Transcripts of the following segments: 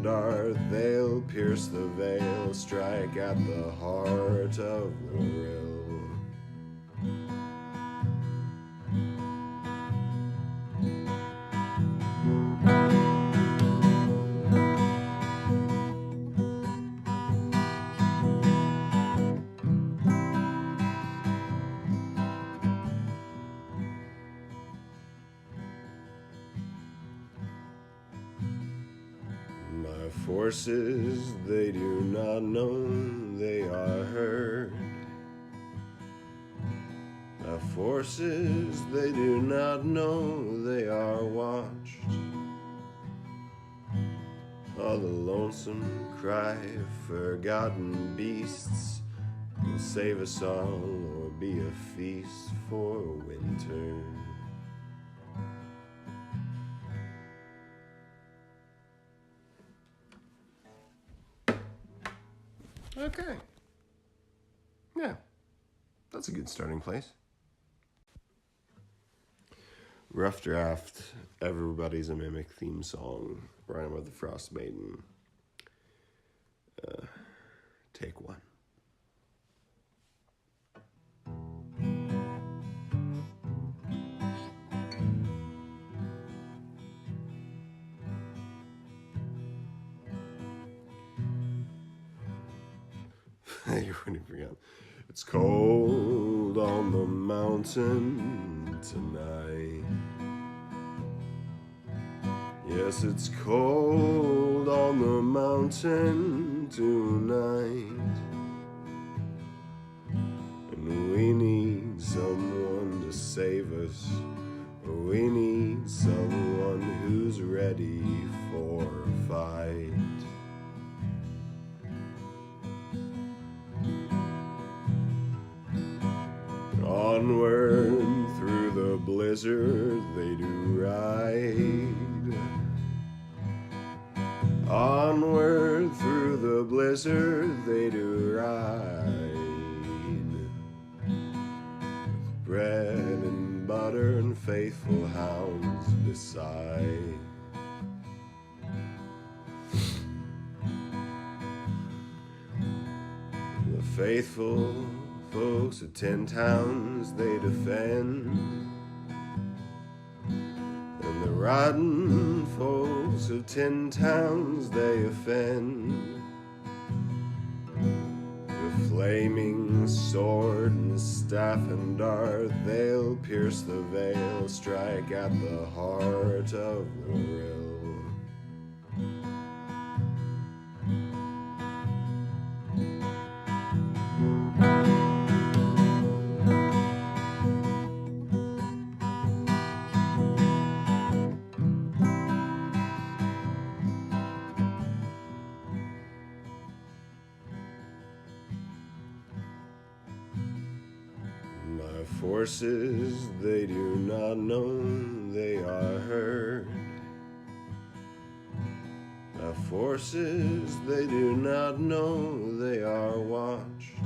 dark, they'll pierce the veil, strike at the heart of the rill. My forces, they do not know they are heard. My forces, they do not know they are watched. All the lonesome cry of forgotten beasts will save us all or be a feast for winter. Okay. Yeah, that's a good starting place. Rough draft, Everybody's a Mimic theme song, Rhyme of the Frost Maiden. Take one. You wouldn't forget. It's cold on the mountain tonight. Yes, it's cold on the mountain tonight. And we need someone to save us. We need someone who's ready for a fight. Onward through the blizzard they do ride. Onward through the blizzard they do ride. With bread and butter and faithful hounds beside. The faithful folks of 10 towns they defend, and the rotten folks of 10 towns they offend. With flaming sword and staff and dart, they'll pierce the veil, strike at the heart of the rill. Forces, they do not know they are heard. My forces, they do not know they are watched.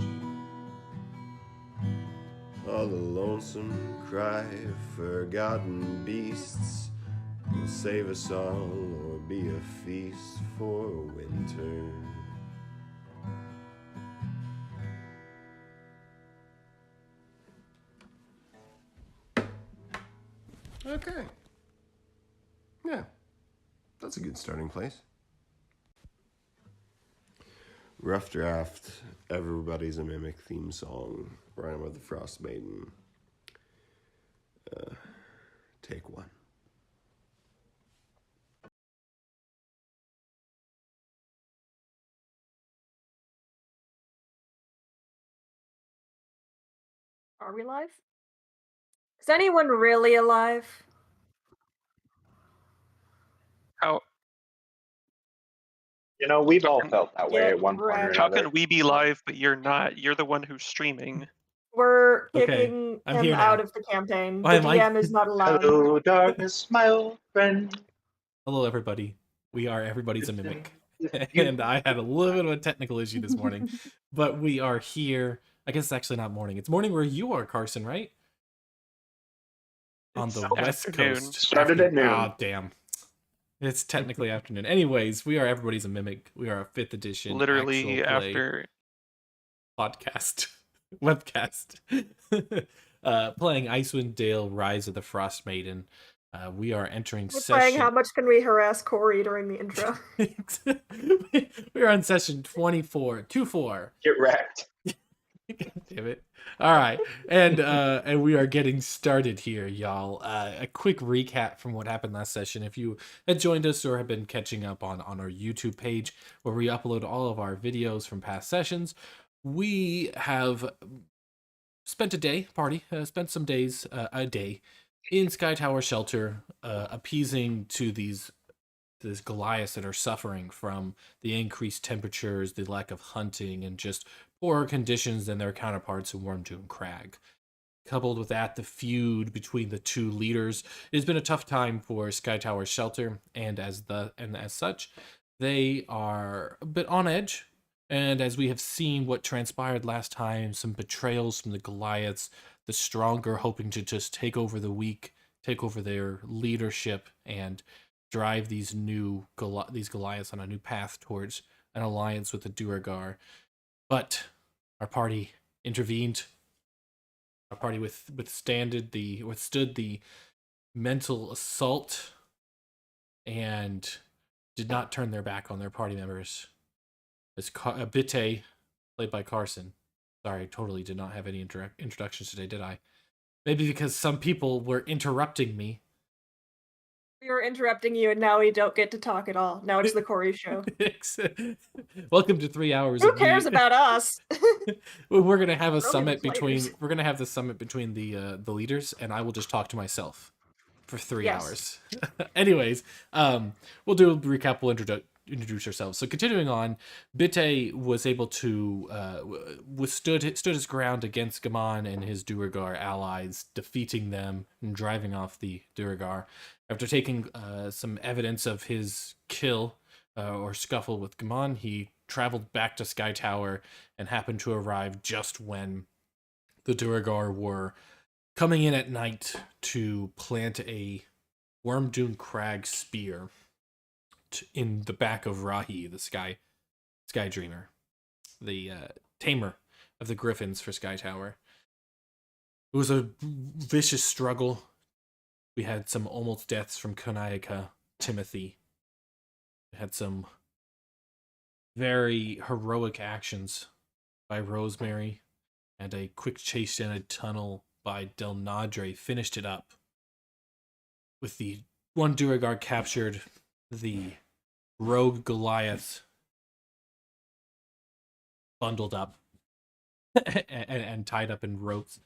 All the lonesome cry of forgotten beasts will save us all or be a feast for winter. Okay. Yeah, that's a good starting place. Rough draft, Everybody's a Mimic theme song, Rhyme of the Frost Maiden. Take one. Are we live? Is anyone really alive? How We've all felt that way at one point or how another. can we be live but you're not? You're the one who's streaming. We're Okay, kicking I'm him here now. out of the campaign. Why The am I- DM is not allowed. Hello, darkness, my old friend. Hello, everybody. We are Everybody's a Mimic. You- And I had a little bit of a technical issue this morning, but we are here. I guess it's actually not morning. It's morning where you are, Carson, right? On It's the West afternoon. Coast. Started at noon. Ah, damn. It's technically afternoon. Anyways, we are Everybody's a Mimic. We are a 5th edition Literally actual play after. podcast, webcast, playing Icewind Dale, Rise of the Frost Maiden. We are entering We're playing session. How Much Can We Harass Corey during the intro? We are on session 24. Get wrecked. God damn it. All right. And we are getting started here, y'all. A quick recap from what happened last session. If you had joined us or have been catching up on our YouTube page where we upload all of our videos from past sessions, we have spent some days, a day in Sky Tower Shelter, appeasing to these Goliaths that are suffering from the increased temperatures, the lack of hunting, and just poorer conditions than their counterparts in Wormdoom Crag. Coupled with that, the feud between the two leaders. It has been a tough time for Sky Tower Shelter, and as such, they are a bit on edge. And as we have seen what transpired last time, some betrayals from the Goliaths, the stronger hoping to just take over the weak, take over their leadership, and drive these Goliaths on a new path towards an alliance with the Duergar. But our party intervened. Our party withstood the mental assault and did not turn their back on their party members. As Bitte, played by Carson. Sorry, I totally did not have any introductions today, did I? Maybe because some people were interrupting me. We were interrupting you, and now we don't get to talk at all. Now it's the Corey show. Welcome to 3 hours. Who cares about us? We're gonna have a Broken summit players. We're gonna have the summit between the leaders, and I will just talk to myself for 3 Yes. hours. Anyways, we'll do a recap. We'll introduce ourselves. So continuing on, Bitte was able to stood his ground against Gaman and his Duergar allies, defeating them and driving off the Duergar. After taking some evidence of his kill or scuffle with Gaman, he traveled back to Sky Tower and happened to arrive just when the Duergar were coming in at night to plant a Wormdoom Crag spear in the back of Rahi, the Sky Dreamer, the tamer of the Griffins for Sky Tower. It was a vicious struggle. We had some almost deaths from Konayaka, Timothy. We had some very heroic actions by Rosemary, and a quick chase in a tunnel by Delnadre finished it up. With the one Duergar captured, the rogue Goliath bundled up and tied up in ropes.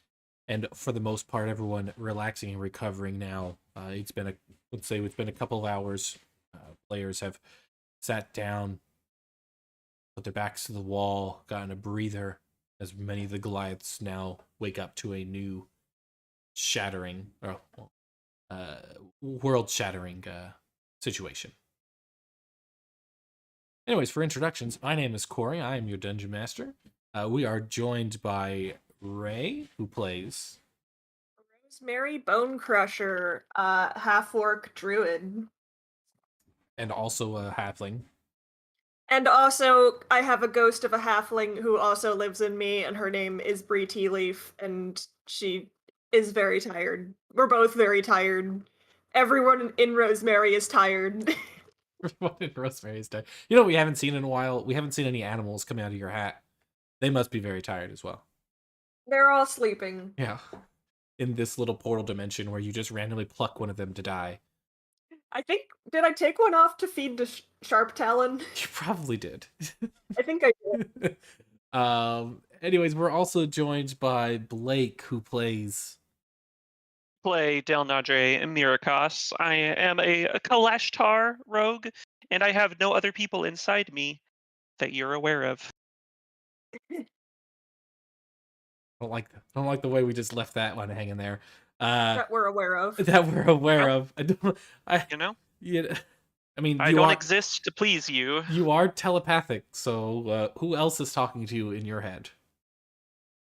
And for the most part, everyone relaxing and recovering now. It's been a couple of hours. Players have sat down, put their backs to the wall, gotten a breather, as many of the Goliaths now wake up to a new world-shattering situation. Anyways, for introductions, my name is Corey. I am your Dungeon Master. We are joined by Ray, who plays Rosemary Bone Crusher, half-orc druid. and also a halfling. And also, I have a ghost of a halfling who also lives in me, and her name is Bree Tea Leaf, and she is very tired. We're both very tired. Everyone in Rosemary is tired. What did Rosemary's day? You know what we haven't seen in a while? We haven't seen any animals coming out of your hat. They must be very tired as well. They're all sleeping. Yeah. In this little portal dimension where you just randomly pluck one of them to die. Did I take one off to feed the Sharp Talon? You probably did. I think I did. Anyways, we're also joined by Blake, who plays Delnadre Miracos. I am a Kalashtar rogue, and I have no other people inside me that you're aware of. I don't like the way we just left that one hanging there. That we're aware of. That we're aware of. I mean, I don't exist to please you. You are telepathic, so who else is talking to you in your head?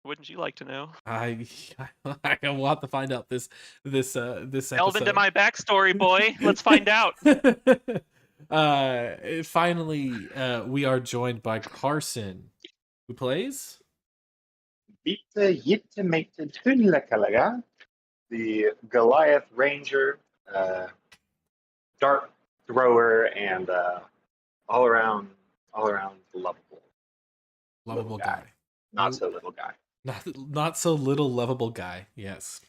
Wouldn't you like to know? I will have to find out this Delve into episode. my backstory, boy. Let's find out. Finally, we are joined by Carson, who plays. Bitte and Delnadre, the Goliath Ranger, dart thrower, and all around lovable Lovable guy. Not so little guy. Not so little lovable guy, yes.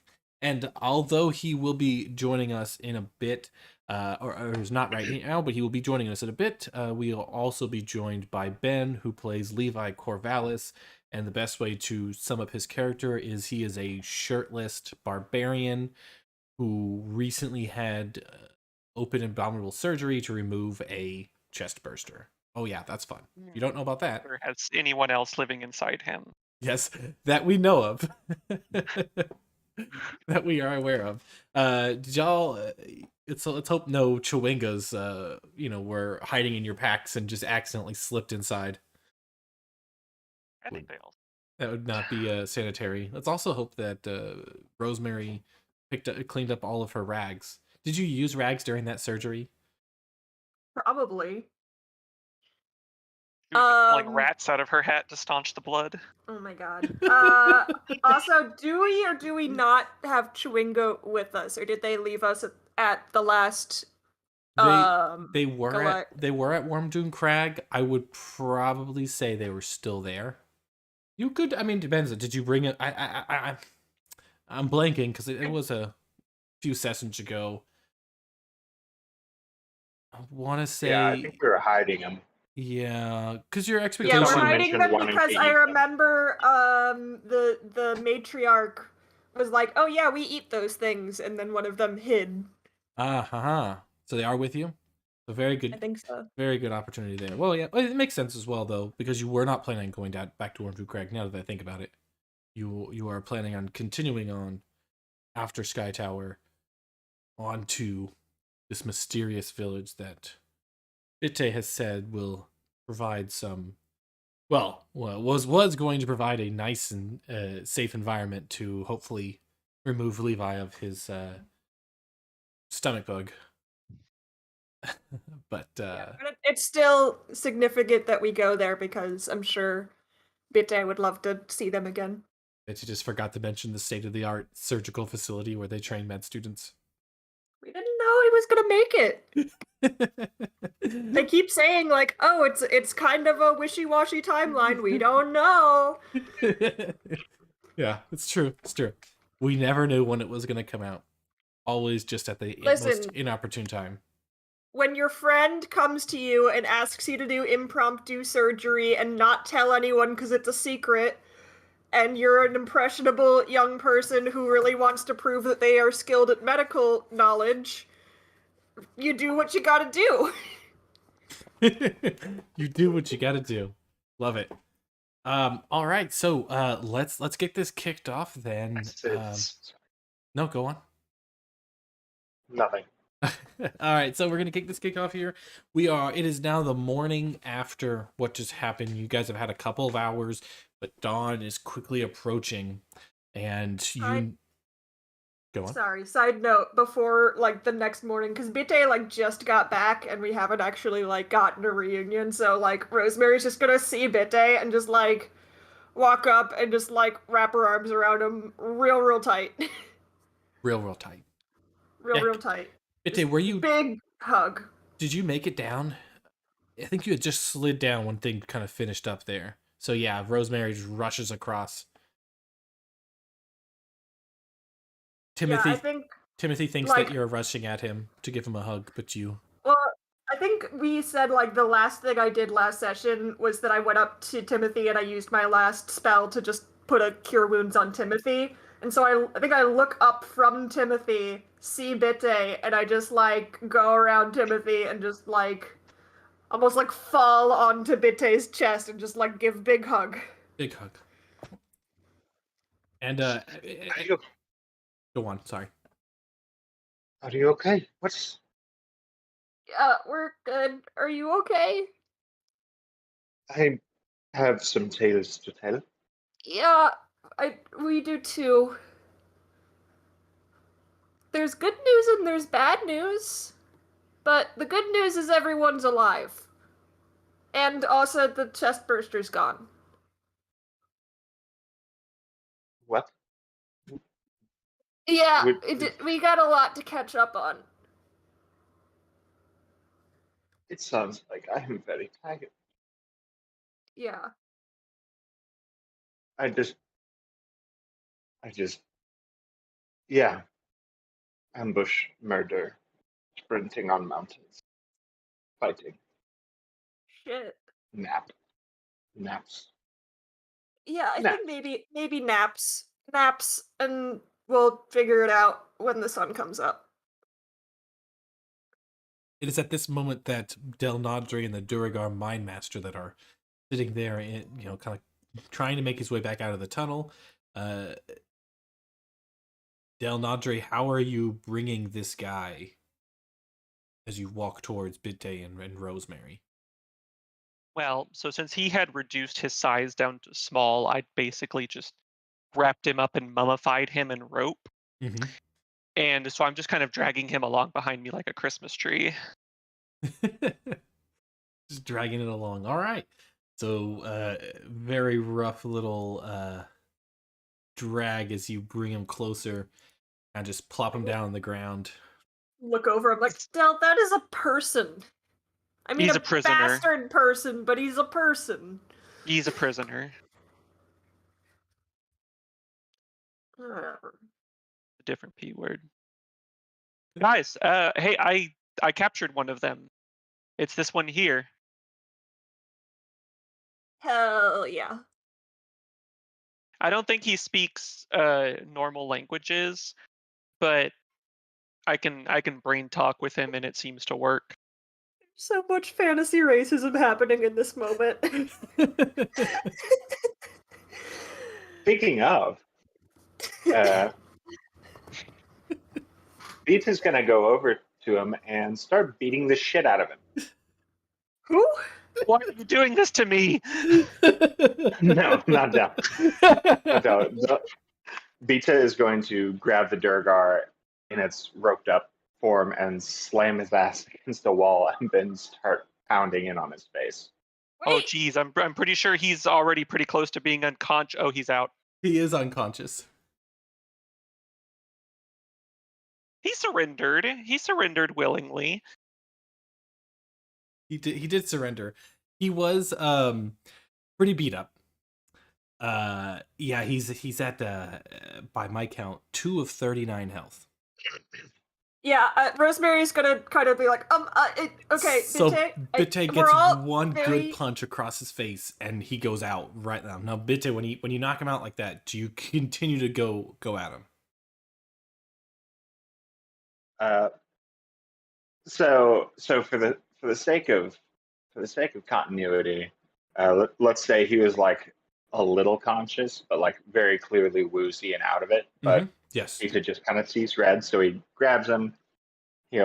And although he will be joining us in a bit, or is not right now, but he will be joining us in a bit, we'll also be joined by Ben, who plays Levi Corvallis. And the best way to sum up his character is he is a shirtless barbarian who recently had open abdominal surgery to remove a chest burster. Oh yeah, that's fun. You don't know about that? Or has anyone else living inside him? Yes, that we know of. That we are aware of. Did y'all? Let's hope no chewingas, were hiding in your packs and just accidentally slipped inside. I think they all. That would not be sanitary. Let's also hope that Rosemary cleaned up all of her rags. Did you use rags during that surgery? Probably. She was just pulling rats out of her hat to staunch the blood. Oh my god. Also, do we or do we not have Chewingo with us, or did they leave us at the last? They were at Worm Dune Crag. I would probably say they were still there. You could. I mean, depends. Did you bring it? I'm blanking because it was a few sessions ago. I want to say. Yeah, I think we were hiding them. Yeah, because your expectation. Yeah, we're hiding them One because I remember the matriarch was like, "Oh yeah, we eat those things," and then one of them hid. So they are with you. So very good. I think so. Very good opportunity there. Well, yeah, it makes sense as well though, because you were not planning on going back to Wormwood Crag. Now that I think about it, you are planning on continuing on after Sky Tower onto this mysterious village that Bitte has said will provide some. Was going to provide a nice and safe environment to hopefully remove Levi of his stomach bug. But it's still significant that we go there because I'm sure Bitte would love to see them again. Bet you just forgot to mention the state-of-the-art surgical facility where they train med students. We didn't know he was gonna make it. They keep saying like, "Oh, it's kind of a wishy-washy timeline. We don't know." Yeah, it's true. It's true. We never knew when it was gonna come out. Always just at the most inopportune time. When your friend comes to you and asks you to do impromptu surgery and not tell anyone because it's a secret, and you're an impressionable young person who really wants to prove that they are skilled at medical knowledge, you do what you gotta do. You do what you gotta do. Love it. All right, so let's get this kicked off then. No, go on. Nothing. All right, so we're gonna kick this kick off here. It is now the morning after what just happened. You guys have had a couple of hours, but dawn is quickly approaching, and go on. Sorry, side note, before like the next morning, because Bitte like just got back and we haven't actually like gotten a reunion, so like Rosemary's just gonna see Bitte and just like walk up and just like wrap her arms around him real tight. Real tight. Real tight. Bitte, were you big hug? Did you make it down? I think you had just slid down when things kind of finished up there. So yeah, Rosemary just rushes across. Timothy, yeah, Timothy thinks that you're rushing at him to give him a hug, but you. Well, I think we said like the last thing I did last session was that I went up to Timothy and I used my last spell to just put a cure wounds on Timothy. And so I think I look up from Timothy, see Bitte, and I just like go around Timothy and just like almost like fall onto Bitte's chest and just like give big hug. Big hug. And go on, sorry. Are you okay? Yeah, we're good. Are you okay? I have some tales to tell. Yeah, We do too. There's good news and there's bad news. But the good news is everyone's alive. And also the chest burster's gone. What? Yeah, Would- we got a lot to catch up on. It sounds like I am very tired. Yeah. I just, yeah. Ambush, murder, sprinting on mountains, fighting, Shit. naps. Yeah, I Naps. think maybe naps. Naps, and we'll figure it out when the sun comes up. It is at this moment that Delnadre and the Duragar mine master that are sitting there, in, kind of trying to make his way back out of the tunnel. Delnadre, how are you bringing this guy as you walk towards Bitte and Rosemary? Well, so since he had reduced his size down to small, I basically just wrapped him up and mummified him in rope. Mm-hmm. And so I'm just kind of dragging him along behind me like a Christmas tree. Just dragging it along. All right. So, very rough little drag as you bring him closer and just plop him down on the ground. Look over, I'm like, Del, that is a person. I mean, He's a prisoner. bastard person, but he's a person. He's a prisoner. A different P word. Guys, hey, I captured one of them. It's this one here. Hell yeah. I don't think he speaks normal languages, but I can brain talk with him and it seems to work. So much fantasy racism happening in this moment. Speaking of, Beat is going to go over to him and start beating the shit out of him. Who? Why are you doing this to me? No, not Del. Beta is going to grab the Durgar in its roped up form and slam his ass against the wall and then start pounding in on his face. Oh, Wait, geez, I'm pretty sure he's already pretty close to being unconscious. Oh, he's out. He is unconscious. He surrendered. He surrendered willingly. He did surrender. He was pretty beat up. Yeah, he's at by my count 2 of 39 health. yeah, Rosemary's gonna kind of be like, okay, So Bitte, Bitte we're gets all one very- good punch across his face, and he goes out right now. Now, Bitte, when you knock him out like that, do you continue to go at him? So for the sake of continuity, let's say he was like a little conscious, but like very clearly woozy and out of it. But yes, Beta just kind of sees red, so he grabs him. He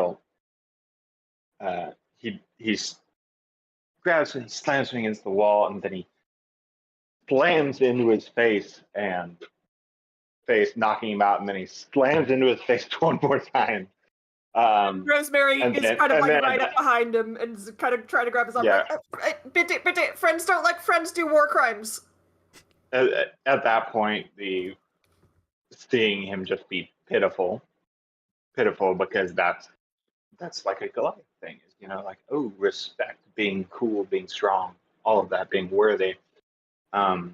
grabs him, he slams him against the wall, and then he slams into his face, knocking him out, and then he slams into his face one more time. Rosemary is kind of like right up behind him and is kind of trying to grab his arm. Yeah. Like, Bitte, friends don't let friends do war crimes. At that point, seeing him just be pitiful because that's like a Goliath thing, like, oh, respect, being cool, being strong, all of that, being worthy. Beta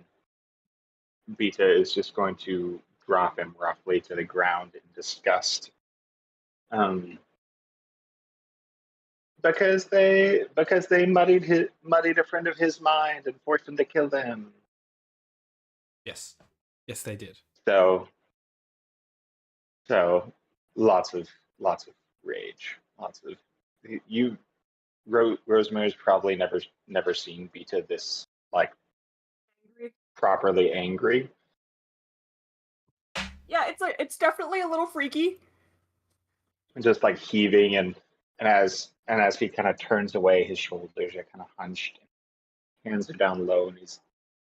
is just going to drop him roughly to the ground in disgust. Because they muddied a friend of his mind and forced him to kill them. yes, they did. So lots of rage, Rosemary's probably never seen Beta this like properly angry. Yeah, it's definitely a little freaky. Just like heaving and as he kind of turns away, his shoulders are kind of hunched, hands are down low, and he's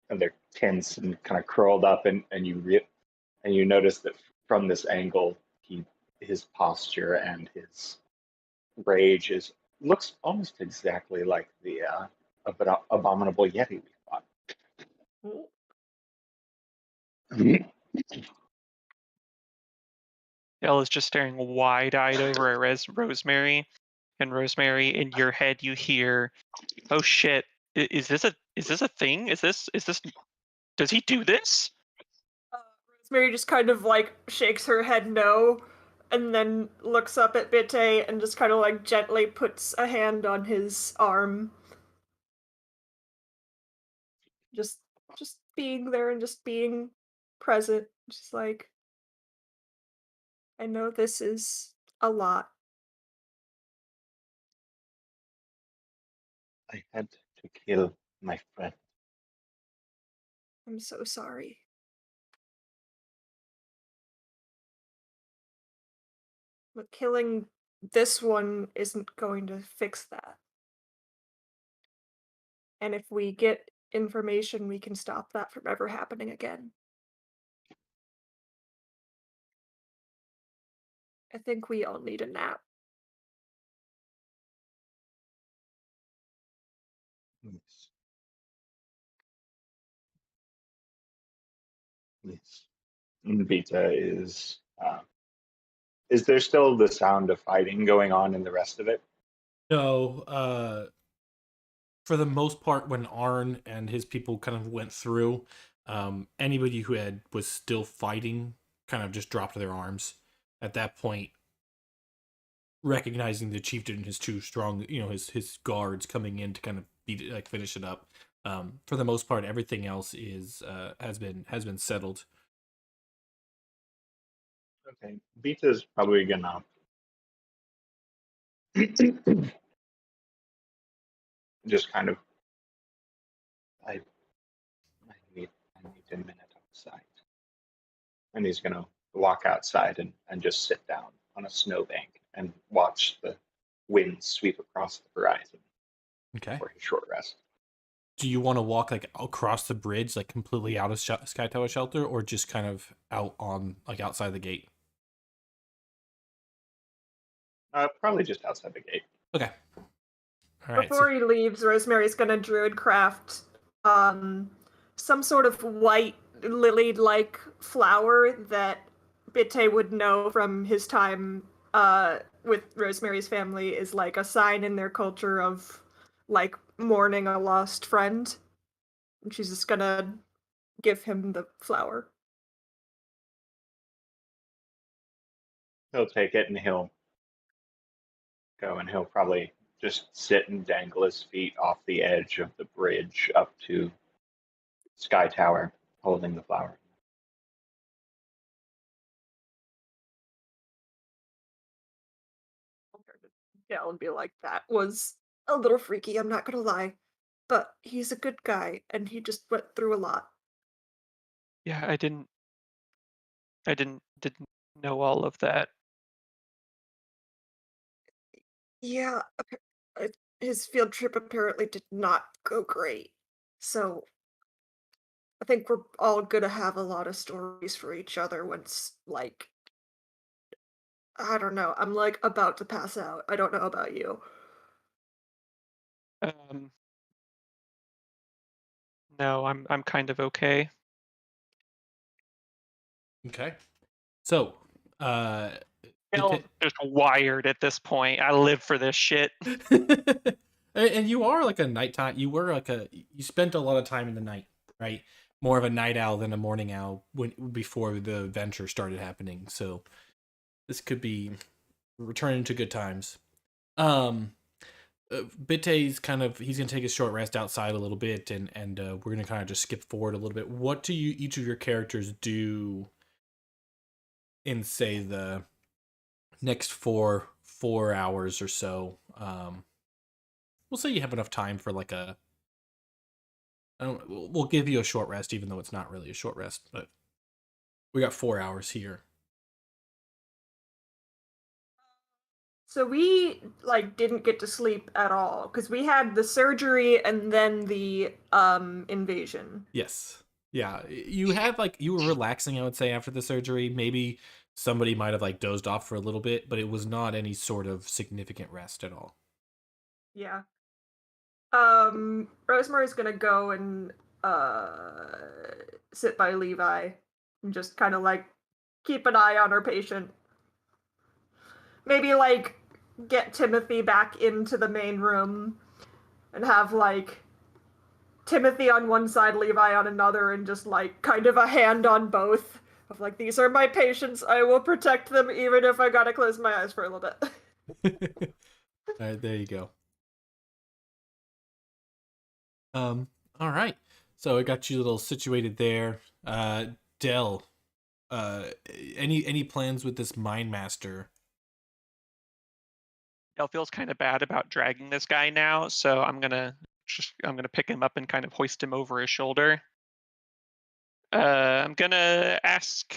and they're tense and kind of curled up, and you notice that from this angle, his posture and his rage looks almost exactly like the abominable yeti we fought. Elle is just staring wide-eyed over at Rosemary, and Rosemary, in your head, you hear, "Oh shit! Is this a thing? Is this Does he do this?" Rosemary just kind of like shakes her head no, and then looks up at Bitte and just kind of like gently puts a hand on his arm. Just being there and just being present. Just like, I know this is a lot. I had to kill my friend. I'm so sorry. But killing this one isn't going to fix that. And if we get information, we can stop that from ever happening again. I think we all need a nap. Yes. Yes. And Vita is there still the sound of fighting going on in the rest of it? No, for the most part, when Arn and his people kind of went through, anybody who was still fighting kind of just dropped their arms. At that point, recognizing the chieftain and his two strong, his guards coming in to kind of finish it up. For the most part, everything else has been settled. Okay, Vita's probably gonna just kind of I need a minute outside. And he's gonna walk outside and just sit down on a snowbank and watch the wind sweep across the horizon Okay. for his short rest. Do you want to walk like across the bridge, like completely out of Sky Tower shelter, or just kind of out on like outside the gate? Probably just outside the gate. Okay. All right. Before he leaves, Rosemary's gonna druid craft some sort of white lily-like flower that Bitte would know from his time with Rosemary's family is like a sign in their culture of like mourning a lost friend. And she's just gonna give him the flower. He'll take it and he'll go and he'll probably just sit and dangle his feet off the edge of the bridge up to Sky Tower, holding the flower. Yeah, and be like, that was a little freaky, I'm not gonna lie. But he's a good guy, and he just went through a lot. Yeah, I didn't know all of that. Yeah, his field trip apparently did not go great. So I think we're all gonna have a lot of stories for each other once, like, I don't know, I'm like about to pass out. I don't know about you. Um, no, I'm kind of okay. Okay. So, Elle's just wired at this point. I live for this shit. and you are like a nighttime. You spent a lot of time in the night, right? More of a night owl than a morning owl before the adventure started happening. So this could be returning to good times. Bitte's he's gonna take a short rest outside a little bit, and we're gonna kind of just skip forward a little bit. What do each of your characters do in, say, the next four hours or so? We'll say you have enough time for like we'll give you a short rest, even though it's not really a short rest, but we got 4 hours here. So we didn't get to sleep at all because we had the surgery and then the invasion. Yes. Yeah. You had you were relaxing, I would say, after the surgery. Maybe somebody might have dozed off for a little bit, but it was not any sort of significant rest at all. Yeah. Rosemary's gonna go and sit by Levi and just kind of keep an eye on her patient. Maybe get Timothy back into the main room and have Timothy on one side, Levi on another, and just kind of a hand on both of these are my patients. I will protect them even if I gotta close my eyes for a little bit. All right, there you go. All right. So I got you a little situated there. Del, any plans with this Mind Master? Del feels kind of bad about dragging this guy now, so I'm gonna pick him up and kind of hoist him over his shoulder. I'm gonna ask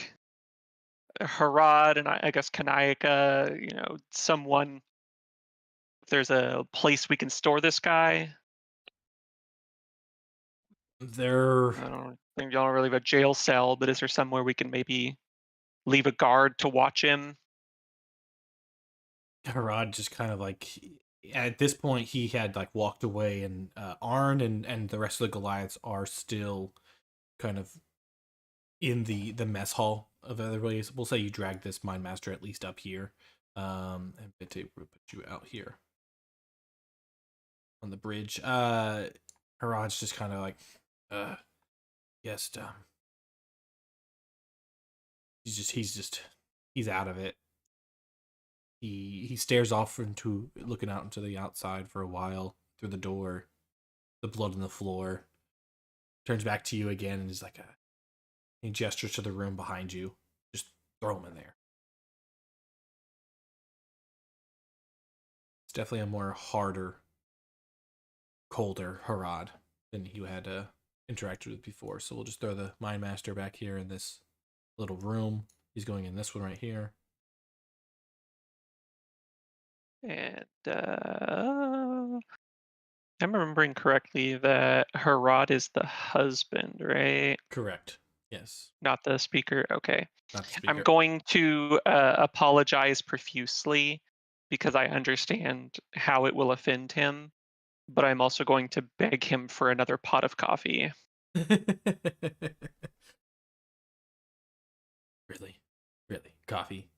Harad and I guess Kanayaka, someone, if there's a place we can store this guy. I don't think y'all really have a jail cell, but is there somewhere we can maybe leave a guard to watch him? Harad just kind of at this point he had walked away, and Arn and the rest of the Goliaths are still kind of in the mess hall of everybody. We'll say you drag this Mind Master at least up here, and Bitte will put you out here on the bridge. Harad's just kind of yes, he's out of it. He stares off looking out into the outside for a while through the door, the blood on the floor. Turns back to you again and is he gestures to the room behind you. Just throw him in there. It's definitely a more harder, colder Harad than you had interacted with before. So we'll just throw the Mind Master back here in this little room. He's going in this one right here. And I'm remembering correctly that Harad is the husband, right? Correct. Yes. Not the speaker. Okay. Not the speaker. I'm going to apologize profusely because I understand how it will offend him, but I'm also going to beg him for another pot of coffee. Really, coffee.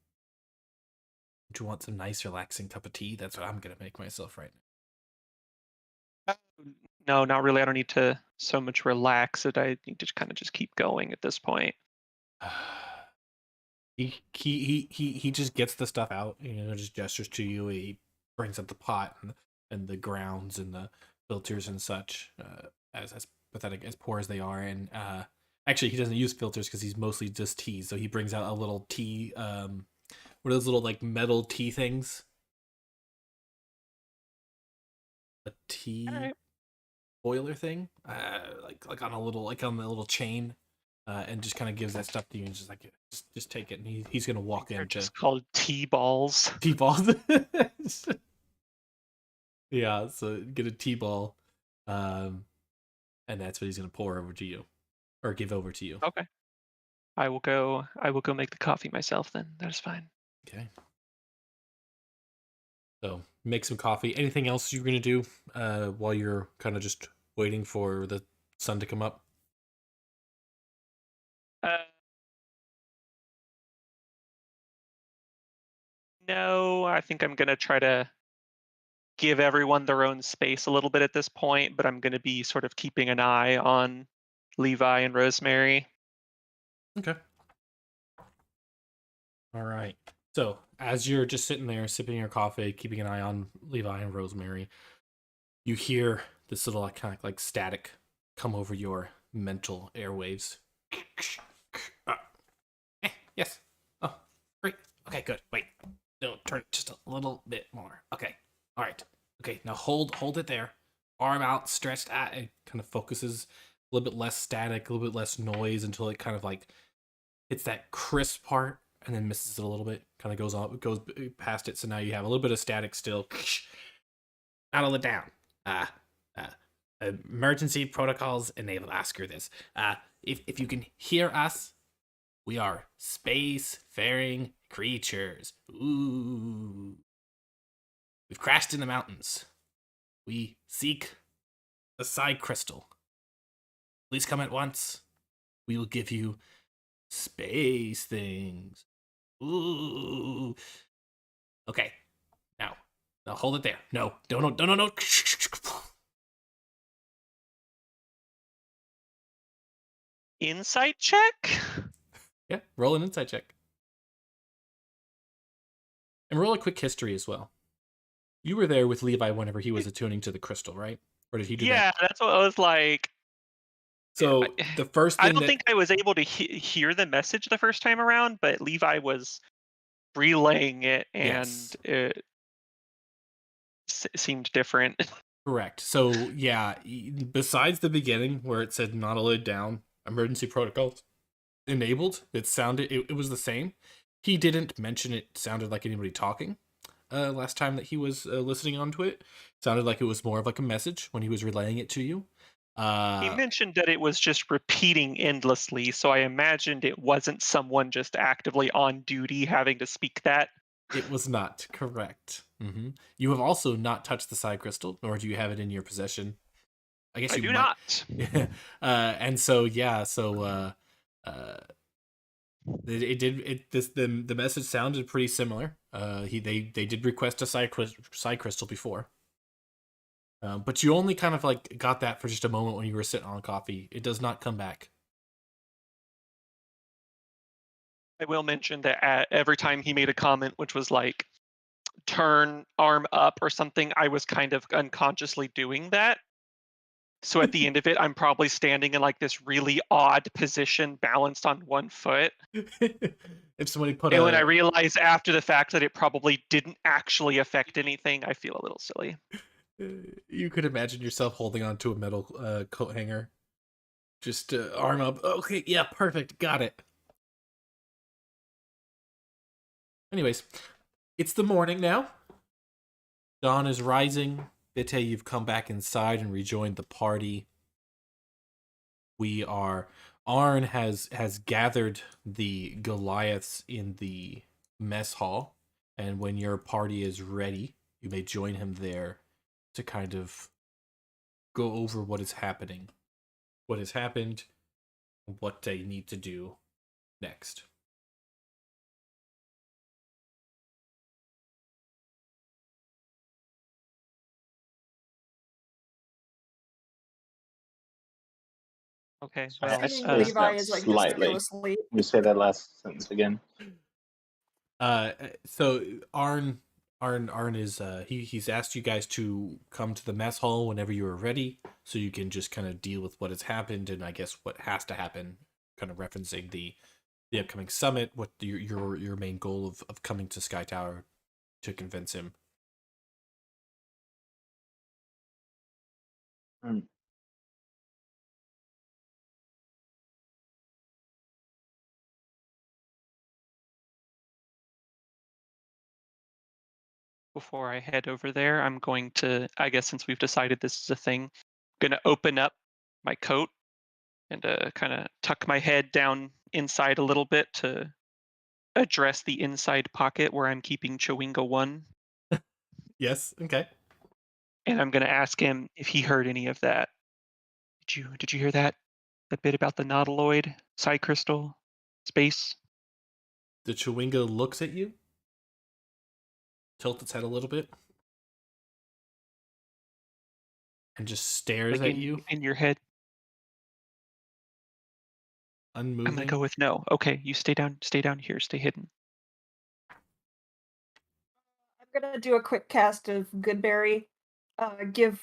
Do you want some nice, relaxing cup of tea? That's what I'm gonna make myself right now. No, not really. I don't need to so much relax it. I need to kind of just keep going at this point. He just gets the stuff out, just gestures to you. He brings up the pot and the grounds and the filters and such, as pathetic, as poor as they are. And actually, he doesn't use filters because he's mostly just tea. So he brings out a little tea, what are those little metal tea things? A tea boiler thing, on a little on the little chain, and just kind of gives that stuff to you and just take it. And he's gonna walk in. They're just called tea balls. Tea balls. Yeah, so get a tea ball, and that's what he's gonna pour over to you, or give over to you. Okay. I will go make the coffee myself then. That's fine. Okay. So make some coffee. Anything else you're gonna do while you're kind of just waiting for the sun to come up? No, I think I'm gonna try to give everyone their own space a little bit at this point, but I'm gonna be sort of keeping an eye on Levi and Rosemary. Okay. All right. So as you're just sitting there sipping your coffee, keeping an eye on Levi and Rosemary, you hear this little kind of static come over your mental airwaves. Yes. Oh, great. Okay, good. Wait. No, turn it just a little bit more. Okay. All right. Okay, now hold it there. Arm out, stretched out. It kind of focuses a little bit less static, a little bit less noise until it kind of hits that crisp part and then misses it a little bit. Kind of goes past it. So now you have a little bit of static still. Not it down. Emergency protocols enable. Ask her this. If you can hear us, we are space-faring creatures. Ooh. We've crashed in the mountains. We seek the side crystal. Please come at once. We will give you space things. Ooh. Okay. Now hold it there. No. No. Insight check? Yeah, roll an insight check. And roll a quick history as well. You were there with Levi whenever he was attuning to the crystal, right? Or did he do that? Yeah, that's what I was like. So the first thing I don't think I was able to hear the message the first time around, but Levi was relaying it, and Yes. it seemed different. Correct. So yeah, besides the beginning where it said not a lid down, emergency protocols enabled, it was the same. He didn't mention it sounded like anybody talking. Last time that he was listening onto it, sounded like it was more of like a message when he was relaying it to you. He mentioned that it was just repeating endlessly, so I imagined it wasn't someone just actively on duty having to speak that. It was not correct. Mm-hmm. You have also not touched the side crystal, nor do you have it in your possession. I guess I you do might. not. And so yeah, the message sounded pretty similar. They did request a side crystal before. But you only kind of like got that for just a moment when you were sitting on coffee. It does not come back. I will mention that every time he made a comment, which was like, turn arm up or something, I was kind of unconsciously doing that. So at the end of it, I'm probably standing in like this really odd position, balanced on one foot. If somebody put and when I realize after the fact that it probably didn't actually affect anything, I feel a little silly. You could imagine yourself holding onto a metal coat hanger. Just arm up. Okay, yeah, perfect. Got it. Anyways, it's the morning now. Dawn is rising. Bitte, you've come back inside and rejoined the party. Arn has gathered the Goliaths in the mess hall, and when your party is ready, you may join him there to kind of go over what is happening, what has happened, and what they need to do next. Okay, So well, I Assuming spaced Levi out is like slightly. just still asleep. Can you say that last sentence again? So Arn is he's asked you guys to come to the mess hall whenever you are ready, so you can just kind of deal with what has happened and I guess what has to happen, kind of referencing the upcoming summit, what your main goal of coming to Sky Tower to convince him. Before I head over there, I'm going to, I guess since we've decided this is a thing, I'm going to open up my coat and kind of tuck my head down inside a little bit to address the inside pocket where I'm keeping Chewinga 1. Yes, okay. And I'm going to ask him if he heard any of that. Did you hear that? That bit about the nautiloid, side crystal, space? The Chewinga looks at you, tilts its head a little bit, and just stares Like at you. In your head? Unmoving. I'm going to go with no. Okay, you stay down here, stay hidden. I'm gonna do a quick cast of Goodberry. Give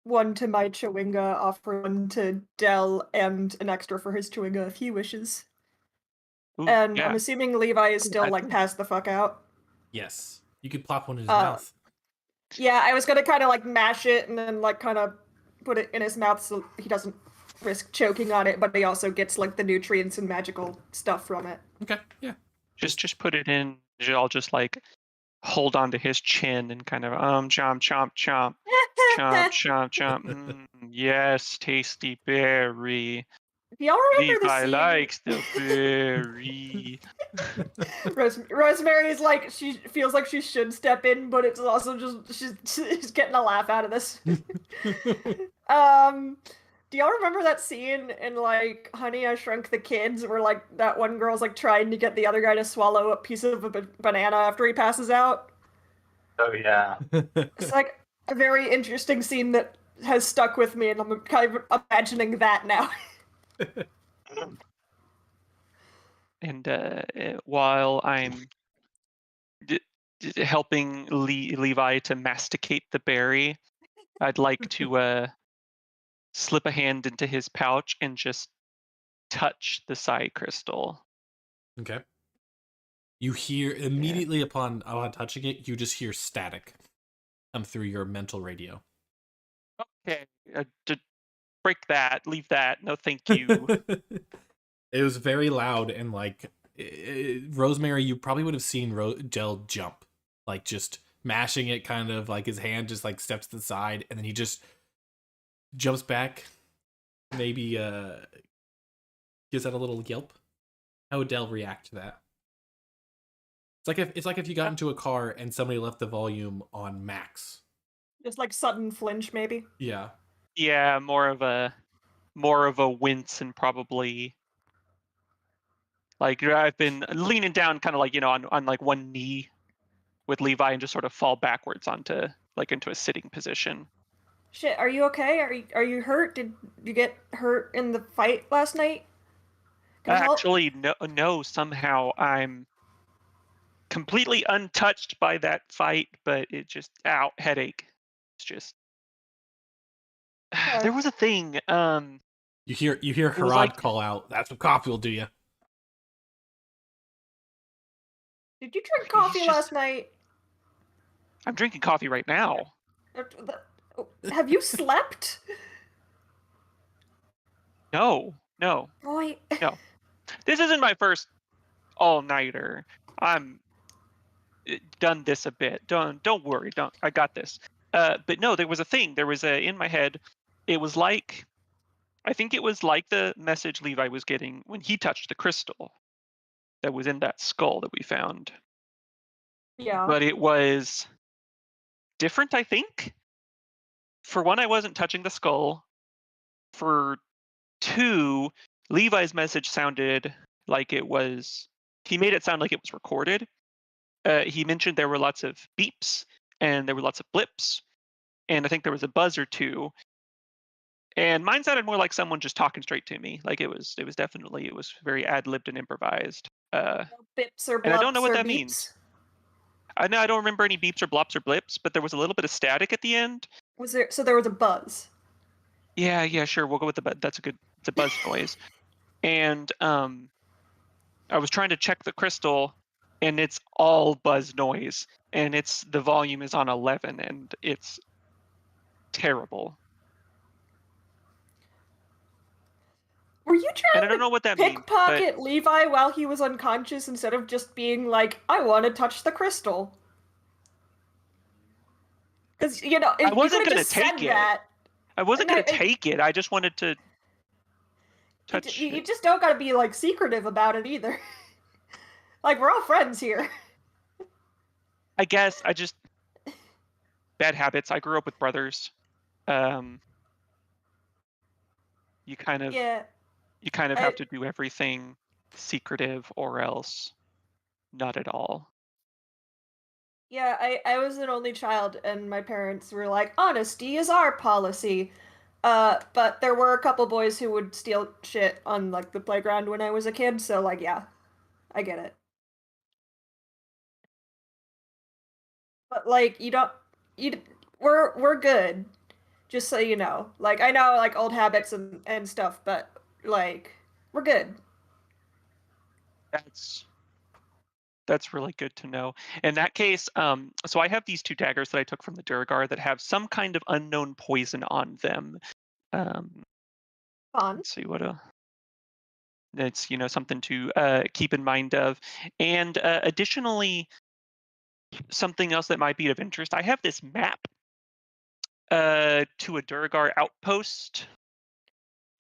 one to my Chewinga, offer one to Del, and an extra for his Chewinga if he wishes. Ooh, And yeah. I'm assuming Levi is still like passed the fuck out. Yes. You could plop one in his mouth. Yeah, I was gonna kind of like mash it and then like kind of put it in his mouth so he doesn't risk choking on it, but he also gets like the nutrients and magical stuff from it. Okay, yeah. Just put it in. I'll just like hold on to his chin and kind of chomp chomp chomp chomp chomp chomp. Yes, tasty berry. Do y'all remember the Levi scene? likes the berry. Rosemary is like, she feels like she should step in, but it's also just she's getting a laugh out of this. Do y'all remember that scene in like Honey, I Shrunk the Kids, where like that one girl's like trying to get the other guy to swallow a piece of a banana after he passes out? Oh yeah. It's like a very interesting scene that has stuck with me, and I'm kind of imagining that now. And while I'm helping Levi to masticate the berry, I'd like to slip a hand into his pouch and just touch the psi crystal. Okay. You hear immediately upon touching it, you just hear static come through your mental radio. Okay, break that. Leave that. No, thank you. It was very loud, and like Rosemary, you probably would have seen Del jump, like just mashing it, kind of like his hand just like steps to the side, and then he just jumps back. Maybe gives out a little yelp. How would Del react to that? It's like if you got into a car and somebody left the volume on max. Just like sudden flinch, maybe. Yeah. Yeah, more of a wince, and probably like I've been leaning down, kind of like on like one knee with Levi, and just sort of fall backwards onto like into a sitting position. Shit, are you okay? Are you hurt? Did you get hurt in the fight last night? Can I help? Actually, no. Somehow I'm completely untouched by that fight, but it just headache. It's just there was a thing. You hear Harad like, call out. That's what coffee will do you. Did you drink coffee last night? I'm drinking coffee right now. Have you slept? No. Boy. No. This isn't my first all-nighter. I'm done this a bit. Don't worry. I got this. But no, there was a thing. There was in my head. It was like, I think it was like the message Levi was getting when he touched the crystal that was in that skull that we found. Yeah. But it was different, I think. For one, I wasn't touching the skull. For two, Levi's message sounded like it was, he made it sound like it was recorded. He mentioned there were lots of beeps and there were lots of blips, and I think there was a buzz or two. And mine sounded more like someone just talking straight to me. Like it was very ad-libbed and improvised. Bips or blops, and I don't know what that beeps. means. I don't remember any beeps or blops or blips, but there was a little bit of static at the end. So there was a buzz. Yeah, sure. We'll go with the buzz. It's a buzz noise. And I was trying to check the crystal, and it's all buzz noise, and the volume is on 11, and it's terrible. Were you trying I don't know what that to means, pickpocket Levi while he was unconscious instead of just being like, I want to touch the crystal? Because, I wasn't going to take it. I wasn't going to take it. I just wanted to touch you just don't got to be, like, secretive about it either. Like, we're all friends here. I guess I just... Bad habits. I grew up with brothers. You kind of... Yeah. You kind of have to do everything secretive or else not at all. Yeah, I was an only child, and my parents were like, honesty is our policy. But there were a couple boys who would steal shit on, like, the playground when I was a kid, so, like, yeah, I get it. But, like, we're good, just so you know. Like, I know, like, old habits and stuff, but, like, we're good. That's really good to know. In that case, so I have these two daggers that I took from the Durgar that have some kind of unknown poison on them. Fun. Let's see what That's something to keep in mind of. And additionally, something else that might be of interest. I have this map to a Duragar outpost,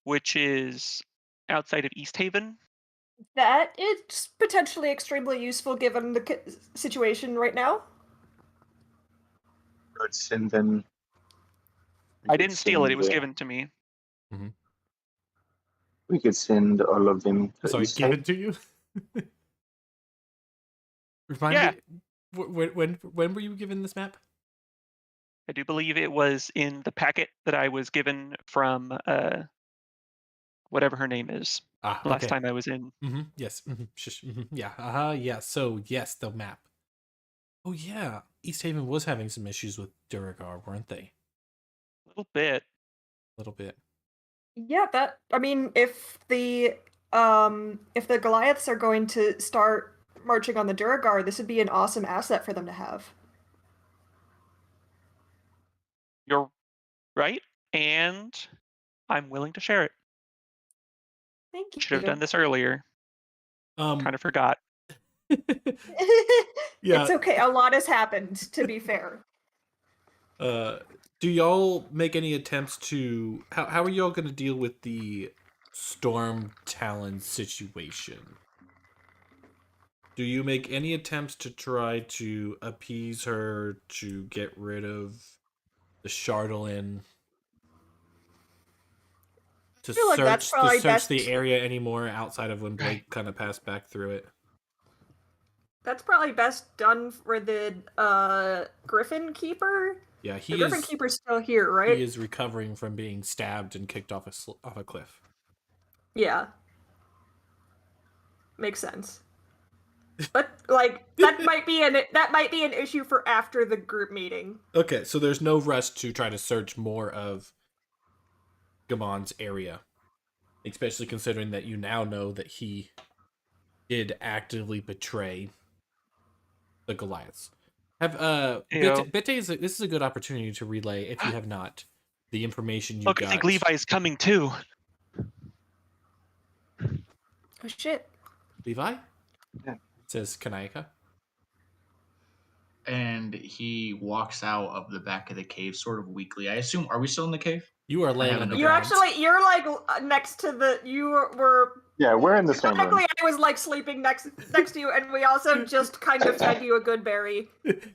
which is outside of East Haven. That is potentially extremely useful given the situation right now. Could send them. I didn't steal it; it was given to me. We could send all of them to Sorry, East give Haven. it to you. Remind Yeah. me, when were you given this map? I do believe it was in the packet that I was given from whatever her name is. Last Okay. time I was in. Yes. Yeah. Yeah. So yes, the map. Oh yeah, East Haven was having some issues with Duragar, weren't they? A little bit. A little bit. Yeah, if the Goliaths are going to start marching on the Duragar, this would be an awesome asset for them to have. You're right, and I'm willing to share it. Thank you. Should have done this earlier. Kind of forgot. Yeah. It's okay. A lot has happened, to be fair. Do y'all make any attempts to how are y'all going to deal with the Storm Talon situation? Do you make any attempts to try to appease her to get rid of the Chardolin? To feel like that's probably search the best- area anymore outside of when Blake kind of passed back through it? That's probably best done for the Griffin Keeper. Yeah, The Griffin Keeper's still here, right? He is recovering from being stabbed and kicked off a cliff. Yeah. Makes sense. But that might be an issue for after the group meeting. Okay, so there's no rush to try to search more of Gamon's area, especially considering that you now know that he did actively betray the Goliaths. Bitte this is a good opportunity to relay, if you have not, the information you Look, got. I think Levi's coming too. Oh shit. Levi? Yeah. Says Kanayaka. And he walks out of the back of the cave sort of weakly. I assume, are we still in the cave? You are laying on the You're ground. you're like next to the, you were... Yeah, we're in the same room. Technically, I was like sleeping next to you, and we also just kind of fed you a good berry.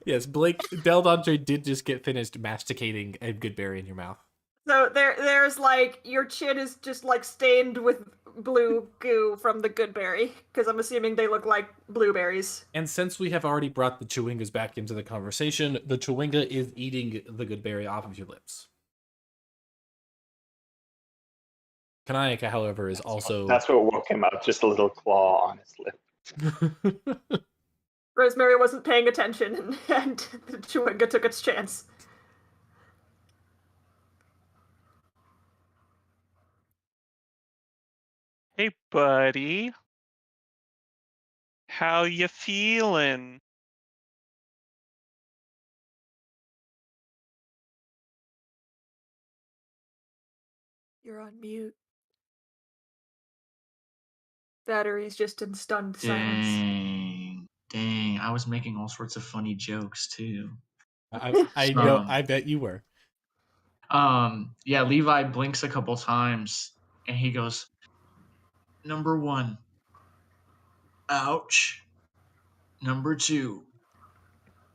Yes, Delnadre did just get finished masticating a good berry in your mouth. So there's like, your chin is just like stained with blue goo from the good berry, because I'm assuming they look like blueberries. And since we have already brought the Chewingas back into the conversation, the Chewinga is eating the good berry off of your lips. Kanayaka, however, is also... That's what woke him up, just a little claw on his lip. Rosemary wasn't paying attention, and the Chewinga took its chance. Hey, buddy. How you feeling? You're on mute. Battery's just in stunned silence. Dang. I was making all sorts of funny jokes too. I know. I bet you were. Yeah, Levi blinks a couple times and he goes, number 1, ouch. Number 2,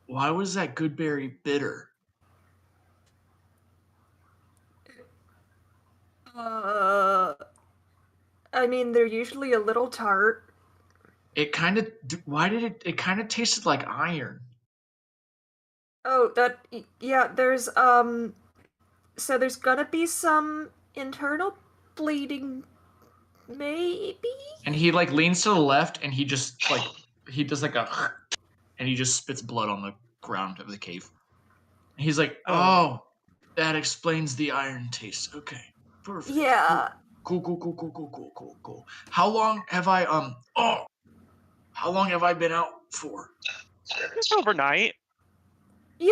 why was that good berry bitter? I mean, they're usually a little tart. It kind of tasted like iron. Oh, there's, so there's gonna be some internal bleeding, maybe? And he like leans to the left and he just like, he does like a, and he just spits blood on the ground of the cave. And he's like, oh, that explains the iron taste. Okay, perfect. Yeah. Cool. How long have I been out for? It's overnight. Yeah,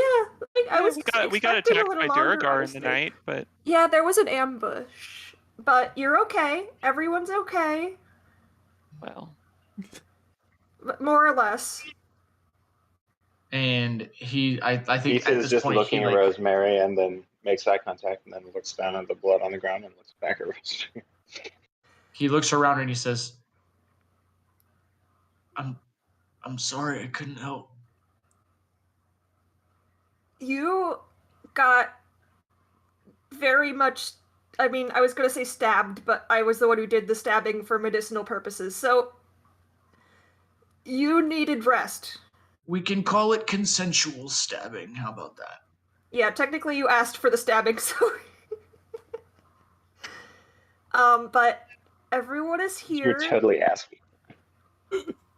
I was We got expecting a attacked by little longer, Duragar in honestly. the night, but Yeah, there was an ambush. But you're okay. Everyone's okay. Well, But more or less. And I think Keith at is this just point looking he at like Rosemary and then makes eye contact and then looks down at the blood on the ground and looks back at Rosemary. he looks around and he says, I'm sorry I couldn't help. You got very much. I mean, I was going to say stabbed, but I was the one who did the stabbing for medicinal purposes. So you needed rest. We can call it consensual stabbing. How about that? Yeah, technically you asked for the stabbing, so. But everyone is You're here. totally asking.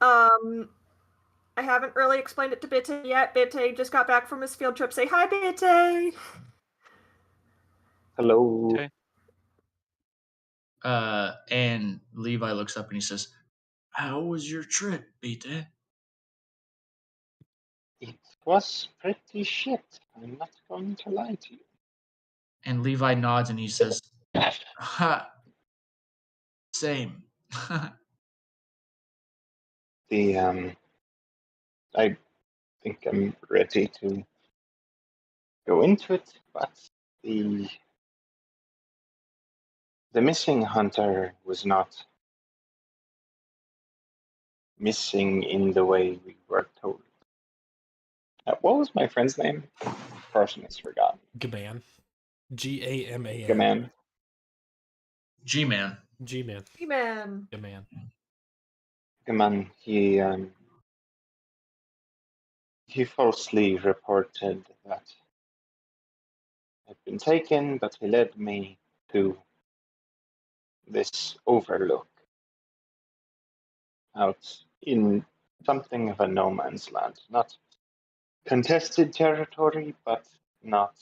I haven't really explained it to Bitte yet. Bitte just got back from his field trip. Say hi, Bitte! Hello. okay. And Levi looks up and he says, how was your trip, Bitte? It was pretty shit. I'm not going to lie to you. And Levi nods and he says, ha, same. I think I'm ready to go into it, but the missing hunter was not missing in the way we were told. What was my friend's name? Person has forgotten. Gaman. Gaman. Gaman. G-Man. G-Man. He-Man. Gaman. Gaman. He falsely reported that had been taken, but he led me to this overlook out in something of a no man's land. Not contested territory, but not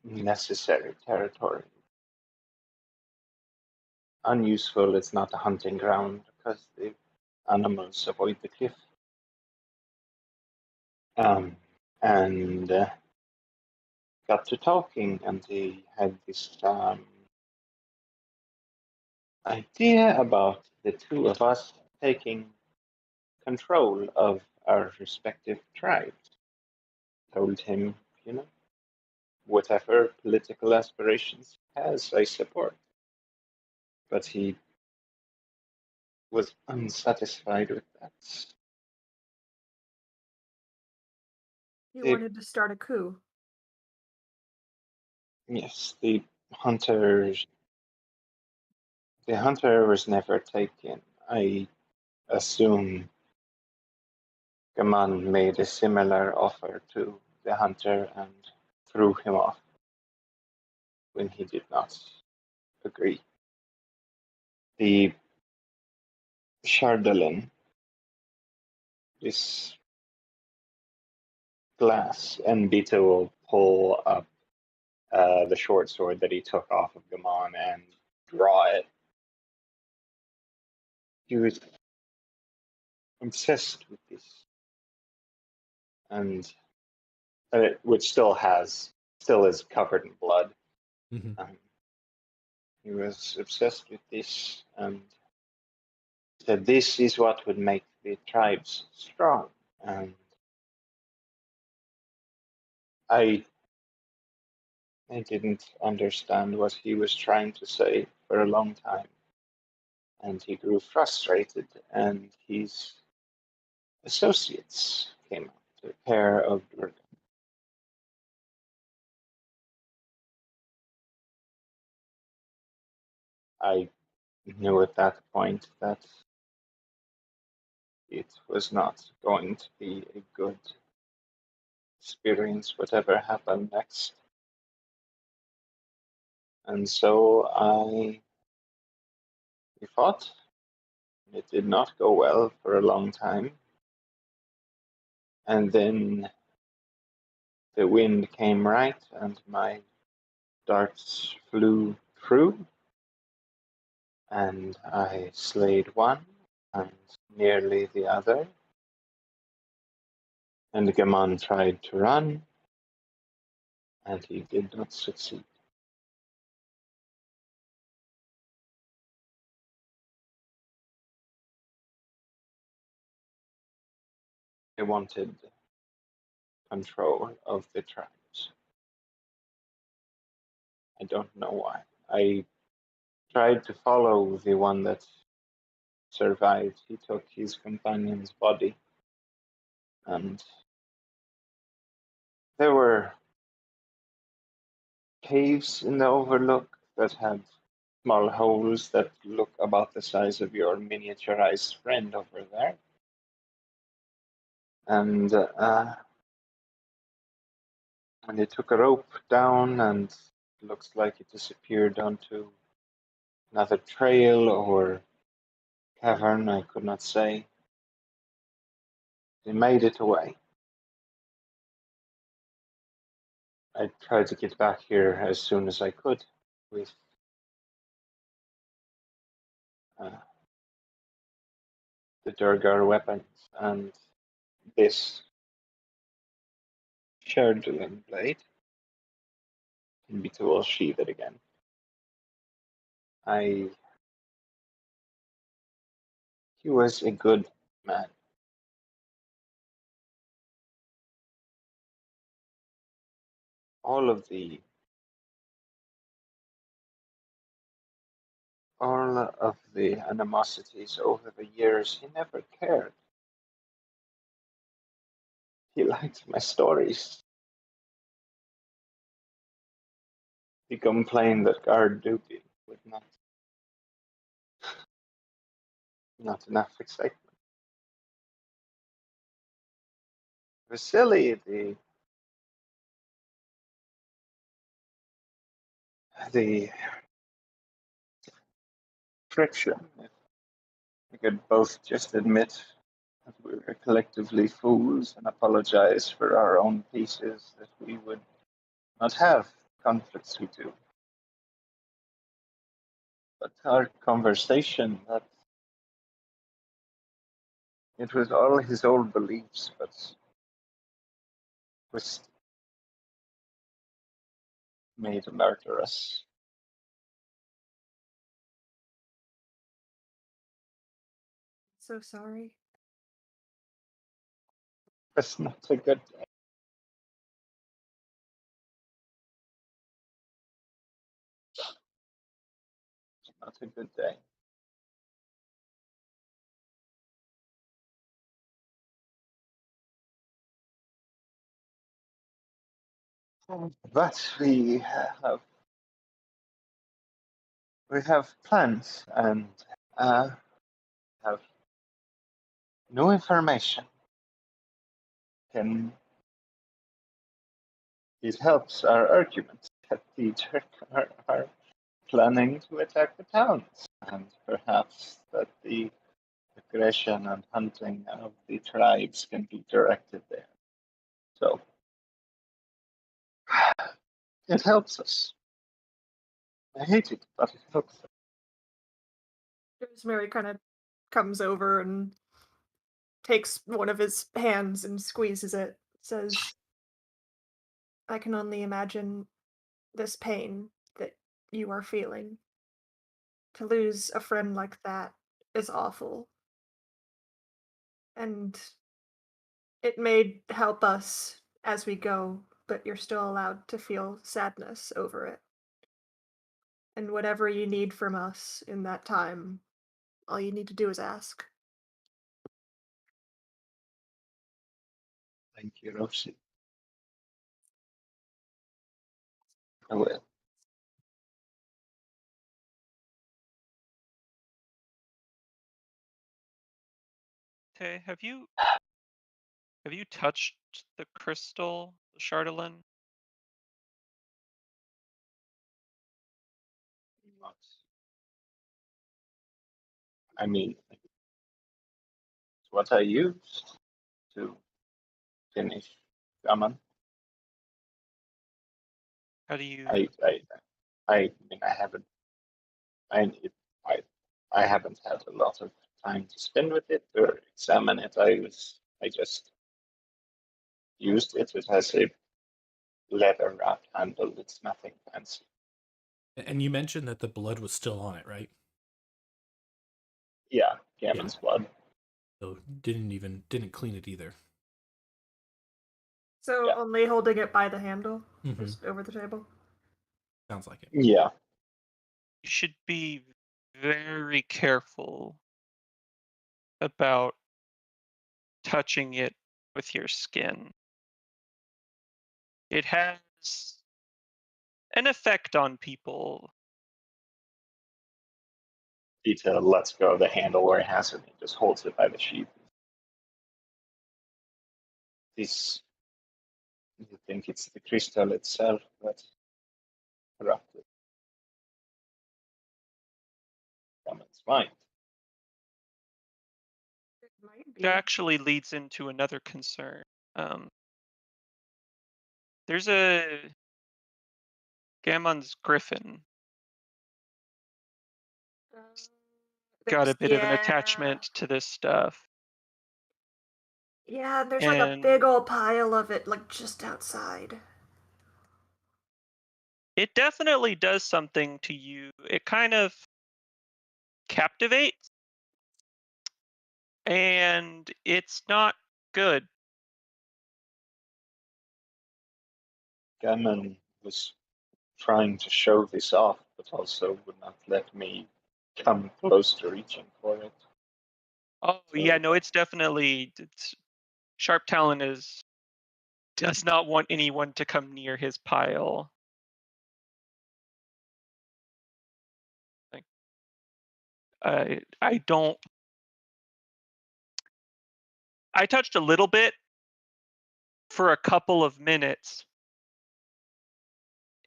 necessary territory. Unuseful, it's not a hunting ground because the animals avoid the cliff. And got to talking, and he had this idea about the two of us taking control of our respective tribes. Told him, whatever political aspirations he has, I support. But he was unsatisfied with that. He The- wanted to start a coup. Yes, the hunter was never taken. I assume Gaman made a similar offer to the hunter and threw him off when he did not agree. The Chardalin, this glass, and Bito will pull up the short sword that he took off of Gaman and draw it. He was obsessed with this, and which still is covered in blood. Mm-hmm. He was obsessed with this and said this is what would make the tribes strong. And I didn't understand what he was trying to say for a long time. And he grew frustrated, and his associates came out, a pair of Durga. I knew at that point that it was not going to be a good experience, whatever happened next. And so we fought. It did not go well for a long time. And then the wind came right, and my darts flew through, and I slayed one and nearly the other. And Gaman tried to run, and he did not succeed. They wanted control of the tribes. I don't know why. I tried to follow the one that survived. He took his companion's body, and there were caves in the overlook that had small holes that look about the size of your miniaturized friend over there. And when they took a rope down, and it looks like it disappeared onto another trail or cavern, I could not say. They made it away. I tried to get back here as soon as I could with the Durgar weapons and this Shardulin blade can be tool sheathed again. He was a good man. All of the animosities over the years, he never cared. He liked my stories. He complained that guard duty would not enough excitement. Vasily, the friction. If we could both just admit that we were collectively fools and apologize for our own pieces, that we would not have conflicts we do. But our conversation, that it was all his old beliefs, but was made murderous. So sorry. That's not a good day. It's not a good day. But we have plans and have new information. It helps our arguments that the Turk are planning to attack the towns, and perhaps that the aggression and hunting of the tribes can be directed there. So it helps us. I hate it, but it helps us. Rosemary kind of comes over and takes one of his hands and squeezes it, says, I can only imagine this pain that you are feeling. To lose a friend like that is awful. And it may help us as we go, but you're still allowed to feel sadness over it. And whatever you need from us in that time, all you need to do is ask. Thank you, Rosie. I will. Okay, have you touched the crystal, Shardolin? I mean, it's what I used to finish Gammon. How do you? I mean, I haven't. I haven't had a lot of time to spend with it or examine it. I just used it. It has a leather wrapped handle. It's nothing fancy. And you mentioned that the blood was still on it, right? Yeah, Gammon's blood. So didn't clean it either. So Yeah. only holding it by the handle, Mhm. just over the table. Sounds like it. Yeah. You should be very careful about touching it with your skin. It has an effect on people. Detail lets go of the handle where he has it. He just holds it by the sheath. This, you think it's the crystal itself that's corrupted? Someone's mind. It might It be. actually leads into another concern. There's a Gammon's griffin. Got a There's- bit of an yeah. attachment to this stuff. Yeah, there's like a And- big old pile of it, like just outside. It definitely does something to you. It kind of captivates, and it's not good. Gammon was trying to show this off, but also would not let me come close to reaching for it. Oh yeah, no, it's definitely Sharp Talon does not want anyone to come near his pile. I don't. I touched a little bit for a couple of minutes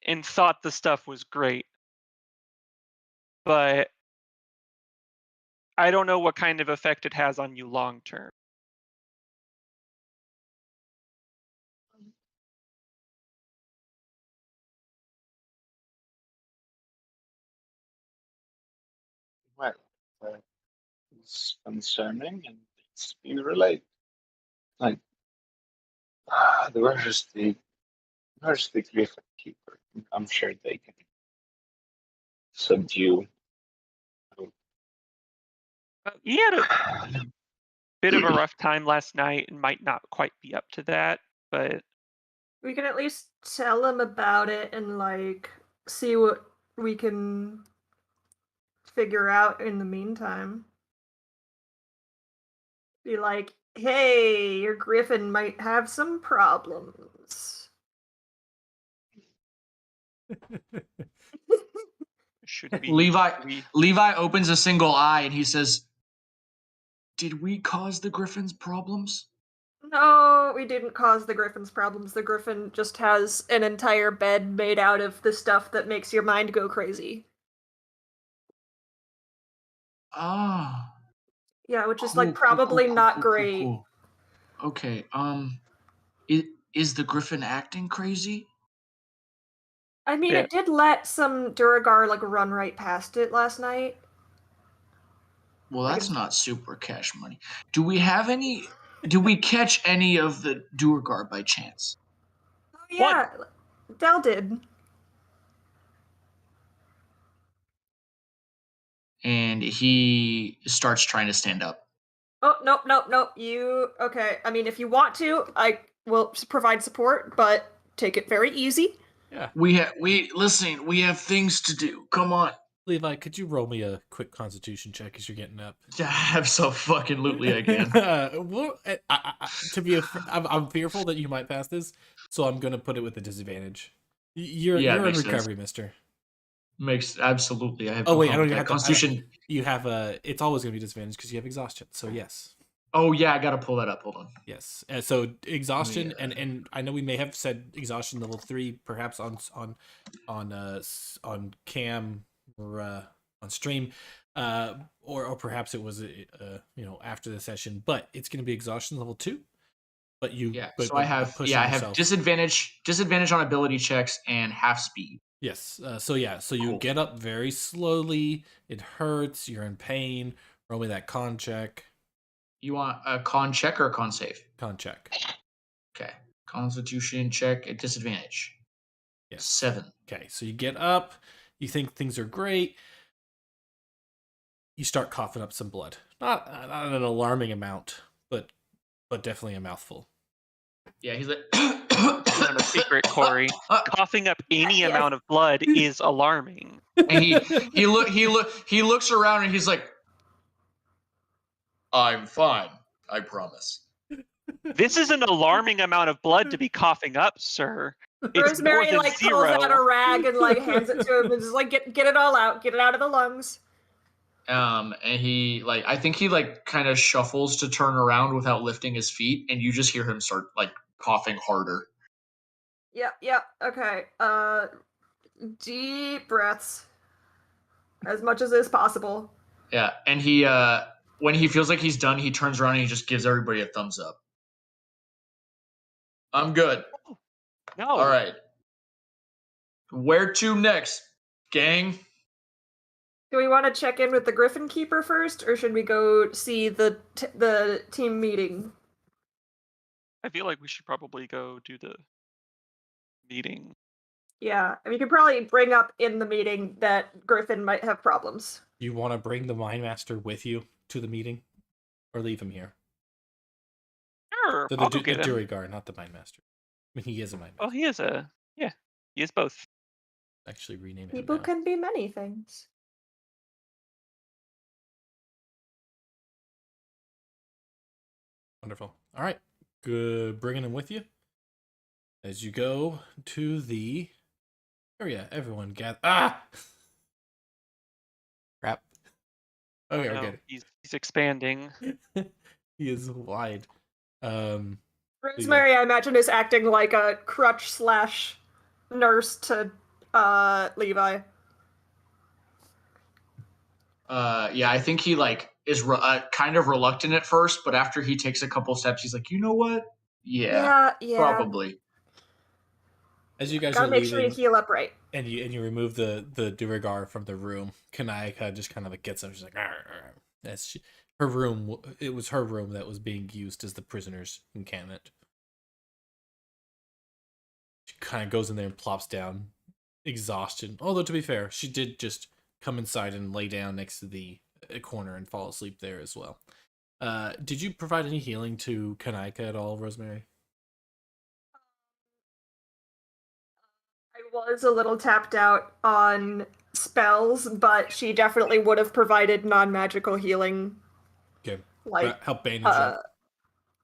and thought the stuff was great, but I don't know what kind of effect it has on you long term. Well, it's concerning and needs to be relayed. Like, where's the Griffin Keeper? I'm sure they can subdue. He had a bit of a rough time last night and might not quite be up to that, but We can at least tell him about it and like see what we can figure out in the meantime. Be like, hey, your griffin might have some problems. should be Levi opens a single eye and he says, "Did we cause the griffin's problems?" No, we didn't cause the griffin's problems. The griffin just has an entire bed made out of the stuff that makes your mind go crazy. Ah. Yeah, which is Cool, like cool, probably cool, not cool, cool, great. cool. Okay, is the griffin acting crazy? I mean, Yeah. it did let some Duragar like run right past it last night. Well, Like that's it's- not super cash money. Do we catch any of the Duergar by chance? Oh yeah, Del did. And he starts trying to stand up. Oh, nope. Okay, I mean, if you want to, I will provide support, but take it very easy. Yeah. We have things to do. Come on. Levi, could you roll me a quick constitution check as you're getting up? Absolutely, I can. Well, I'm fearful that you might pass this, so I'm going to put it with a disadvantage. You're in makes recovery, sense. mister. Makes absolutely. I have. Oh no wait, I problem don't with even that. have to. Constitution. You have a. It's always going to be disadvantage because you have exhaustion. So yes. Oh yeah, I gotta pull that up. Hold on. Yes. So exhaustion, Yeah. and I know we may have said exhaustion level 3, perhaps on cam or on stream, or perhaps it was after the session. But it's going to be exhaustion level 2. But you So I have disadvantage on ability checks and half speed. Yes. So you Cool. get up very slowly. It hurts. You're in pain. Roll me that con check. You want a con check or a con save? Con check. Okay. Constitution check at disadvantage. Yes. 7. Okay. So you get up. You think things are great. You start coughing up some blood. Not an alarming amount, but definitely a mouthful. Yeah, he's like, let you in on a secret, Corey. Coughing up any Yes. amount of blood is alarming. And he looks around and he's like, I'm fine, I promise. This is an alarming amount of blood to be coughing up, sir. It's more Rosemary than like zero. pulls out a rag and like hands it to him and is like, get it all out, get it out of the lungs. And he like, I think he like kind of shuffles to turn around without lifting his feet, and you just hear him start like coughing harder. Yep, okay. Deep breaths. As much as is possible. Yeah, and he when he feels like he's done, he turns around and he just gives everybody a thumbs up. I'm good. No. All right. Where to next, gang? Do we want to check in with the Griffin Keeper first, or should we go see the team meeting? I feel like we should probably go do the meeting. Yeah, I mean, you could probably bring up in the meeting that Griffin might have problems. You want to bring the Mind Master with you to the meeting, or leave him here? Sure, The I'll go get him. Durigar, not the Mind Master. I mean, he is a Mind Master. Well, he is he is both. Actually, rename him. People now. can be many things. Wonderful. All right, good. Bringing him with you as you go to the area. Everyone gather. Crap. Okay, we're No, good. he's expanding. He is wide. Rosemary, I imagine, is acting like a crutch / nurse to Levi. Yeah, I think he like is kind of reluctant at first, but after he takes a couple steps, he's like, you know what? Yeah. Probably. As you guys Gotta are make leaving, sure you heal up right. and you remove the Durigar from the room, Kanayaka just kind of like gets up. She's like, that's her room. It was her room that was being used as the prisoners' encampment. She kind of goes in there and plops down, exhaustion. Although to be fair, she did just come inside and lay down next to the corner and fall asleep there as well. Did you provide any healing to Kanayaka at all, Rosemary? I was a little tapped out on spells, but she definitely would have provided non-magical healing. Okay. Like Help bandage up.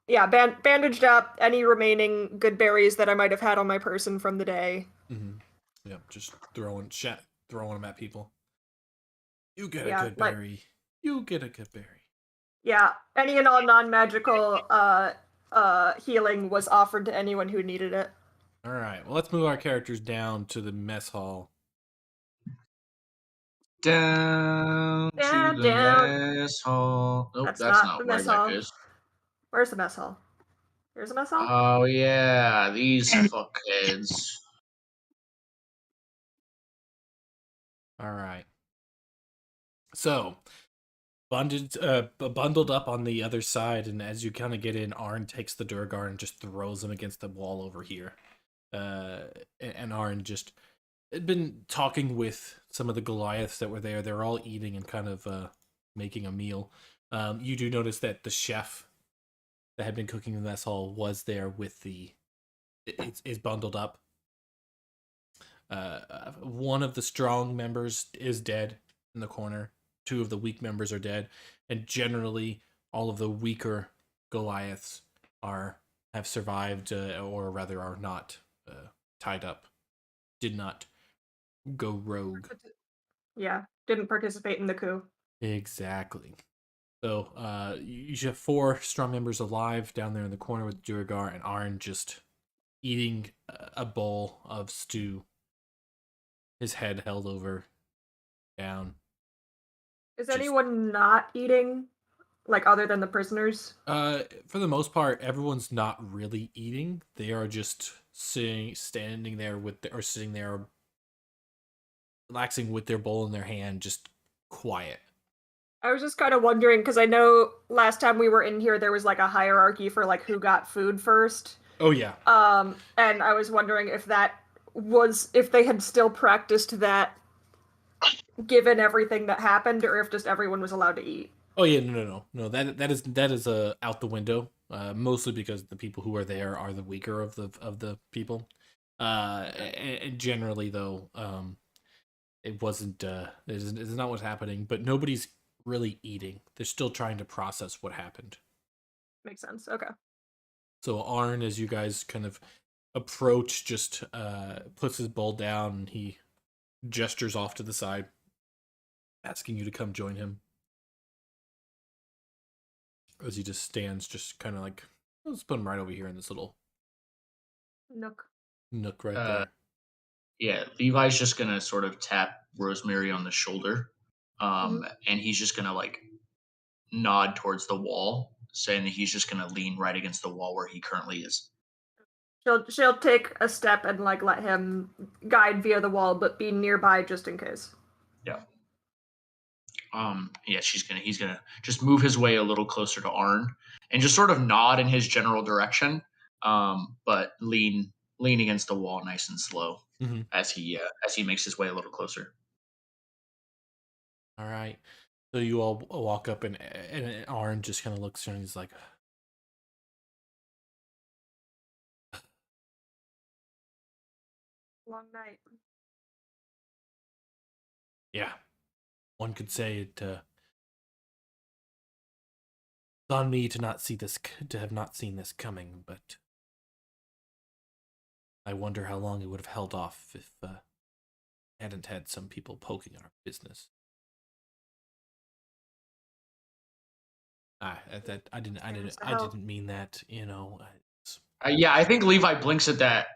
Yeah, bandaged up any remaining good berries that I might have had on my person from the day. Mm-hmm. Yeah, just throwing them at people. You get a good berry. You get a good berry. Yeah, any and all non-magical healing was offered to anyone who needed it. All right, well, let's move our characters down to the mess hall. Down to the mess hall. Nope, that's not the where mess that hall. goes. Where's the mess hall? Here's the mess hall? Oh, yeah, these fuckheads. All right. So, bundled up on the other side, and as you kind of get in, Arn takes the Durgar and just throws him against the wall over here. And Arn just had been talking with some of the Goliaths that were there. They're all eating and kind of making a meal. You do notice that the chef that had been cooking in the mess hall was there with is bundled up. One of the strong members is dead in the corner. 2 of the weak members are dead, and generally all of the weaker Goliaths have survived, or rather are not tied up. Did not go rogue. Yeah, didn't participate in the coup. Exactly. So you should have 4 strong members alive down there in the corner with Duragar and Arn just eating a bowl of stew. His head held over down. Is anyone not eating, like, other than the prisoners? For the most part, everyone's not really eating. They are just standing there sitting there, relaxing with their bowl in their hand, just quiet. I was just kind of wondering, because I know last time we were in here, there was, like, a hierarchy for, like, who got food first. Oh, yeah. And I was wondering if if they had still practiced that given everything that happened, or if just everyone was allowed to eat. Oh yeah, no. That is out the window. Mostly because the people who are there are the weaker of the people. And generally though, it wasn't. It's not what's happening. But nobody's really eating. They're still trying to process what happened. Makes sense. Okay. So Arn, as you guys kind of approach, just puts his bowl down and he gestures off to the side, asking you to come join him. As he just stands, just kind of like, let's put him right over here in this little nook right there. Yeah, Levi's just gonna sort of tap Rosemary on the shoulder, Mhm. and he's just gonna like nod towards the wall, saying that he's just gonna lean right against the wall where he currently is. She'll take a step and like let him guide via the wall, but be nearby just in case. Yeah. Yeah, he's gonna just move his way a little closer to Arn and just sort of nod in his general direction, but lean against the wall nice and slow Mm-hmm. as he makes his way a little closer. All right. So you all walk up, and Arn just kind of looks and he's like, Long night. yeah, one could say it. It's on me to have not seen this coming, but I wonder how long it would have held off if hadn't had some people poking our business. I didn't mean that. Yeah, I think Levi blinks at that,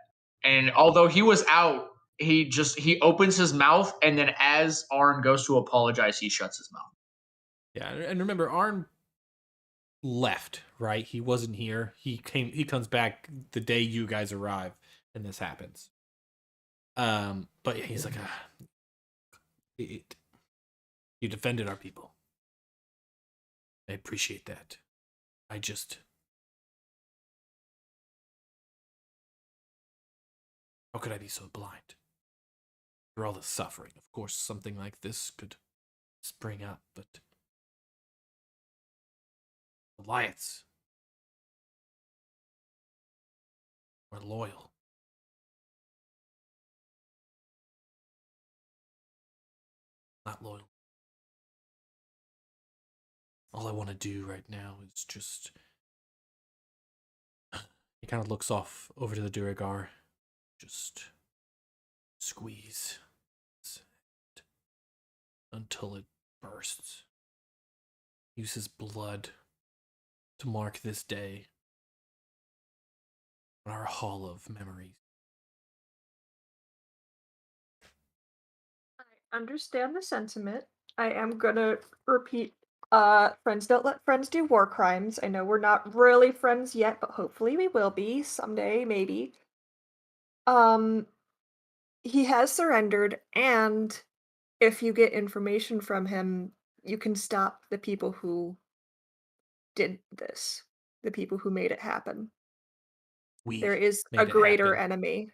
and although he was out, he opens his mouth, and then as Arn goes to apologize, he shuts his mouth. Yeah, and remember, Arn left, right? He wasn't here. He comes back the day you guys arrive, and this happens. But yeah, he's like, you defended our people. I appreciate that. I just, how could I be so blind? For all the suffering, of course, something like this could spring up, but Goliaths are loyal. Not loyal. All I want to do right now is just... He kind of looks off over to the Duragar. Just squeeze until it bursts. Use his blood to mark this day on our hall of memories. I understand the sentiment. I am gonna repeat friends don't let friends do war crimes. I know we're not really friends yet, but hopefully we will be someday, maybe. Um he has surrendered, and if you get information from him, you can stop the people who did this, the people who made it happen. We There is made a it greater happen. enemy.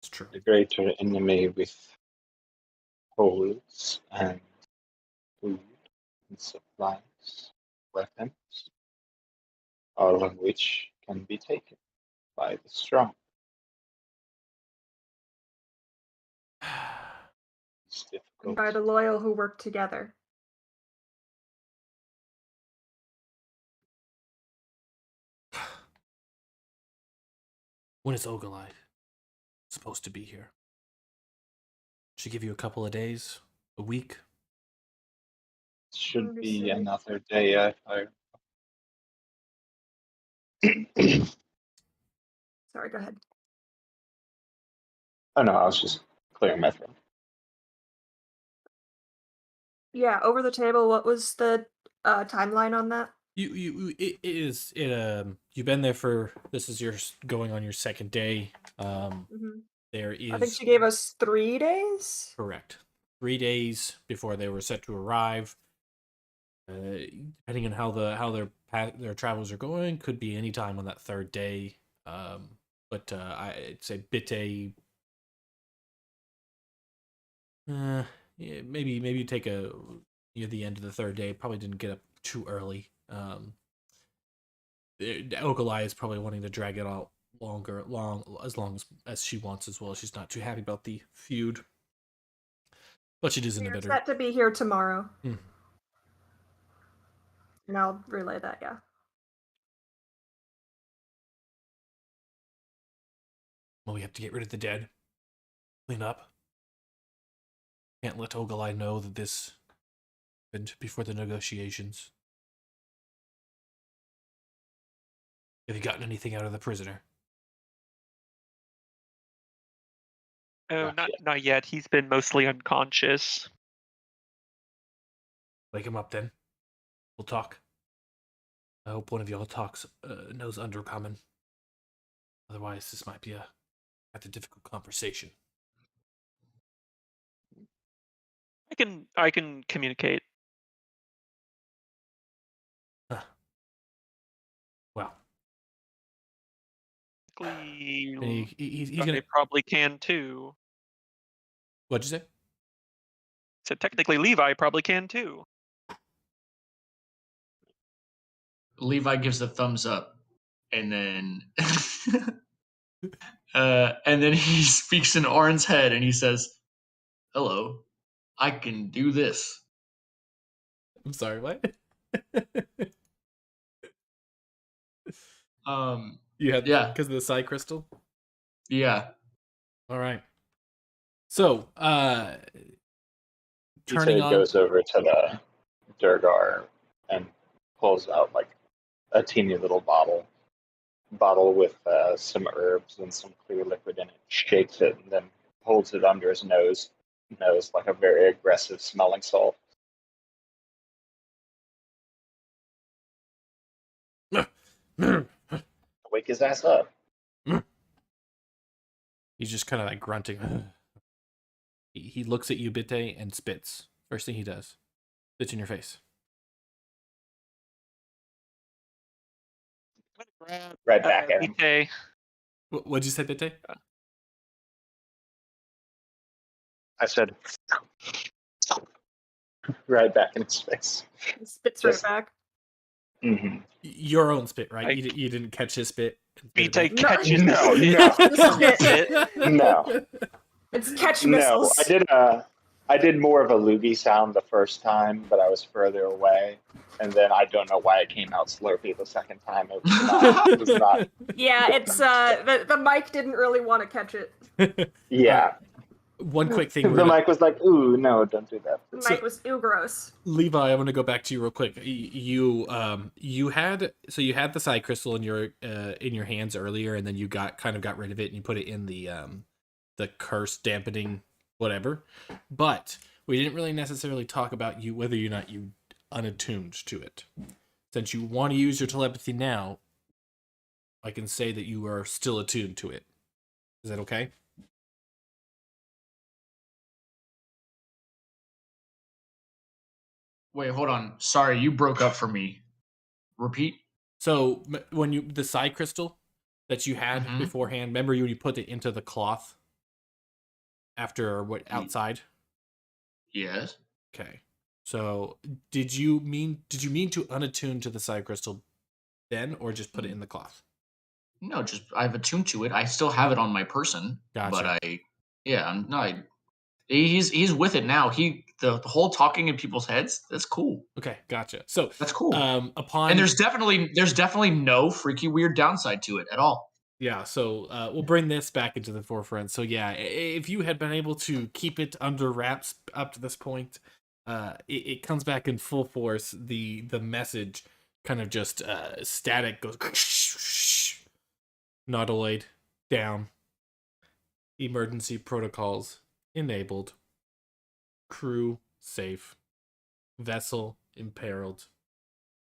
It's true. The greater enemy with holes and food and supplies, weapons, all of which can be taken by the strong. It's And difficult. by the loyal who work together. When is Ogalai supposed to be here? Should give you a couple of days, a week. Should be Understood. another day. Sorry, go ahead. Oh no, I was just clearing my throat. Yeah, over the table, what was the timeline on that? You've been there for, this is going on your second day. Mhm. There is, I think she gave us 3 days. correct, 3 days before they were set to arrive. Depending on how their travels are going, could be any time on that third day. But I'd say Bitte, maybe take a near the end of the third day. Probably didn't get up too early. Okalai is probably wanting to drag it out as long as she wants as well. She's not too happy about the feud, but she does in a You're better. set to be here tomorrow. Hmm. And I'll relay that, yeah. Well, we have to get rid of the dead, clean up. Can't let Ogalai know that this happened before the negotiations. Have you gotten anything out of the prisoner? Oh, Not not yet. He's been mostly unconscious. Wake him up then. We'll talk. I hope one of y'all knows Undercommon. Otherwise, this might be a difficult conversation. I can communicate. Huh. Well, he's They gonna. probably can too. What'd you say? So technically, Levi probably can too. Levi gives a thumbs up, and then and then he speaks in Orin's head, and he says, "Hello, I can do this." I'm sorry. What? You had Yeah. because of the psi crystal. Yeah. All right. So, turning Ita on. goes over to the Durgar and pulls out like a teeny little bottle with some herbs and some clear liquid in it, shakes it, and then holds it under his nose like a very aggressive smelling salt. Wake his ass up. He's just kind of like grunting. He looks at you, Bitte, and spits. First thing he does. Spits in your face. Right back at him. Okay. What'd you say, Bitte? I said, right back in his face. He spits Just- right back. Mm-hmm. Your own spit, right? You didn't catch his spit. Bitte No. catches No, no. It's catch No, missiles. I did more of a loogie sound the first time, but I was further away, and then I don't know why it came out slurpy the second time. It was not. Yeah, it's the mic didn't really want to catch it. Yeah. One quick thing. The mic was like, "Ooh, no, don't do that." The mic was gross. Levi, I want to go back to you real quick. You had the psi crystal in your hands earlier, and then you got rid of it and you put it in the curse dampening whatever. But we didn't really necessarily talk about whether or not you unattuned to it. Since you want to use your telepathy now, I can say that you are still attuned to it. Is that okay? Wait, hold on. Sorry, you broke up for me. Repeat. So when the psi crystal that you had Mhm. beforehand, remember you put it into the cloth after outside? Yes. Okay. So did you mean to unattune to the psi crystal then, or just put it in the cloth? No, just I've attuned to it. I still have it on my person. Gotcha. But he's with it now. The whole talking in people's heads, that's cool. Okay, gotcha. So That's cool. upon And there's definitely no freaky weird downside to it at all. Yeah, so we'll bring this back into the forefront. So yeah, if you had been able to keep it under wraps up to this point, it comes back in full force. The message kind of just static goes Nautiloid down. Emergency protocols enabled. Crew safe. Vessel imperiled.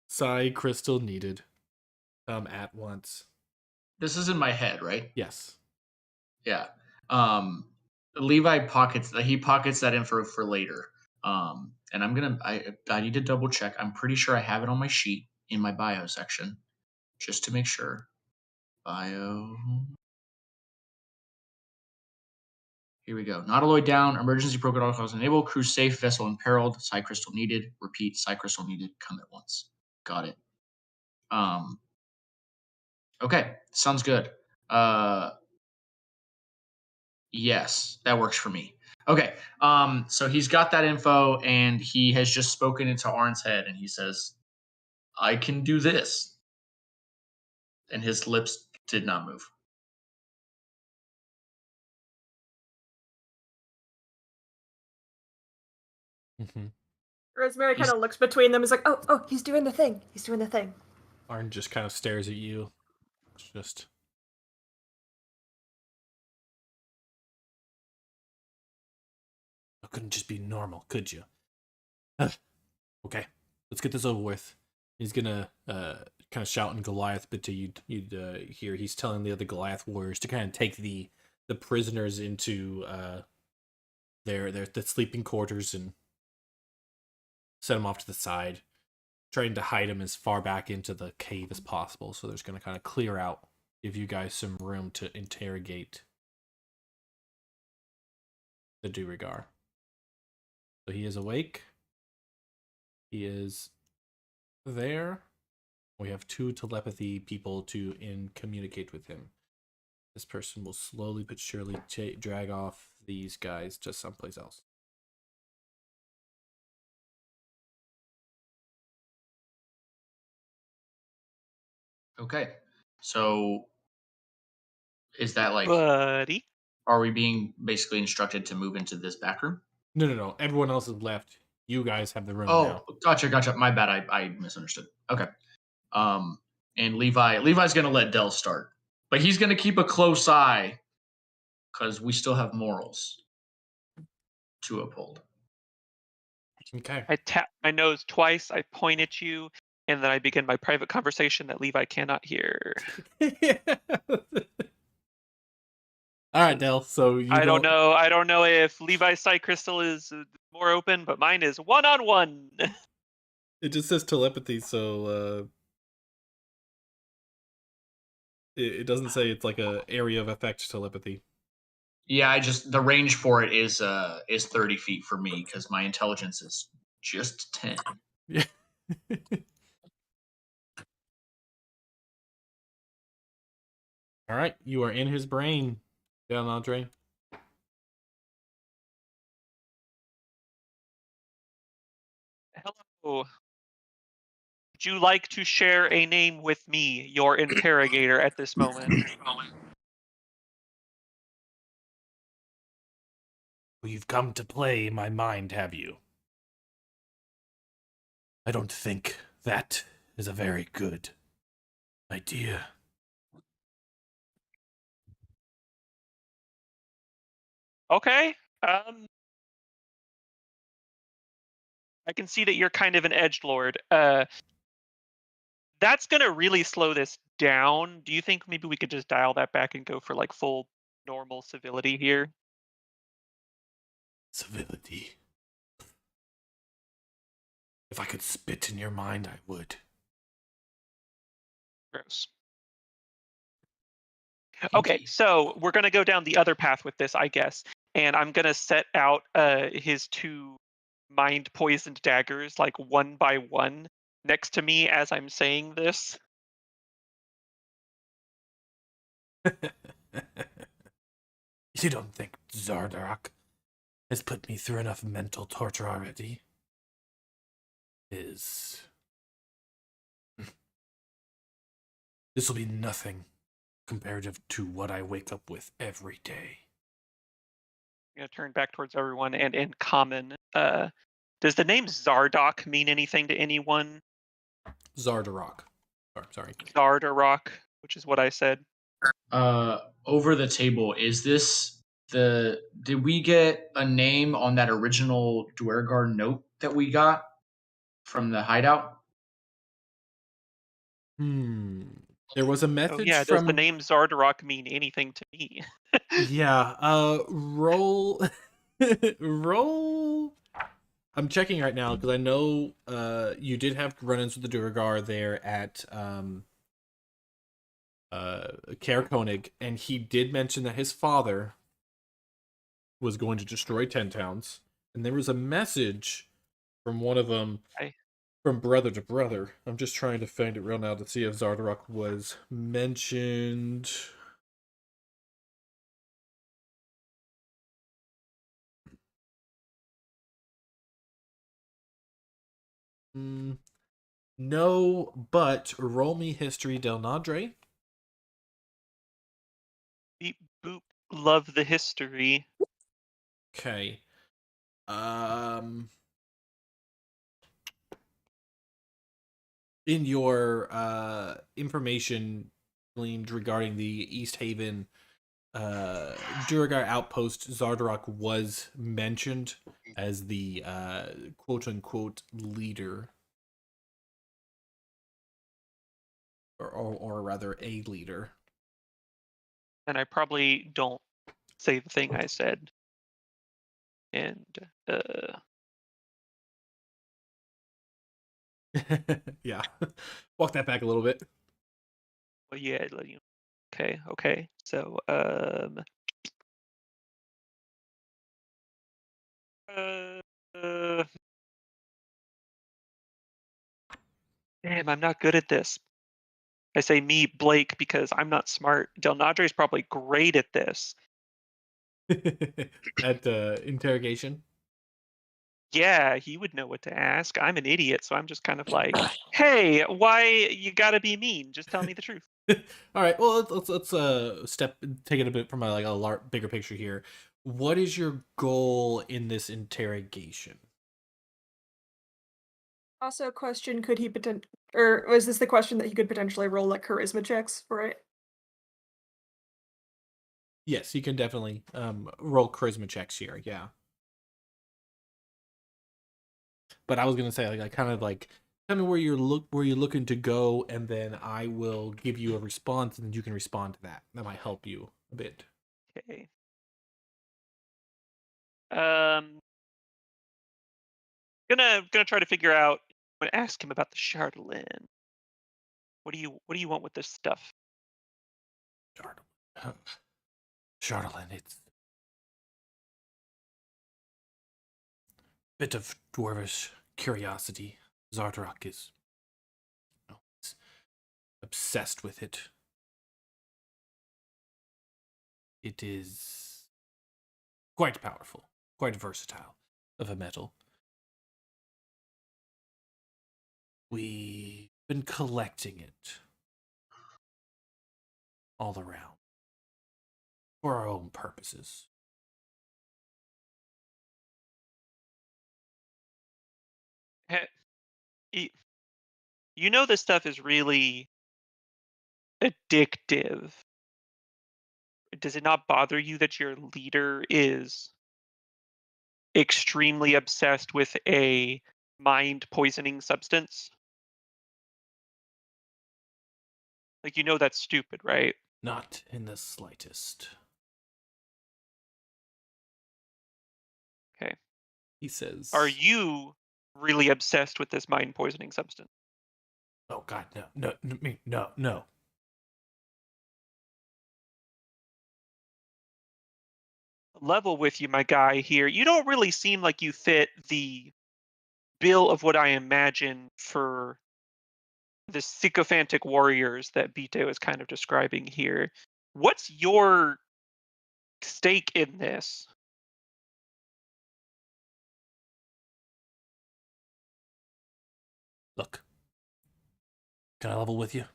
Psi crystal needed. Come at once. This is in my head, right? Yes. Yeah. Levi pockets that info for later. And I need to double check. I'm pretty sure I have it on my sheet in my bio section, just to make sure. Bio. Here we go. Nautiloid down. Emergency protocols enable. Crew safe. Vessel imperiled. Psi crystal needed. Repeat. Psi crystal needed. Come at once. Got it. Okay. Sounds good. Yes, that works for me. Okay. So he's got that info and he has just spoken into Arn's head and he says, I can do this. And his lips did not move. Mm-hmm. Rosemary kind of looks between them. Is like, oh, he's doing the thing. He's doing the thing. Arn just kind of stares at you. It's just. It couldn't just be normal, could you? Okay, let's get this over with. He's gonna kind of shout in Goliath, but you'd hear he's telling the other Goliath warriors to kind of take the prisoners into their sleeping quarters and set them off to the side, trying to hide them as far back into the cave as possible. So there's gonna kind of clear out, give you guys some room to interrogate the Duergar. So he is awake. He is there. We have 2 telepathy people to communicate with him. This person will slowly but surely drag off these guys to someplace else. Okay. So is that like, Buddy. are we being basically instructed to move into this back room? No. Everyone else is left. You guys have the room now. Oh, gotcha. My bad. I misunderstood. Okay. And Levi's gonna let Del start, but he's gonna keep a close eye because we still have morals to uphold. Okay. I tap my nose twice, I point at you, and then I begin my private conversation that Levi cannot hear. All right, Del. So I don't know if Levi's Psi Crystal is more open, but mine is one-on-one. It just says telepathy, so it doesn't say it's like a area of effect telepathy. Yeah, the range for it is 30 feet for me because my intelligence is just 10. Yeah. All right, you are in his brain, Delnadre. Hello. Would you like to share a name with me, your interrogator, at this moment? You've come to play my mind, have you? I don't think that is a very good idea. Okay. I can see that you're kind of an edgelord. That's gonna really slow this down. Do you think maybe we could just dial that back and go for like full normal civility here? Civility. If I could spit in your mind, I would. Gross. Okay, so we're gonna go down the other path with this, I guess, and I'm gonna set out his 2 mind poisoned daggers like one by one next to me as I'm saying this. You don't think Zardarak has put me through enough mental torture already? This will be nothing comparative to what I wake up with every day. I'm gonna turn back towards everyone and in common. Does the name Zardock mean anything to anyone? Zardarak. Sorry. Zardarok, which is what I said. Over the table, is this did we get a name on that original Duergar note that we got from the hideout? There was a message yeah, from... does the name Zardarok mean anything to me? Yeah, roll... roll... I'm checking right now, because I know you did have run-ins with the Duergar there at Kaer Konig, and he did mention that his father was going to destroy 10 towns, and there was a message from one of them from brother to brother. I'm just trying to find it real now to see if Zardarok was mentioned. No, but roll me history, Delnadre. Beep boop. Love the history. Okay. In your information gleaned regarding the East Haven Duragar outpost, Zardarok was mentioned as the quote-unquote leader. Or rather, a leader. And I probably don't say the thing I said. And yeah. Walk that back a little bit. well, yeah, let you. Okay. So damn, I'm not good at this. I say me, Blake, because I'm not smart. Delnadre is probably great at this. At interrogation. Yeah, he would know what to ask. I'm an idiot, so I'm just kind of like, hey, why you gotta be mean? Just tell me the truth. All right. Well, let's take it a bit from a bigger picture here. What is your goal in this interrogation? Also, a question: could he or was this the question that he could potentially roll like charisma checks for it? Yes, you can definitely roll charisma checks here. Yeah. But I was gonna say, I kind of tell me where you're looking to go, and then I will give you a response, and then you can respond to that. That might help you a bit. Okay. Gonna try to figure out. I'm gonna ask him about the Chardolin. What do you want with this stuff? Chardolin, it's a bit of dwarvish curiosity. Zardarok is it's obsessed with it. It is quite powerful, quite versatile of a metal. We've been collecting it all around for our own purposes. You know this stuff is really addictive. Does it not bother you that your leader is extremely obsessed with a mind poisoning substance? Like, you know that's stupid, right? Not in the slightest. Okay. He says, Are you really obsessed with this mind poisoning substance? Oh God, no. Level with you, my guy here. You don't really seem like you fit the bill of what I imagine for the sycophantic warriors that Bito is kind of describing here. What's your stake in this? Look, can I level with you?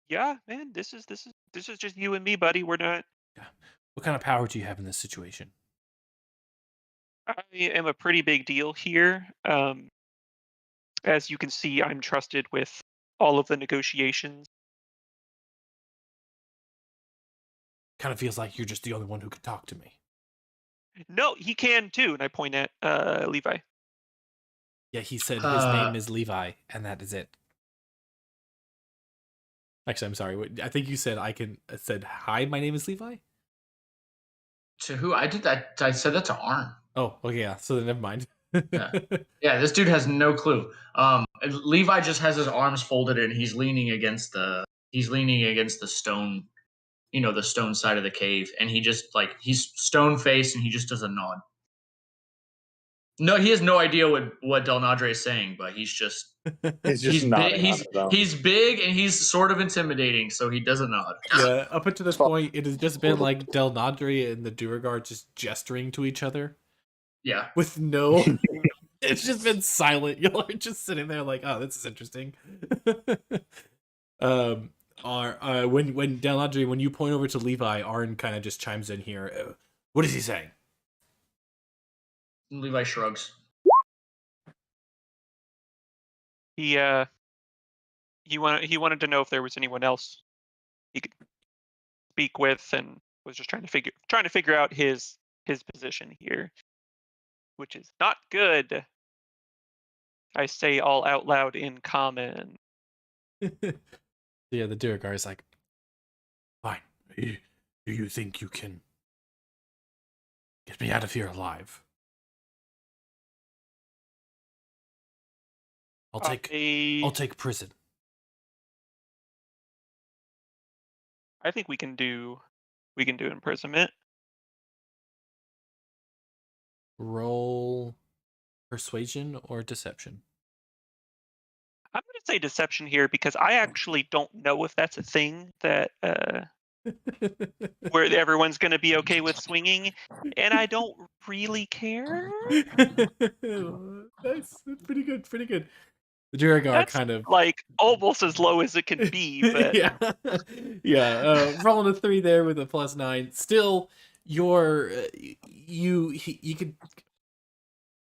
Yeah, man, this is just you and me, buddy. We're not. Yeah. What kind of power do you have in this situation? I am a pretty big deal here. As you can see, I'm trusted with all of the negotiations. Kind of feels like you're just the only one who could talk to me. No, he can too, and I point at Levi. Yeah, he said his name is Levi, and that is it. Actually, I'm sorry. I think you said said, hi, my name is Levi? To who? I did that. I said that to Arn. Oh, okay, yeah. So then never mind. Yeah, this dude has no clue. Levi just has his arms folded and he's leaning against the stone, the stone side of the cave, and he just he's stone faced and he just does a nod. No, he has no idea what Delnadre is saying, but he's just He's just nodding on his own. he's big and he's sort of intimidating, so he does a nod. Yeah, up until this point, it has just been like Delnadre and the Duergar just gesturing to each other Yeah. with no. It's just been silent. Y'all are just sitting there like, oh, this is interesting. When Delnadre, when you point over to Levi, Arn kind of just chimes in here. What is he saying? Levi shrugs. He wanted to know if there was anyone else he could speak with, and was just trying to figure out his position here, which is not good. I say all out loud in common. Yeah, the Duergar is like, fine. Do you think you can get me out of here alive? I'll take prison. I think we can do imprisonment. Roll persuasion or deception. I'm going to say deception here because I actually don't know if that's a thing that where everyone's going to be okay with swinging, and I don't really care. Nice. Pretty good. Pretty good. The Duergar That's kind of like almost as low as it can be, but yeah. Rolling a 3 there with a +9. Still,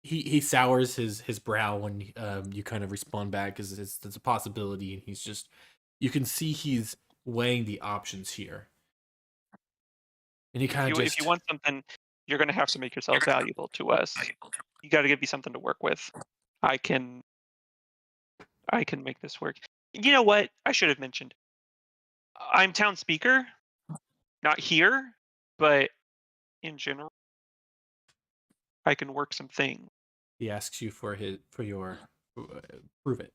he sours his brow when you kind of respond back, because it's a possibility, and he's just, you can see he's weighing the options here, and he kind of if you want something, you're going to have to make yourself valuable to us. You got to give me something to work with. I can make this work. You know what? I should have mentioned. I'm town speaker, not here, but in general, I can work some things. He asks you for your prove it.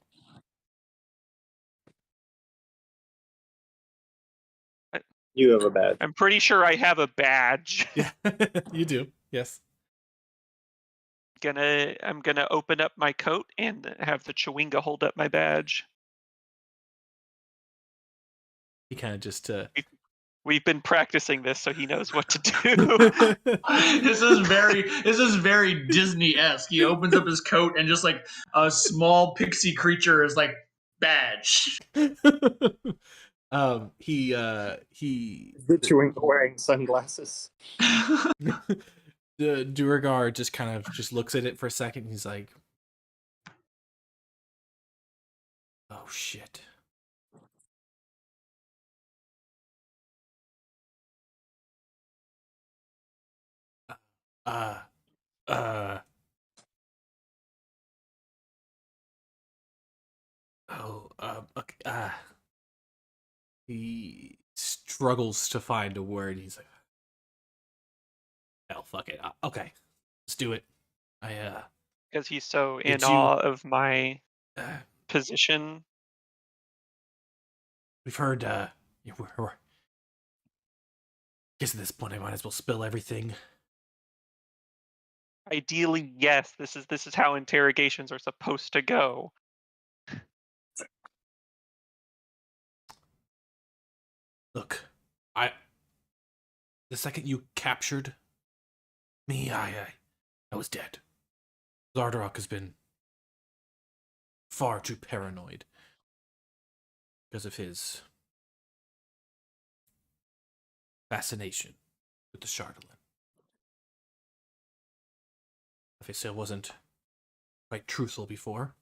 You have a badge. I'm pretty sure I have a badge. Yeah, you do. Yes. I'm gonna open up my coat and have the Chewinga hold up my badge. He kind of just We've been practicing this, so he knows what to do. This is very Disney-esque. He opens up his coat and just like a small pixie creature is like, badge. He The chewing wearing sunglasses. the Duergar just kind of just looks at it for a second, and he's like, oh shit. Okay. He struggles to find a word. He's like, hell, fuck it. Okay, let's do it. Because he's so in awe of my position. We've heard, we're guess at this point I might as well spill everything. Ideally, yes. This is how interrogations are supposed to go. Look, the second you captured me, I was dead. Zardarok has been far too paranoid because of his fascination with the Chardolin. If I say I wasn't quite truthful before,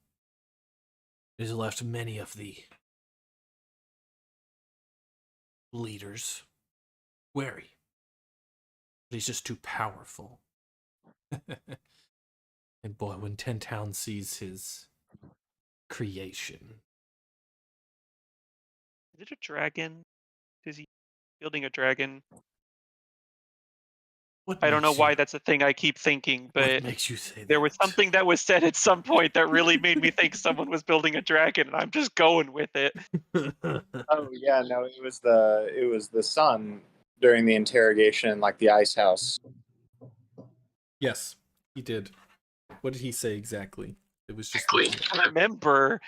it has left many of the leaders wary. But he's just too powerful. And boy, when 10 Towns sees his creation. Is it a dragon? Is he building a dragon? What I don't know makes why you- that's a thing I keep thinking, What but makes you say that? there was something that was said at some point that really made me think someone was building a dragon, and I'm just going with it. Oh yeah, no, it was the son during the interrogation in like the ice house. Yes, he did. What did he say exactly? It was just. I remember.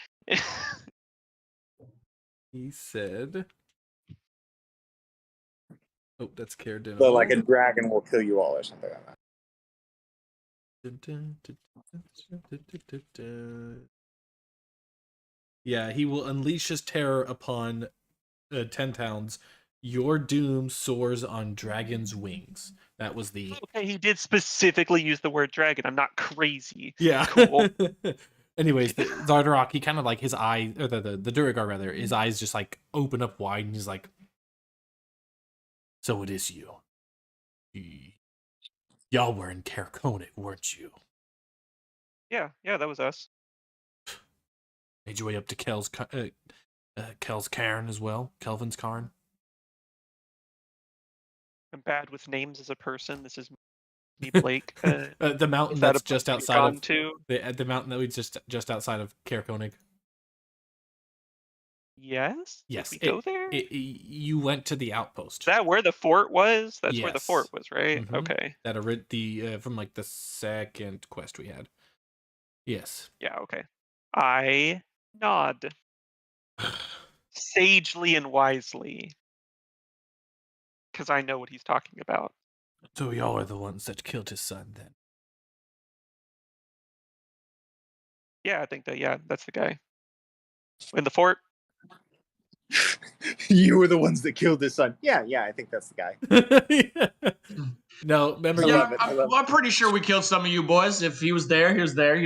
He said. Oh, that's Cara So like a dragon will kill you all or something like that. Yeah, he will unleash his terror upon 10 towns. Your doom soars on dragon's wings. That was the. Okay, he did specifically use the word dragon. I'm not crazy. Yeah. Cool. Anyways, the Zardarok, he kind of like his eye, or the Duragar rather, his eyes just like open up wide, and he's like, "So it is you. Y'all were in Carconic, weren't you? Yeah, that was us. Made your way up to Kel's Cairn as well, Kelvin's Cairn." I'm bad with names as a person. This is me, Blake. The mountain is that that's a just place you've outside gone of to? the mountain that we just outside of Carconic. Yes. Yes, Did we go there? You went to the outpost. Is that where the fort was? That's where the Yes. fort was, right? Mhm. Okay. That from like the second quest we had. Yes. Yeah, okay. I nod sagely and wisely because I know what he's talking about. So y'all are the ones that killed his son, then? Yeah, I think that's the guy. In the fort? You were the ones that killed his son. Yeah, I think that's the guy. No, remember I Yeah, love it, I love I'm pretty sure we killed some of you boys. If he was there, he was there.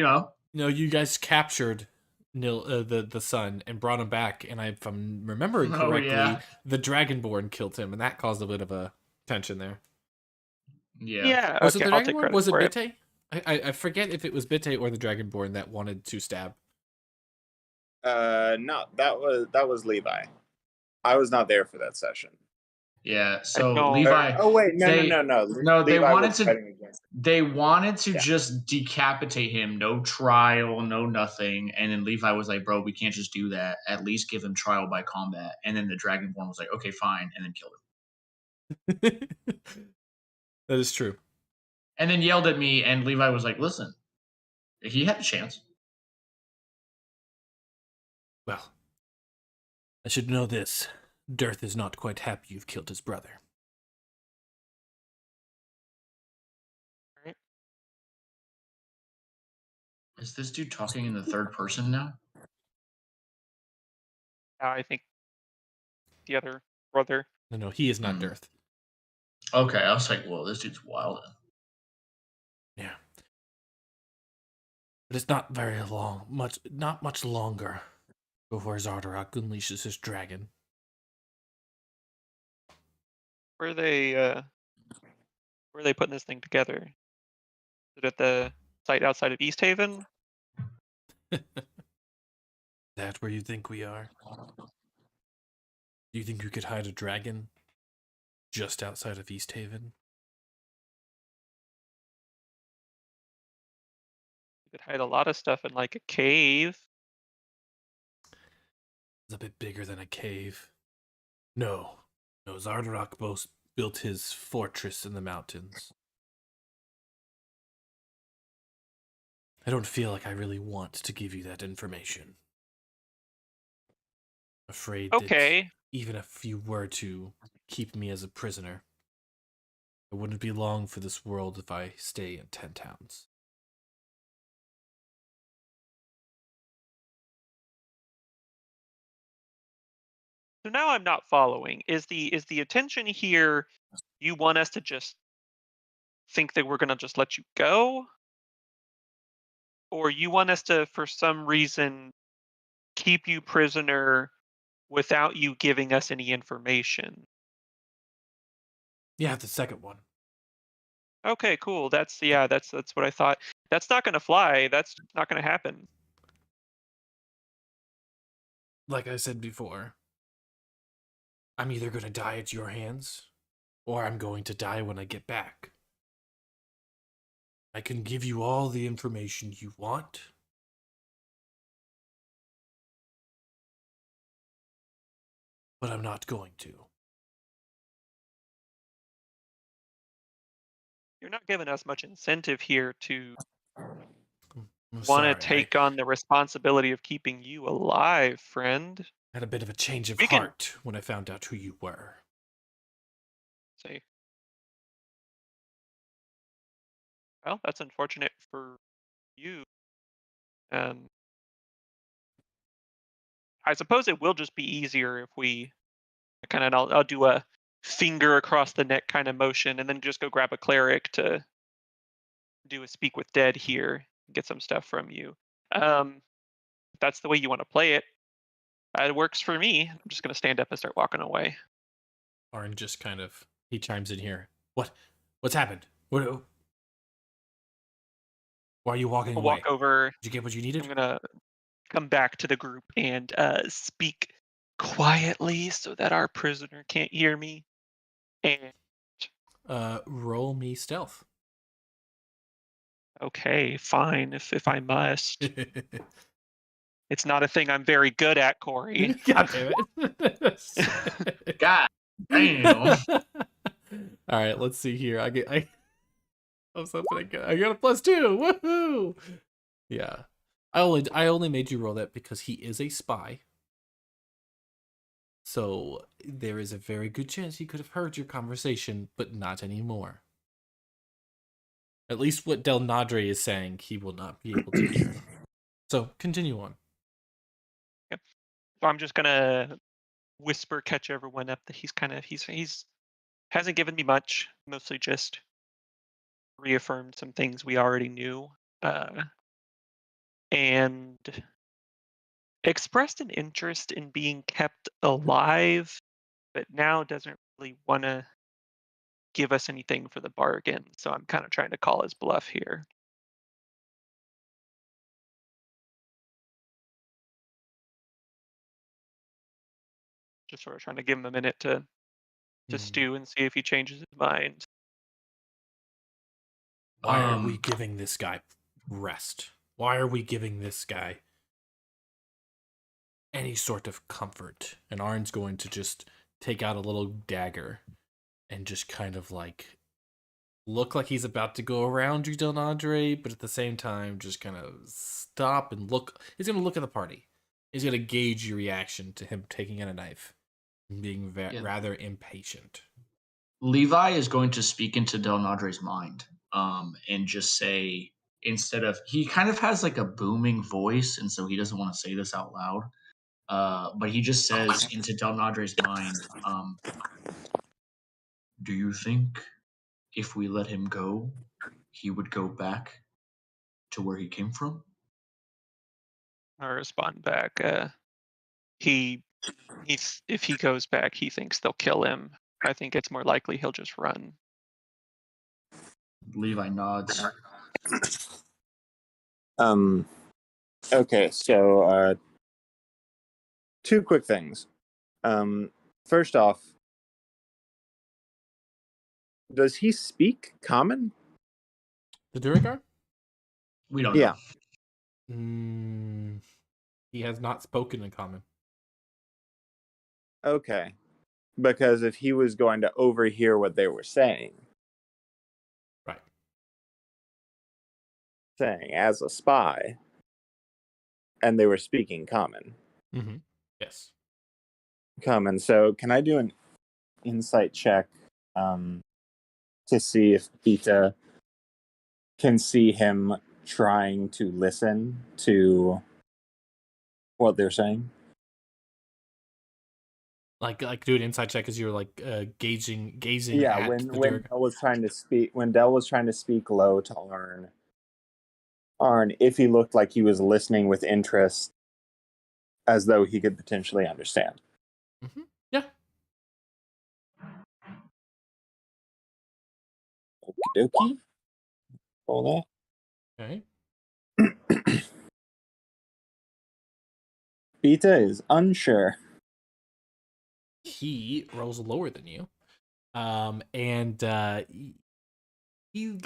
No, you guys captured the son and brought him back, and if I'm remembering Oh, correctly, yeah. the Dragonborn killed him, and that caused a bit of a tension there. Yeah. Was Okay, it the I'll take Dragonborn? credit Was it for it. Bitte? I forget if it was Bitte or the Dragonborn that wanted to stab. No, that was Levi. I was not there for that session. Yeah. So don't- Levi. Oh wait, no. No, they Levi wanted was to. fighting against. They wanted to Yeah. just decapitate him, no trial, no nothing. And then Levi was like, "Bro, we can't just do that. At least give him trial by combat." And then the Dragonborn was like, "Okay, fine," and then killed him. That is true. And then yelled at me, and Levi was like, "Listen, he had a chance." Well, I should know this. Dirth is not quite happy you've killed his brother. Is this dude talking in the third person now? I think the other brother. No, he is not Hmm. Dirth. Okay, I was like, "Whoa, this dude's wild." Yeah. But it's not very long, not much longer before Zardarak unleashes his dragon. Where are they putting this thing together? Is it at the site outside of East Haven? That where you think we are? Do you think you could hide a dragon just outside of East Haven? You could hide a lot of stuff in like a cave. It's a bit bigger than a cave. No, Zardarak built his fortress in the mountains. I don't feel like I really want to give you that information. I'm afraid that Okay. even if you were to keep me as a prisoner, it wouldn't be long for this world if I stay in 10 towns. So now I'm not following. Is the attention here you want us to just think that we're gonna just let you go? Or you want us to, for some reason, keep you prisoner without you giving us any information? Yeah, the second one. Okay, cool. That's what I thought. That's not gonna fly. That's not gonna happen. Like I said before, I'm either going to die at your hands, or I'm going to die when I get back. I can give you all the information you want. But I'm not going to. You're not giving us much incentive here to I'm want to sorry. take on the responsibility of keeping you alive, friend. I had a bit of a change of We can- heart when I found out who you were. Say, well, that's unfortunate for you. I suppose it will just be easier if we kind of. I'll do a finger across the neck kind of motion, and then just go grab a cleric to do a speak with dead here, get some stuff from you. If that's the way you want to play it, it works for me. I'm just gonna stand up and start walking away. Arn just kind of, he chimes in here. What's happened? Why are you walking I'll away? walk over. Did you get what you needed? I'm gonna come back to the group and speak quietly so that our prisoner can't hear me. And Roll me stealth. okay, fine, if I must. It's not a thing I'm very good at, Corey. God damn it. God damn. All right, let's see here. I got a +2. Woohoo! Yeah. I only made you roll that because he is a spy. So there is a very good chance he could have heard your conversation, but not anymore. At least what Delnadre is saying, he will not be able to hear. So continue on. So I'm just gonna whisper, catch everyone up that he's hasn't given me much, mostly just reaffirmed some things we already knew, and expressed an interest in being kept alive, but now doesn't really want to give us anything for the bargain. So I'm kind of trying to call his bluff here. Just sort of trying to give him a minute to stew and see if he changes his mind. Why are we giving this guy rest? Why are we giving this guy any sort of comfort? And Arn's going to just take out a little dagger and just kind of like look like he's about to go around you, Delnadre, but at the same time just kind of stop and look. He's going to look at the party. He's going to gauge your reaction to him taking out a knife and being rather impatient. Levi is going to speak into Delnadre's mind, and just say, instead of, he kind of has like a booming voice, and so he doesn't want to say this out loud. But he just says into Delnadre's mind, do you think if we let him go, he would go back to where he came from? I respond back. If he goes back, he thinks they'll kill him. I think it's more likely he'll just run. Levi nods. Okay, so two quick things. First off, does he speak common? The Duragar? We don't know. Yeah. He has not spoken in common. Okay. Because if he was going to overhear what they were saying. Right. Saying as a spy. And they were speaking common. Mm-hmm. Yes. Common. So can I do an insight check to see if Beta can see him trying to listen to what they're saying? Like do an inside check as you're like gazing Yeah, at when the Duragar. Dell was trying to speak low to Arn, if he looked like he was listening with interest, as though he could potentially understand. Mm-hmm. Yeah. Okie dokie. Hold Okay. that. Beta is unsure. He rolls lower than you. And he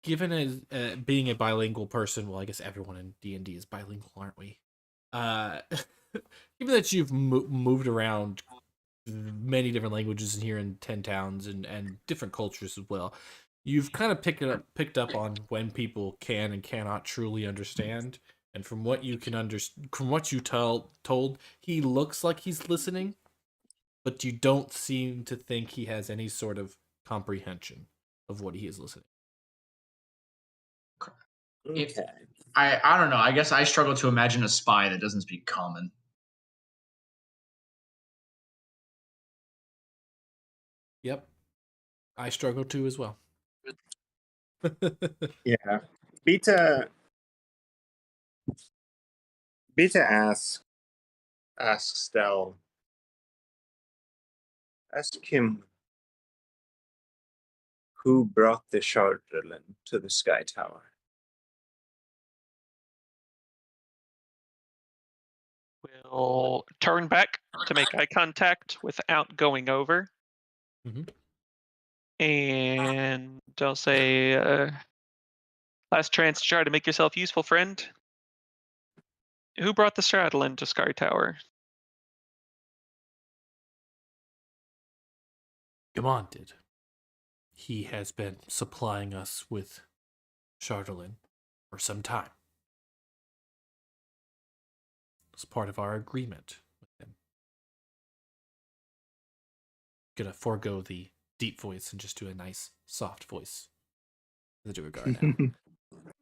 given as being a bilingual person, well, I guess everyone in D&D is bilingual, aren't we? Given that you've moved around many different languages in here in 10 towns and different cultures as well, you've kind of picked up on when people can and cannot truly understand. And from what you can from what you told, he looks like he's listening, but you don't seem to think he has any sort of comprehension of what he is listening. If- Okay. I don't know. I guess I struggle to imagine a spy that doesn't speak common. Yep. I struggle too as well. Yeah. Beta asks Del. Ask him who brought the Charlatan to the Sky Tower. We'll turn back to make eye contact without going over. Mhm. And I'll say, last chance to try to make yourself useful, friend. Who brought the straddle into Sky Tower? Gamon did. He has been supplying us with Charlatan for some time. It's part of our agreement with him. Gonna forego the deep voice and just do a nice soft voice. The Duergar now.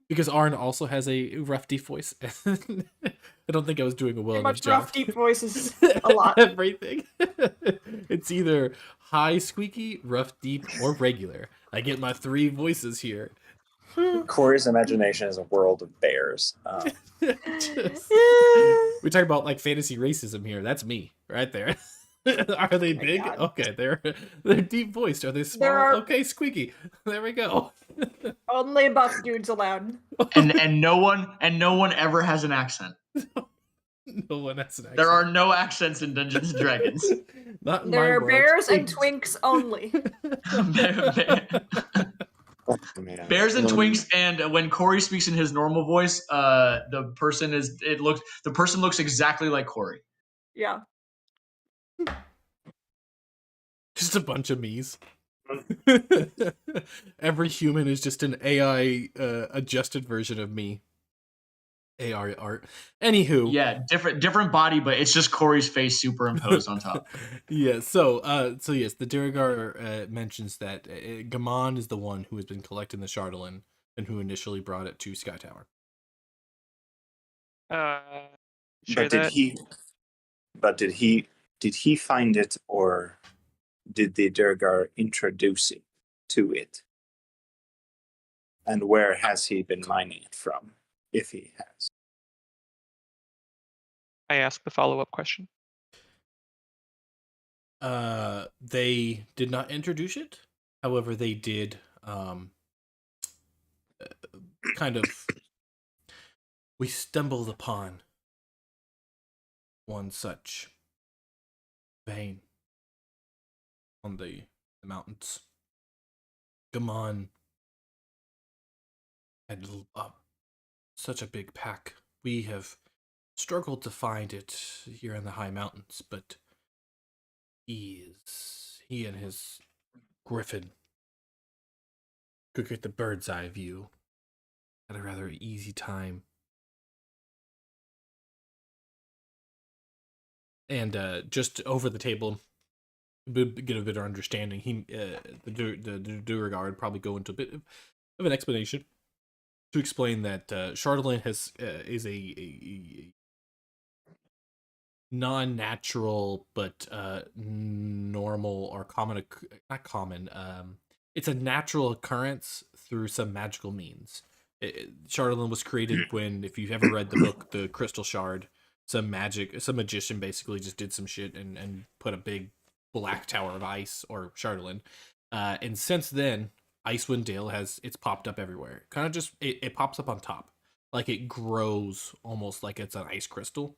Because Arn also has a rough deep voice. I don't think I was doing a well Too enough much job. rough deep voices. A lot. Everything. It's either high squeaky, rough deep, or regular. I get my 3 voices here. Corey's imagination is a world of bears. We talk about like fantasy racism here. That's me right there. Are they big? God. Okay, they're deep voiced. Are they small? Okay, squeaky. There we go. Only buff dudes allowed. And no one ever has an accent. No one has an accent. There are no accents in Dungeons and Dragons. Not in There my are world. bears and twinks only. Oh, man. Bears and twinks, and when Corey speaks in his normal voice, the person looks exactly like Corey. Yeah. Just a bunch of me's. Every human is just an AI adjusted version of me. AR art. Anywho. Yeah, different body, but it's just Corey's face superimposed on top. Yeah, so yes, the Duergar mentions that Gamon is the one who has been collecting the Charlatan and who initially brought it to Sky Tower. Sure Did he find it, or did the Duergar introduce it to it? And where has he been mining it from, if he has? I ask the follow-up question. They did not introduce it. However, they did kind of, we stumbled upon one such vein on the mountains. Gamon had such a big pack. We have struggled to find it here in the high mountains, but he and his griffin could get the bird's eye view. Had a rather easy time. And just over the table, get a better understanding. The Duergar would probably go into a bit of an explanation to explain that Charlatan is a non-natural but normal or common, not common. It's a natural occurrence through some magical means. Charlatan was created when, if you've ever read the book, The Crystal Shard, some magician basically just did some shit and put a big black tower of ice, or Charlatan. And since then, Icewind Dale it's popped up everywhere. Kind of just, it pops up on top. Like it grows almost like it's an ice crystal.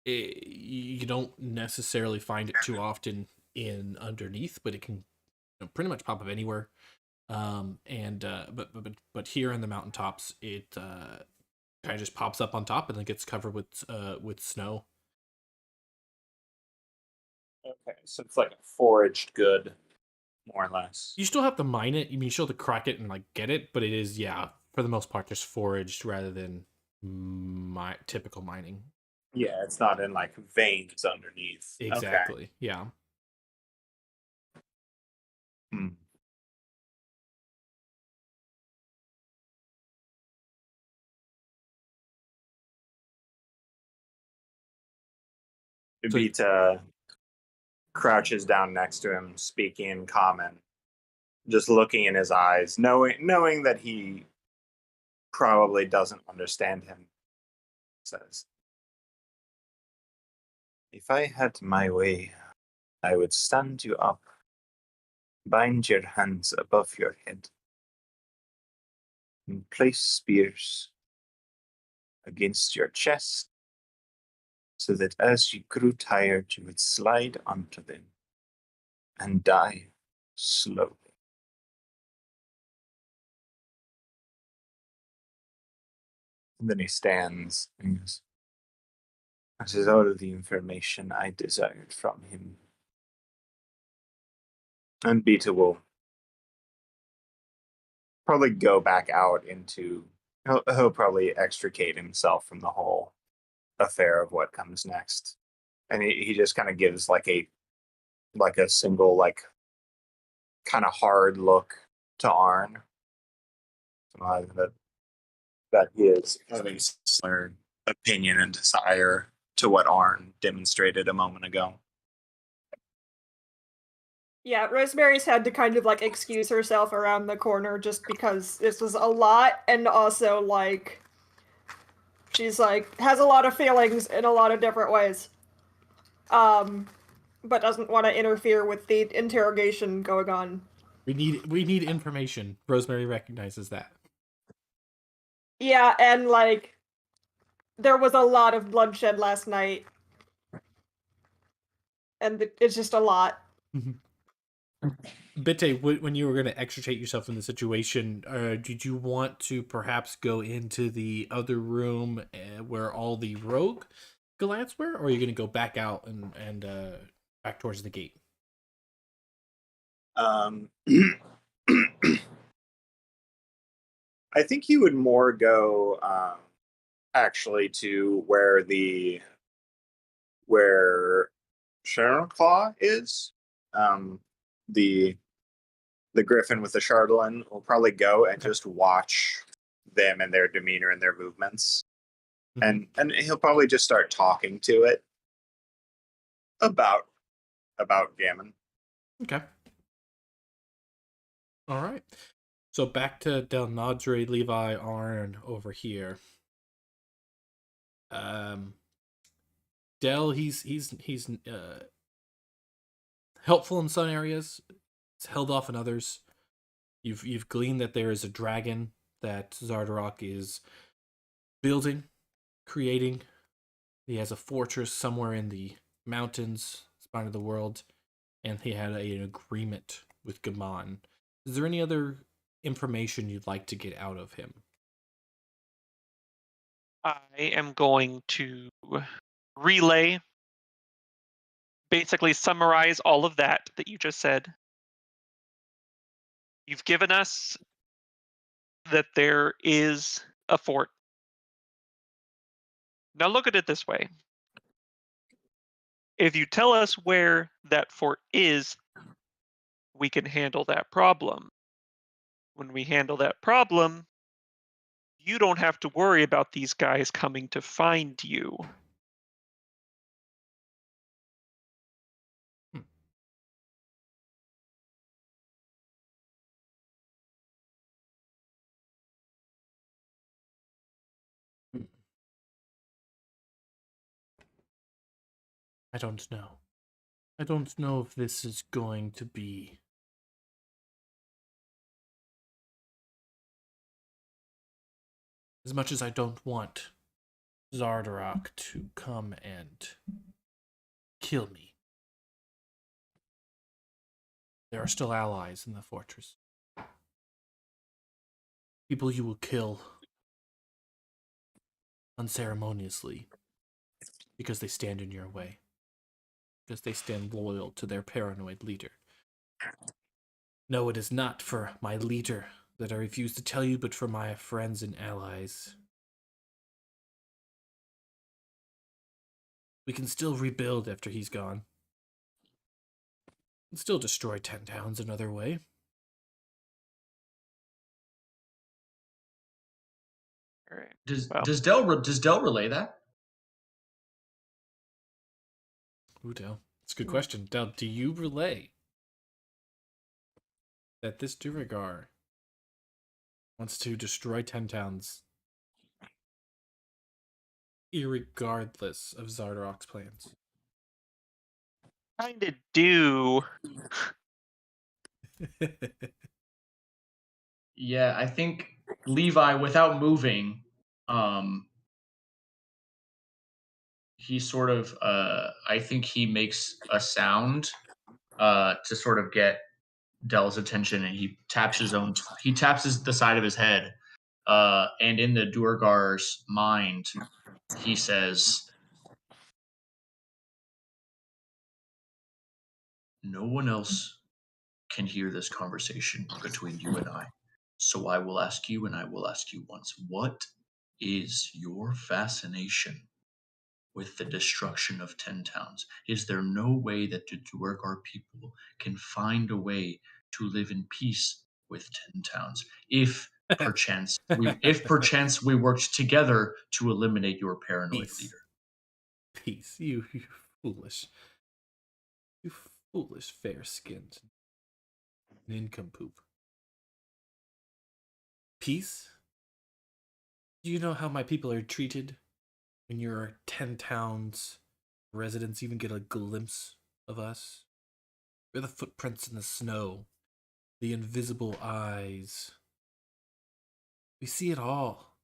You don't necessarily find it too often in underneath, but it can pretty much pop up anywhere. But here in the mountaintops, it kind of just pops up on top and then gets covered with snow. Okay, so it's like a foraged good, more or less. You still have to mine it. I mean, you still have to crack it and like get it, but it is, yeah, for the most part, just foraged rather than typical mining. Yeah, it's not in like veins underneath. Exactly. Okay. Yeah. Hmm. So- Vita crouches down next to him, speaking in common, just looking in his eyes, knowing that he probably doesn't understand him. Says, "If I had my way, I would stand you up, bind your hands above your head, and place spears against your chest, so that as you grew tired, you would slide onto them and die slowly." And then he stands and goes, "That is all the information I desired from him." And Beta will probably go back out into. He'll probably extricate himself from the whole affair of what comes next, and he just kind of gives like a single like kind of hard look to Arn, that he is having similar opinion and desire to what Arn demonstrated a moment ago. Yeah, Rosemary's had to kind of like excuse herself around the corner just because this was a lot, and also like she's like has a lot of feelings in a lot of different ways. But doesn't want to interfere with the interrogation going on. We need information. Rosemary recognizes that. Yeah, and like there was a lot of bloodshed last night, and it's just a lot. Bitte, when you were going to extricate yourself from the situation, did you want to perhaps go into the other room where all the rogue Goliaths were, or are you going to go back out and back towards the gate? I think he would more go actually to where Sharon Claw is. The griffin with the Chardolin will probably go and just watch them and their demeanor and their movements. And he'll probably just start talking to it about Gammon. Okay. All right. So back to Delnadre, Levi, Arn over here. Del, he's helpful in some areas. It's held off in others. You've gleaned that there is a dragon that Zardarok is building, creating. He has a fortress somewhere in the mountains, spine of the world, and he had an agreement with Gaman. Is there any other information you'd like to get out of him? I am going to relay, basically summarize all of that you just said. You've given us that there is a fort. Now look at it this way. If you tell us where that fort is, we can handle that problem. When we handle that problem, you don't have to worry about these guys coming to find you. I don't know. I don't know if this is going to be... As much as I don't want Zardarok to come and kill me, there are still allies in the fortress. People you will kill unceremoniously because they stand in your way. Because they stand loyal to their paranoid leader. No, it is not for my leader that I refuse to tell you, but for my friends and allies. We can still rebuild after he's gone. And still destroy 10 towns another way. All right. Does Del relay that? Ooh, Del. That's a good question. Del, do you relay that this Duragar wants to destroy 10 towns irregardless of Zardarok's plans? Kinda do. Yeah, I think Levi, without moving, he sort of, I think he makes a sound to sort of get Dell's attention, and he taps the side of his head, and in the Durgar's mind, he says, "No one else can hear this conversation between you and I. So I will ask you, and I will ask you once, what is your fascination with the destruction of 10 towns? Is there no way that the Duergar people can find a way to live in peace with 10 towns? If perchance we worked together to eliminate your paranoid Peace. leader." Peace. You foolish. You foolish fair-skinned nincompoop. Peace? Do you know how my people are treated when your 10 towns residents even get a glimpse of us? We're the footprints in the snow, the invisible eyes. We see it all.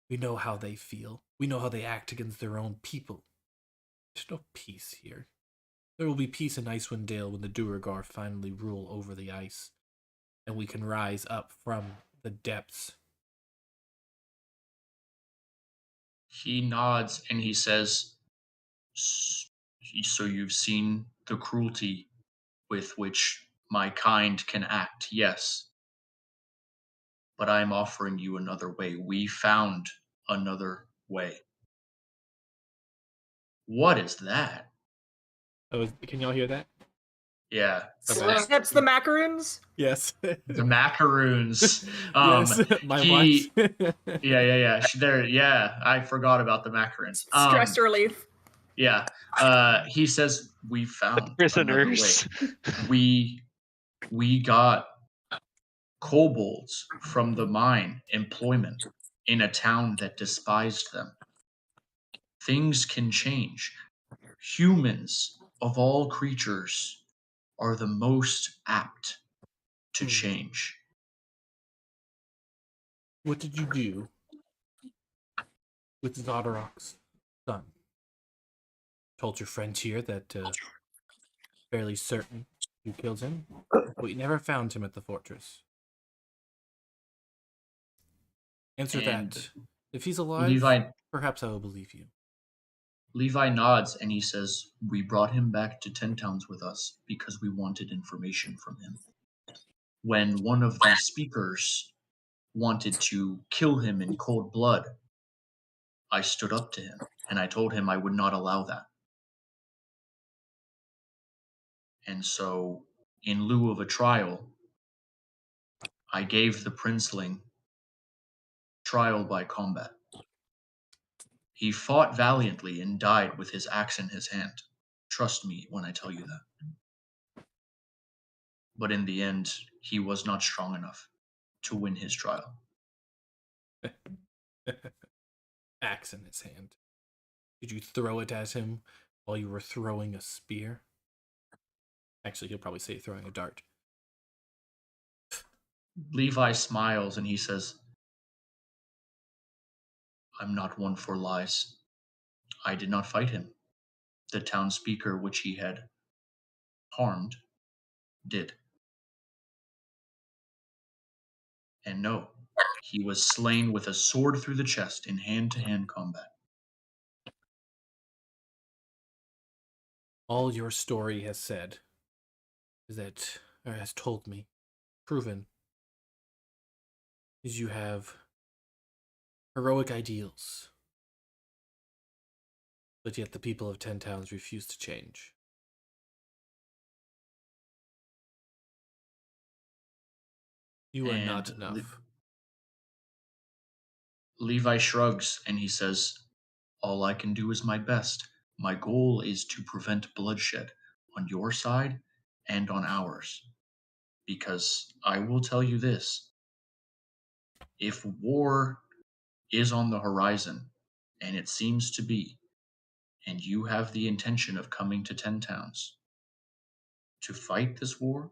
We know how they feel. We know how they act against their own people. There's no peace here. There will be peace in Icewind Dale when the Duergar finally rule over the ice, and we can rise up from the depths. He nods and he says, "So you've seen the cruelty with which my kind can act, yes. But I'm offering you another way. We found another way." What is that? Oh, can y'all hear that? Yeah, Okay. That's the macaroons. Yes. the macaroons. Yes, my he, wife. yeah. There, yeah. I forgot about the macaroons. Stress relief. Yeah. He says we found another way. Prisoners. We got kobolds from the mine employment in a town that despised them. Things can change. Humans, of all creatures, are the most apt to change. What did you do with Zardarok's son? Told your friend here that fairly certain you killed him, but we never found him at the fortress. Answer And that. If he's alive, perhaps I will believe you. Levi nods and he says, "We brought him back to 10 Towns with us because we wanted information from him. When one of the speakers wanted to kill him in cold blood, I stood up to him and I told him I would not allow that. And so, in lieu of a trial, I gave the princeling trial by combat. He fought valiantly and died with his axe in his hand. Trust me when I tell you that. But in the end, he was not strong enough to win his trial." Axe in his hand. Did you throw it at him while you were throwing a spear? Actually, he'll probably say throwing a dart. Levi smiles and he says, "I'm not one for lies. I did not fight him. The town speaker which he had harmed did. And no, He was slain with a sword through the chest in hand-to-hand combat. All your story has said is that, or has told me, proven, is you have heroic ideals, but yet the people of 10 Towns refuse to change. You are not And enough. Levi shrugs and he says, all I can do is my best. My goal is to prevent bloodshed on your side and on ours. Because I will tell you this, if war is on the horizon, and it seems to be, and you have the intention of coming to 10 Towns to fight this war,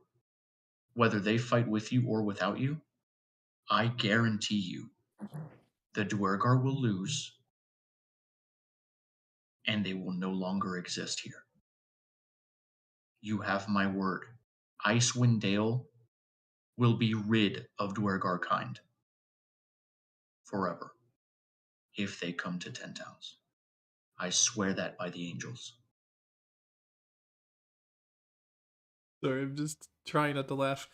whether they fight with you or without you, I guarantee you the Duergar will lose and they will no longer exist here. You have my word. Icewind Dale will be rid of Duergar kind forever if they come to 10 Towns. I swear that by the angels. Sorry, I'm just trying not to laugh.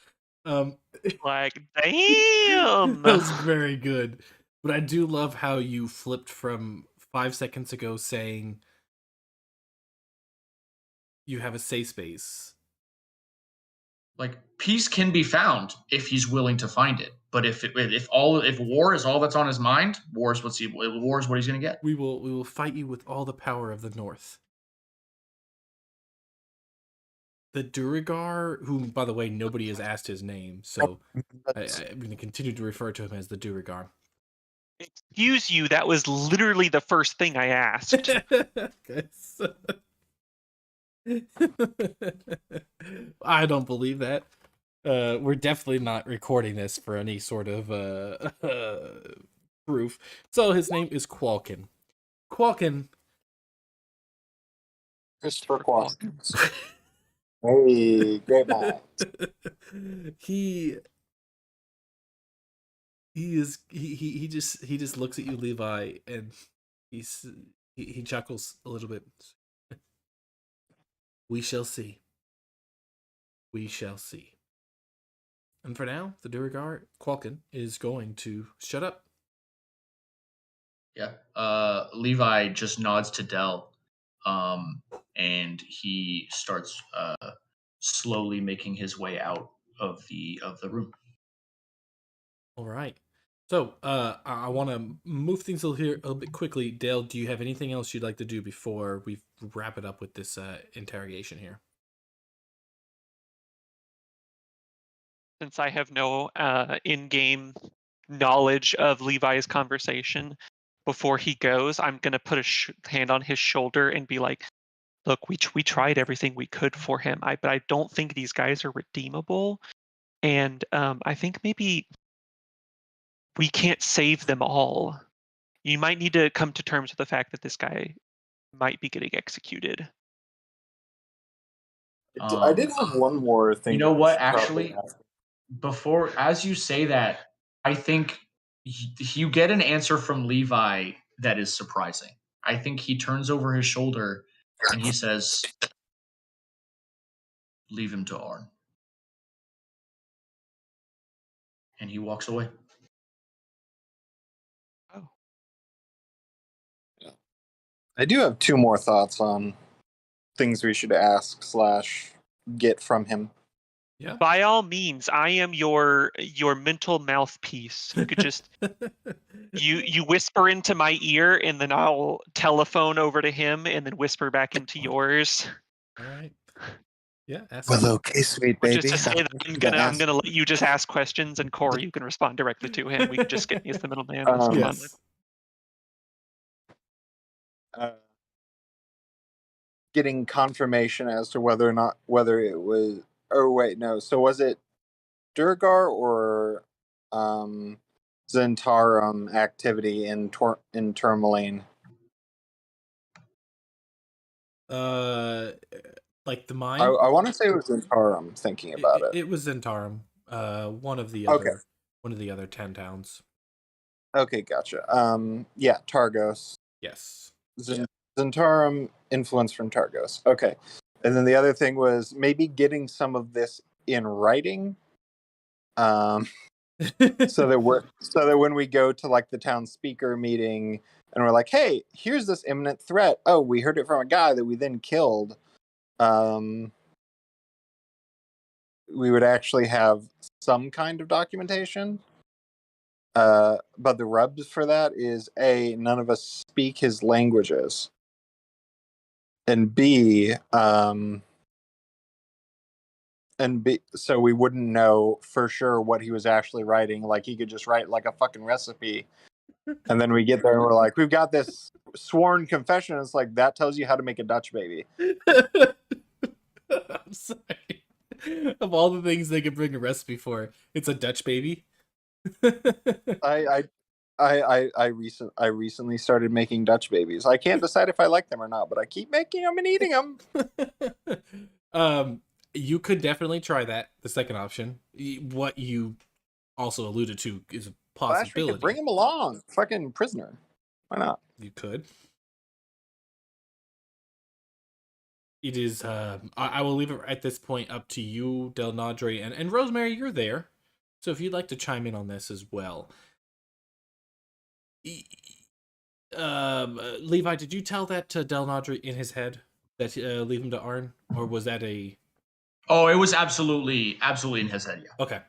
Like, That damn. was very good. But I do love how you flipped from 5 seconds ago saying you have a safe space. Like, peace can be found if he's willing to find it. But if war is all that's on his mind, war is what he's going to get. We will fight you with all the power of the North. The Duergar, whom, by the way, nobody has asked his name, so I'm going to continue to refer to him as the Duergar. Excuse you, that was literally the first thing I asked. I don't believe that. We're definitely not recording this for any sort of proof. So his name is Qualkin. Qualkin. Christopher Qualkin. Hey, great man. He just looks at you, Levi, and he chuckles a little bit. We shall see. We shall see. And for now, the Duergar, Qualkin, is going to shut up. Yeah. Levi just nods to Del, and he starts slowly making his way out of the room. All right. So, I want to move things a little bit quickly. Dale, do you have anything else you'd like to do before we wrap it up with this interrogation here? Since I have no in-game knowledge of Levi's conversation, before he goes, I'm going to put a hand on his shoulder and be like, look, we tried everything we could for him, but I don't think these guys are redeemable. And I think maybe we can't save them all. You might need to come to terms with the fact that this guy might be getting executed. I did have one more thing. You know what? Actually, before, as you say that, I think you get an answer from Levi that is surprising. I think he turns over his shoulder and he says, leave him to Arn. And he walks away. Oh. I do have two more thoughts on things we should ask / get from him. Yeah. By all means, I am your mental mouthpiece. You could just you whisper into my ear, and then I'll telephone over to him, and then whisper back into yours. All right. Yeah. Well, okay, sweet baby. Just to say that I'm gonna let you just ask questions, and Corey, you can respond directly to him. We can just get me as the middleman. Yes. Getting confirmation as to whether it was. Oh wait, no. So was it Duergar or Zentarum activity in Tourmaline? Like the mine. I want to say it was Zentarum. Thinking about it. It was Zentarum. One of the other 10 towns. Okay, gotcha. Yeah, Targos. Yes. Zentarum influence from Targos. Okay. And then the other thing was maybe getting some of this in writing. So that when we go to like the town speaker meeting and we're like, hey, here's this imminent threat. Oh, we heard it from a guy that we then killed. We would actually have some kind of documentation. But the rub for that is A, none of us speak his languages. And B, so we wouldn't know for sure what he was actually writing. Like he could just write like a fucking recipe. And then we get there and we're like, we've got this sworn confession. It's like, that tells you how to make a Dutch baby. I'm sorry. Of all the things they could bring a recipe for, it's a Dutch baby. I recently started making Dutch babies. I can't decide if I like them or not, but I keep making them and eating them. You could definitely try that. The second option, what you also alluded to, is a possibility. Could bring him along, fucking prisoner. Why not? You could. It is. I will leave it at this point up to you, Delnadre, and Rosemary. You're there, so if you'd like to chime in on this as well. Levi, did you tell that to Delnadre in his head that leave him to Arn, or was that a? Oh, it was absolutely in his head. Yeah. Okay.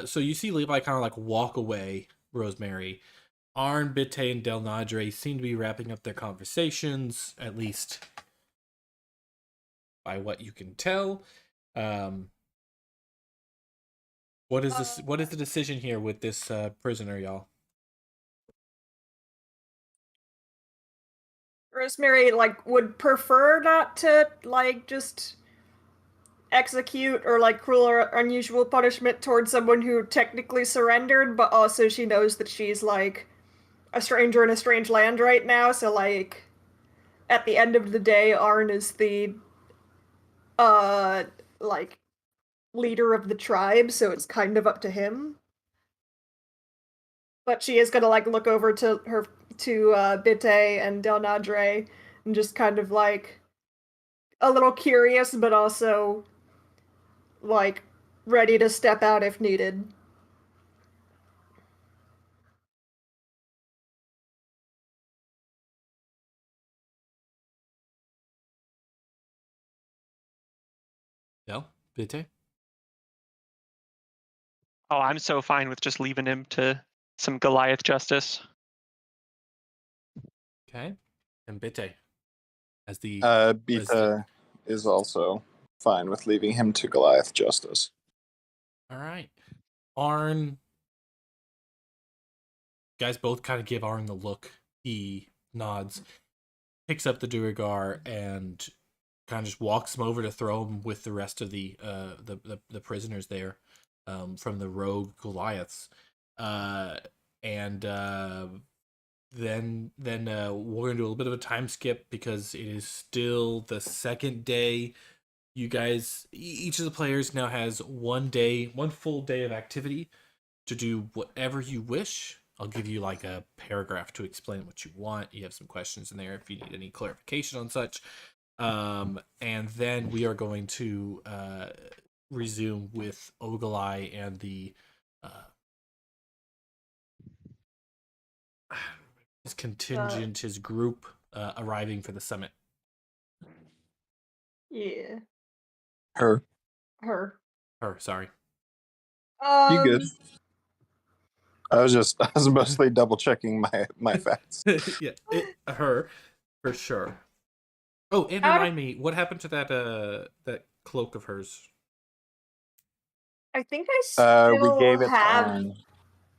So you see Levi kind of like walk away. Rosemary, Arn, Bitte, and Delnadre seem to be wrapping up their conversations, at least by what you can tell. What is this? What is the decision here with this prisoner, y'all? Rosemary, like, would prefer not to, like, just execute or, like, cruel or unusual punishment towards someone who technically surrendered, but also she knows that she's, like, a stranger in a strange land right now, so, like, at the end of the day, Arn is the, like, leader of the tribe, so it's kind of up to him. But she is gonna, like, look over to Bitte and Delnadre and just kind of, like, a little curious, but also, like, ready to step out if needed. No, Bitte? Oh, I'm so fine with just leaving him to some Goliath justice. Okay. And Bitte, as the Beta is also fine with leaving him to Goliath justice. All right. Arn. Guys both kind of give Arn the look. He nods, picks up the Duergar, and kind of just walks him over to throw him with the rest of the prisoners there, from the rogue Goliaths. Then we're gonna do a little bit of a time skip because it is still the second day. You guys, each of the players now has one full day of activity to do whatever you wish. I'll give you like a paragraph to explain what you want. You have some questions in there if you need any clarification on such. And then we are going to resume with Ogalai and the his contingent, his group arriving for the summit. Yeah. Her, sorry. you good? I was mostly double checking my facts. Yeah, her for sure. Oh, and remind me, what happened to that cloak of hers? I think I still we gave it have. to Arn.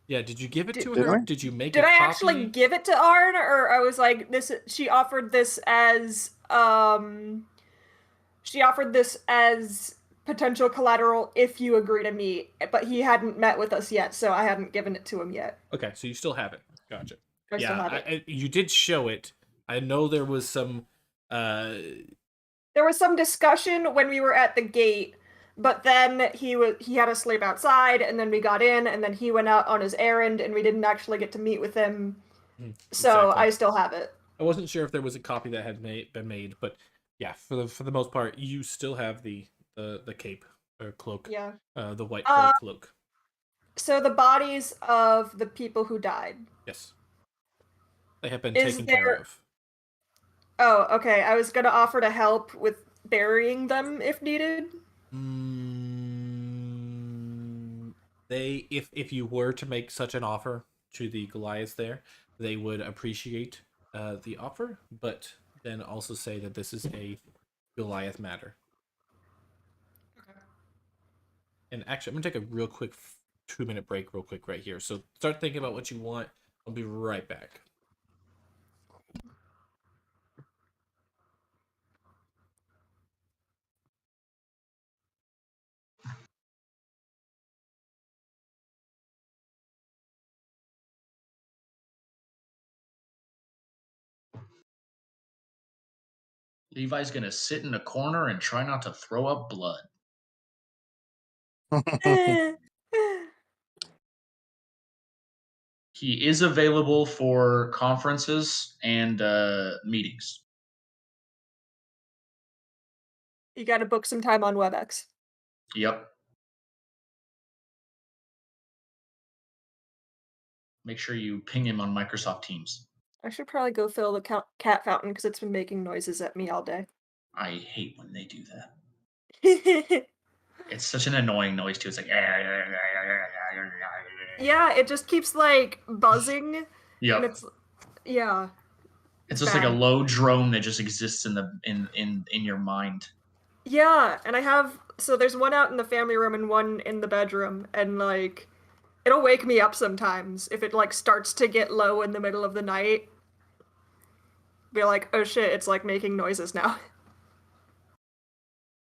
Yeah, did you give it to did her? we? Did you make? Did a I copy? actually give it to Arn, or I was like this? She offered this as potential collateral if you agree to meet, but he hadn't met with us yet, so I hadn't given it to him yet. Okay, so you still have it. Gotcha. I still have it. You did show it. I know there was some. There was some discussion when we were at the gate But then he had to sleep outside, and then we got in, and then he went out on his errand, and we didn't actually get to meet with him. So Exactly. I still have it. I wasn't sure if there was a copy that had been made, but yeah, for the most part, you still have the cape or cloak. Yeah. The white fur cloak. So the bodies of the people who died. Yes. They have been taken care of. Oh, okay. I was gonna offer to help with burying them if needed. If you were to make such an offer to the Goliaths there, they would appreciate the offer, but then also say that this is a Goliath matter. Okay. And actually, I'm gonna take a real quick 2-minute break, real quick, right here. So start thinking about what you want. I'll be right back. Levi's gonna sit in a corner and try not to throw up blood. He is available for conferences and meetings. You gotta book some time on WebEx. Yep. Make sure you ping him on Microsoft Teams. I should probably go fill the cat fountain because it's been making noises at me all day. I hate when they do that. It's such an annoying noise too. It's like yeah, it just keeps like buzzing. Yep. And it's It's just like a low drone that just exists in the in your mind. Yeah, and there's one out in the family room and one in the bedroom, and like it'll wake me up sometimes if it like starts to get low in the middle of the night. Be like, oh shit, it's like making noises now.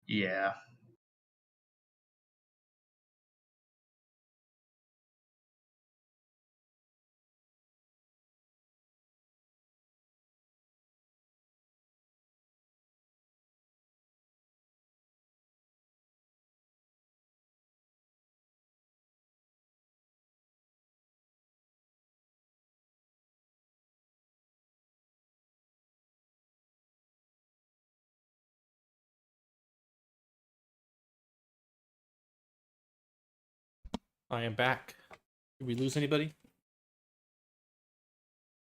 Yeah. I am back. Did we lose anybody?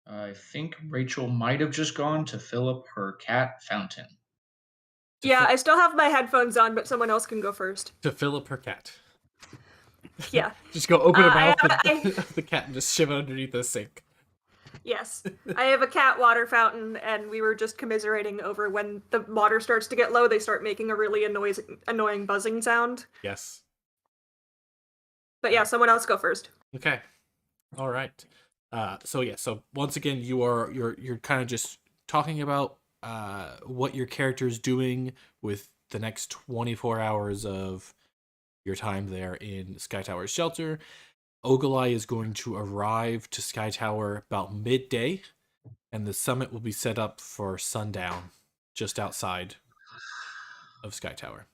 I think Rachel might have just gone to fill up her cat fountain. Yeah, I still have my headphones on, but someone else can go first. To fill up her cat. Yeah. Just go open her mouth of the cat and just shove it underneath the sink. Yes. I have a cat water fountain, and we were just commiserating over when the water starts to get low, they start making a really annoying buzzing sound. Yes. But yeah, someone else go first. Okay. All right. So once again, you're kind of just talking about what your character is doing with the next 24 hours of your time there in Sky Tower's shelter. Ogilai is going to arrive to Sky Tower about midday, and the summit will be set up for sundown just outside of Sky Tower.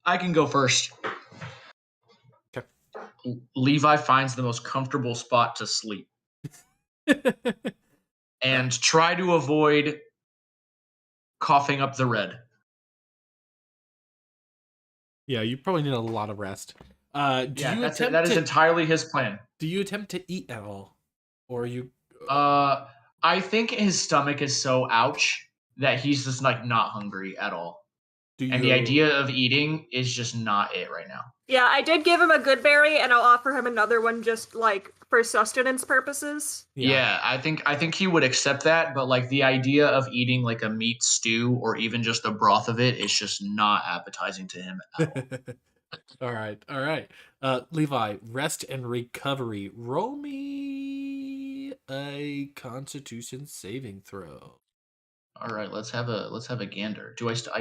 I can go first. Okay. Levi finds the most comfortable spot to sleep. And try to avoid coughing up the red. Yeah, you probably need a lot of rest. That is entirely his plan. Do you attempt to eat at all? Or are you... I think his stomach is so ouch that he's just like not hungry at all. And the idea of eating is just not it right now. Yeah, I did give him a good berry, and I'll offer him another one just like for sustenance purposes. Yeah, I think he would accept that, but like the idea of eating like a meat stew or even just the broth of it is just not appetizing to him at all. All right. Levi, rest and recovery. Roll me a Constitution saving throw. All right, let's have a gander. Do I still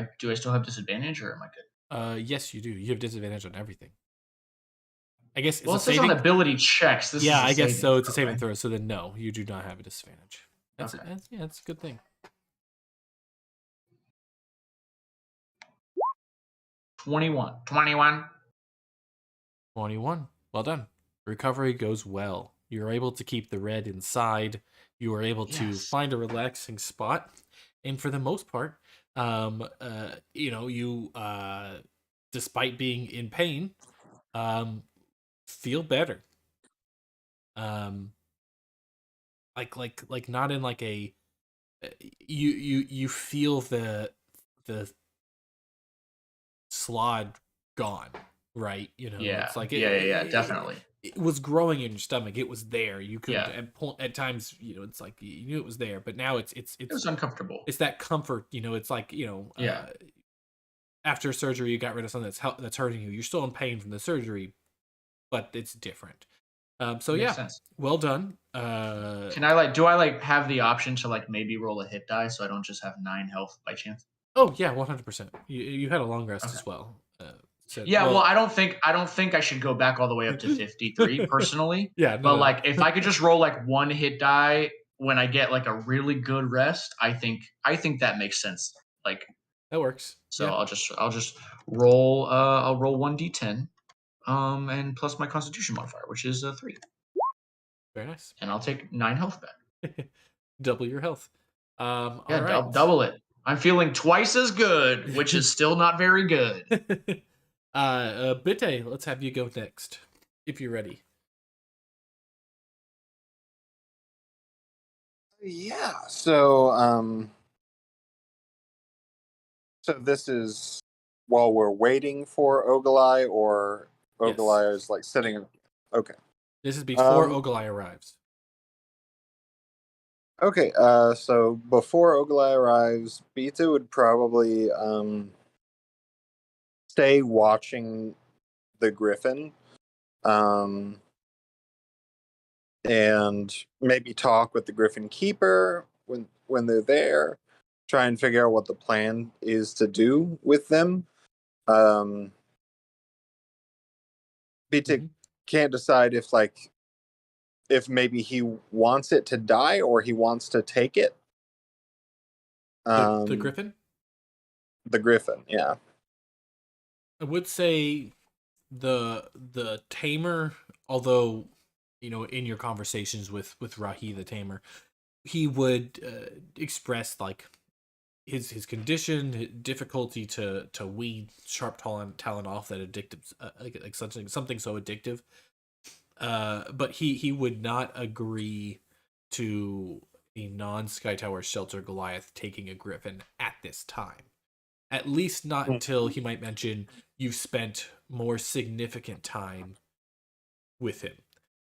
have disadvantage, or am I good? Yes, you do. You have disadvantage on everything. I guess it says on ability checks. I guess so. It's a saving throw. So then, no, you do not have a disadvantage. That's a good thing. 21. 21. 21. Well done. Recovery goes well. You're able to keep the red inside. You are able to Yes. find a relaxing spot, and for the most part, you despite being in pain, feel better. Like not in like a you feel the slod gone, right? Yeah. It's like Yeah, definitely. it was growing in your stomach. It was there. You could Yeah. at times, it's like you knew it was there, but now it's It was uncomfortable. it's that comfort. It's like Yeah. after surgery, you got rid of something that's hurting you. You're still in pain from the surgery, but it's different. So Makes yeah, sense. well done. Can I do I have the option to maybe roll a hit die so I don't just have 9 health by chance? Oh yeah, 100%. You had a long rest as well. Yeah, well, I don't think I should go back all the way up to 53 personally. Yeah, But if I could just roll one hit die when I get a really good rest, I think that makes sense. that works. So Yeah. I'll just roll I'll roll 1d10 and plus my constitution modifier, which is 3. Very nice. And I'll take 9 health back. Double your health. Yeah, all right. double it. I'm feeling twice as good, which is still not very good. Bitte, let's have you go next, if you're ready. Yeah. So so this is while we're waiting for Ogalai, or Ogalai is sitting. Okay. This is before Um, Ogalai arrives. Okay. So before Ogalai arrives, Beta would probably stay watching the Griffin, and maybe talk with the Griffin Keeper when they're there. Try and figure out what the plan is to do with them. Beta can't decide if maybe he wants it to die or he wants to take it. The Griffin? The Griffin, yeah. I would say the tamer, although in your conversations with Rahi the tamer, he would express his condition, difficulty to weed sharp talent off that addictive, something so addictive. But he would not agree to a non-Sky Tower Shelter Goliath taking a Griffin at this time. At least not until he might mention you've spent more significant time with him.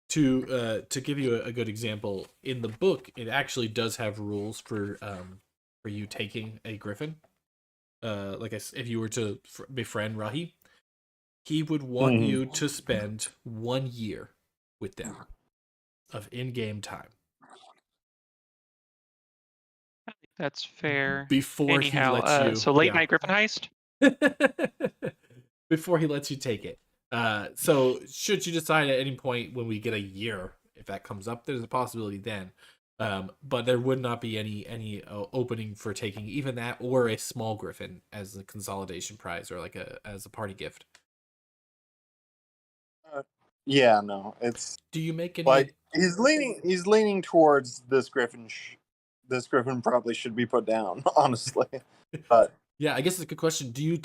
To give you a good example, in the book, it actually does have rules for you taking a Griffin. If you were to befriend Rahi, he would want you to spend 1 year with them of in-game time. That's fair. Before Anyhow, he lets you. so late night Griffin heist? Before he lets you take it. So should you decide at any point when we get a year, if that comes up, there's a possibility then. But there would not be any opening for taking even that or a small Griffin as a consolidation prize or as a party gift. Yeah, no, it's. Do you make any? He's leaning towards this Griffin. This Griffin probably should be put down, honestly. But yeah, I guess it's a good question. Do you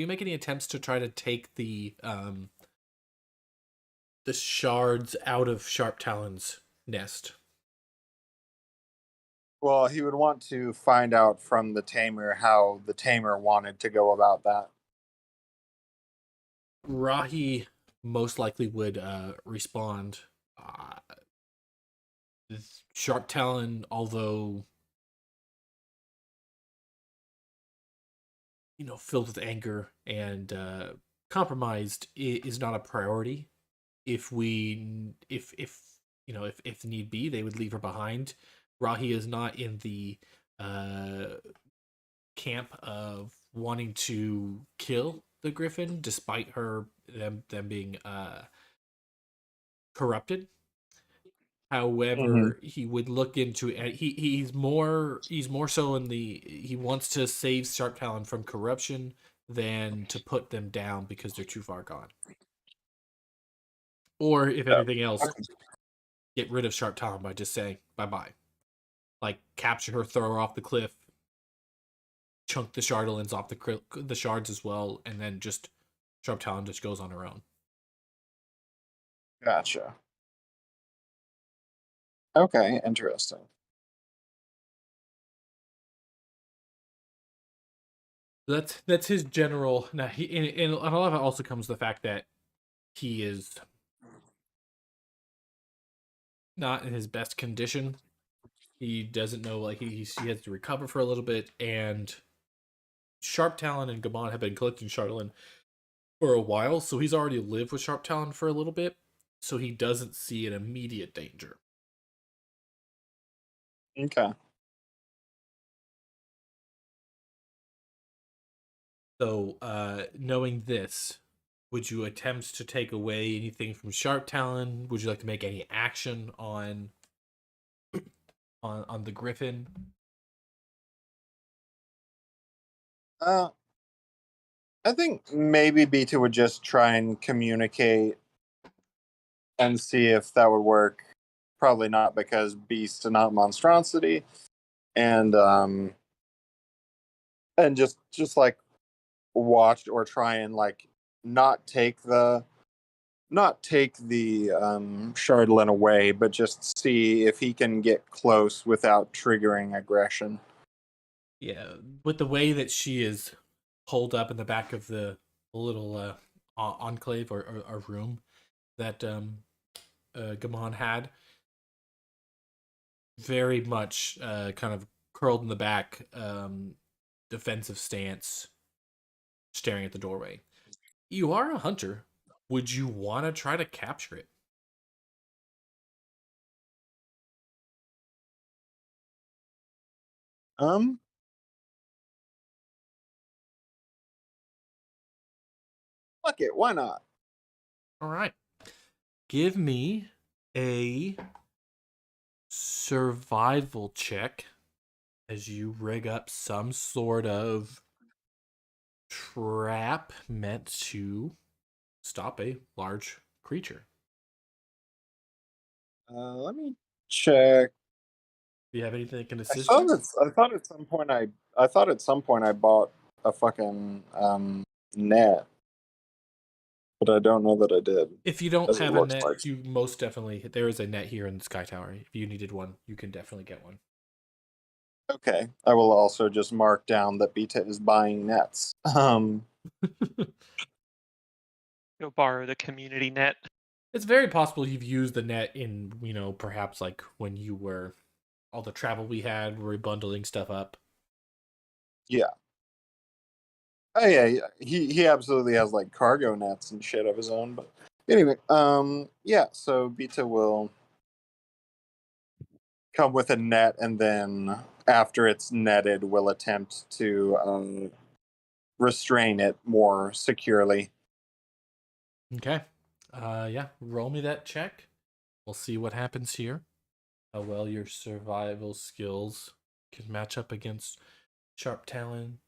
make any attempts to try to take the shards out of Sharp Talon's nest? Well, he would want to find out from the tamer how the tamer wanted to go about that. Rahi most likely would respond. Sharp Talon, although filled with anger and compromised, is not a priority. If need be, they would leave her behind. Rahi is not in the camp of wanting to kill the Griffin, despite them being corrupted. However, he would look into it. He's more so he wants to save Sharp Talon from corruption than to put them down because they're too far gone. Or if anything else, get rid of Sharp Talon by just saying bye-bye. Like, capture her, throw her off the cliff, chunk the Shardolins off the shards as well, and then just Sharp Talon just goes on her own. Gotcha. Okay, interesting. That's his general. Now, and a lot of it also comes to the fact that he is not in his best condition. He doesn't know, like, he has to recover for a little bit, and Sharp Talon and Gamon have been collecting Shardolin for a while, so he's already lived with Sharp Talon for a little bit, so he doesn't see an immediate danger. Okay. So, knowing this, would you attempt to take away anything from Sharp Talon? Would you like to make any action on the Griffin? I think maybe Beta would just try and communicate and see if that would work. Probably not, because beast and not monstrosity, and just like watch or try and like not take the Shardolin away, but just see if he can get close without triggering aggression. Yeah, with the way that she is holed up in the back of the little enclave or room that Gamon had, very much kind of curled in the back, defensive stance, staring at the doorway. You are a hunter. Would you want to try to capture it? Fuck it, why not? All right. Give me a survival check as you rig up some sort of trap meant to stop a large creature. Let me check. Do you have anything that can I assist thought you? at some point I bought a fucking net, but I don't know that I did. If you don't As it have a looks net, like. you most definitely, there is a net here in the Sky Tower. If you needed one, you can definitely get one. Okay, I will also just mark down that Beta is buying nets. Go borrow the community net. It's very possible you've used the net in, perhaps like when you were all the travel we had, we were bundling stuff up. Yeah. Oh yeah, he absolutely has like cargo nets and shit of his own. But anyway, yeah. So Beta will come with a net, and then after it's netted, will attempt to restrain it more securely. Okay. Yeah, roll me that check. We'll see what happens here. How well your survival skills can match up against Sharp Talon.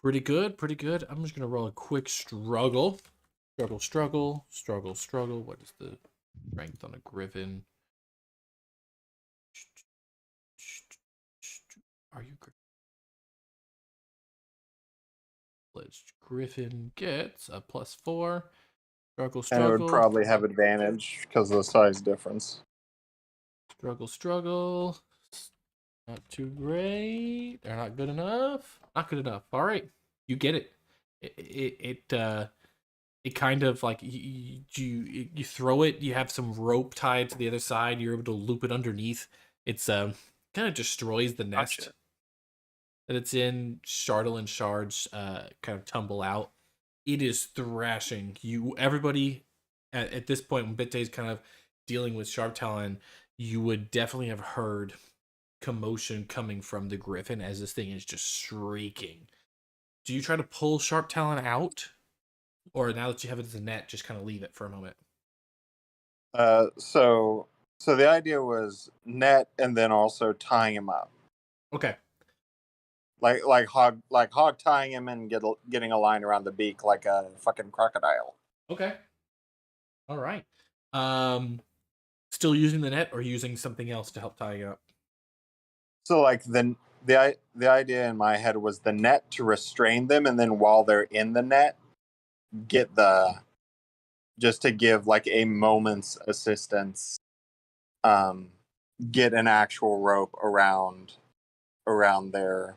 Pretty good, pretty good. I'm just gonna roll a quick struggle. Struggle. What is the strength on a Griffin? Are you Griffin gets a +4. Struggle. And it would probably have advantage because of the size difference. Struggle. Not too great. They're not good enough. Not good enough. All right, you get it. It kind of like you throw it. You have some rope tied to the other side. You're able to loop it underneath. It's kind of destroys the nest Gotcha. that it's in. Shardolin shards kind of tumble out. It is thrashing you. Everybody at this point, when Bitte is kind of dealing with Sharp Talon, you would definitely have heard commotion coming from the Griffin as this thing is just shrieking. Do you try to pull Sharp Talon out, or now that you have it as a net, just kind of leave it for a moment? So the idea was net and then also tying him up. Okay. hog tying him and getting a line around the beak like a fucking crocodile. Okay. All right. Still using the net or using something else to help tie you up? So like the idea in my head was the net to restrain them, and then while they're in the net, just to give like a moment's assistance, get an actual rope around their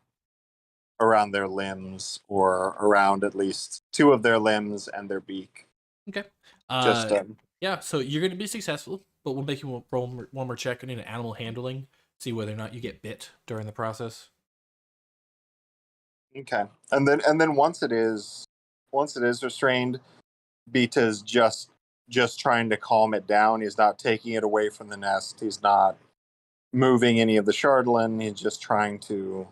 limbs, or around at least two of their limbs and their beak. Okay. Just yeah, so you're going to be successful, but we'll make you roll one more check. I need an animal handling, see whether or not you get bit during the process. okay. And then once it is restrained, Beta's just trying to calm it down. He's not taking it away from the nest. He's not moving any of the Chardolin. He's just trying to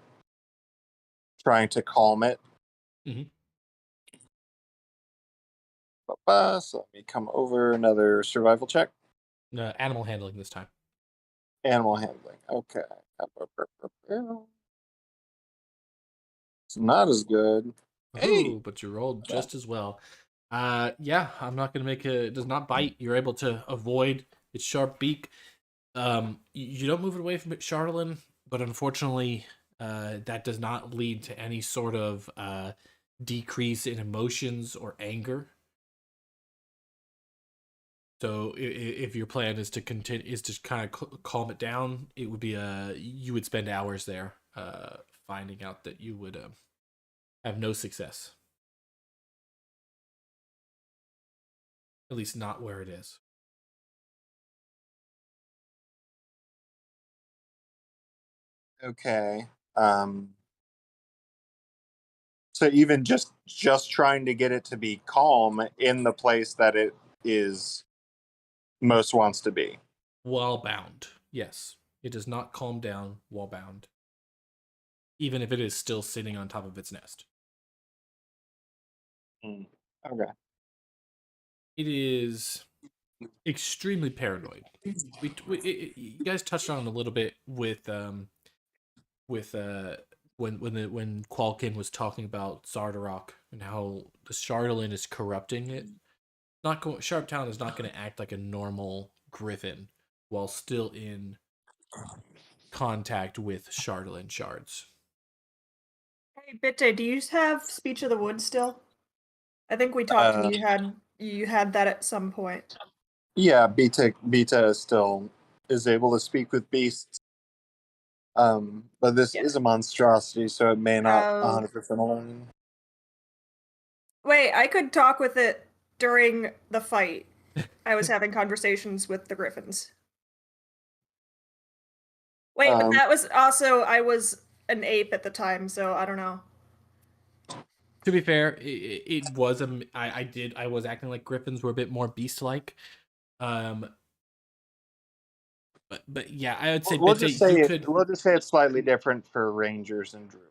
calm it. Mm-hmm. So let me come over, another survival check. Animal handling this time. Animal handling. Okay. It's not as good. Hey! But you rolled just as well. Yeah, I'm not going to make it does not bite. You're able to avoid its sharp beak. You don't move it away from Chardolin, but unfortunately, that does not lead to any sort of decrease in emotions or anger. So if your plan is to kind of calm it down, it would be you would spend hours there finding out that you would have no success. At least not where it is. Okay. So even just trying to get it to be calm in the place that it is most wants to be. While bound, yes. It does not calm down while bound. Even if it is still sitting on top of its nest. Okay. It is extremely paranoid. You guys touched on it a little bit with when Qualkin was talking about Zardarok and how the Chardolin is corrupting it. Sharptown is not going to act like a normal griffin while still in contact with Chardolin shards. Hey, Bitte, do you have Speech of the Woods still? I think we talked and you had that at some point. Yeah, Beta still is able to speak with beasts. But this is a monstrosity, so it may not 100% align. Wait, I could talk with it during the fight. I was having conversations with the griffins. Wait, but that was also, I was an ape at the time, so I don't know. To be fair, it was I was acting like griffins were a bit more beast-like. But yeah, I would say we'll just say it's slightly different for rangers and druids.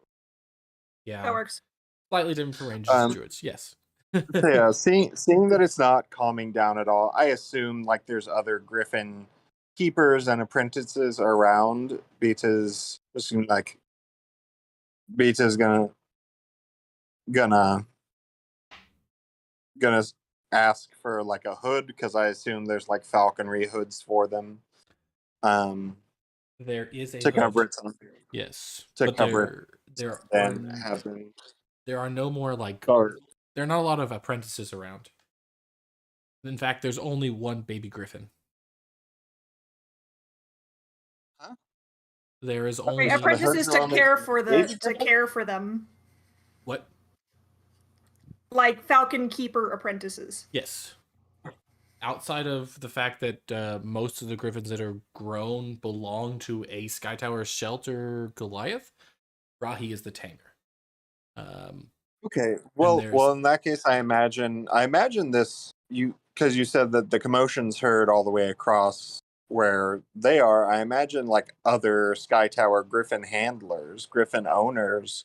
Yeah, that works. Slightly different for rangers and druids. Yes. Yeah, seeing that it's not calming down at all, I assume like there's other griffin keepers and apprentices around. Beta's gonna ask for like a hood, because I assume there's like falconry hoods for them. There is a to cover it. Yes, to cover there are no more like there are not a lot of apprentices around. In fact, there's only one baby griffin. Huh? There is only apprentices to care for them. What? Like falcon keeper apprentices. Yes. Outside of the fact that most of the griffins that are grown belong to a Sky Tower shelter Goliath, Rahi is the tamer. Okay. Well, in that case, I imagine this because you said that the commotion's heard all the way across where they are. I imagine like other Sky Tower Griffin handlers, Griffin owners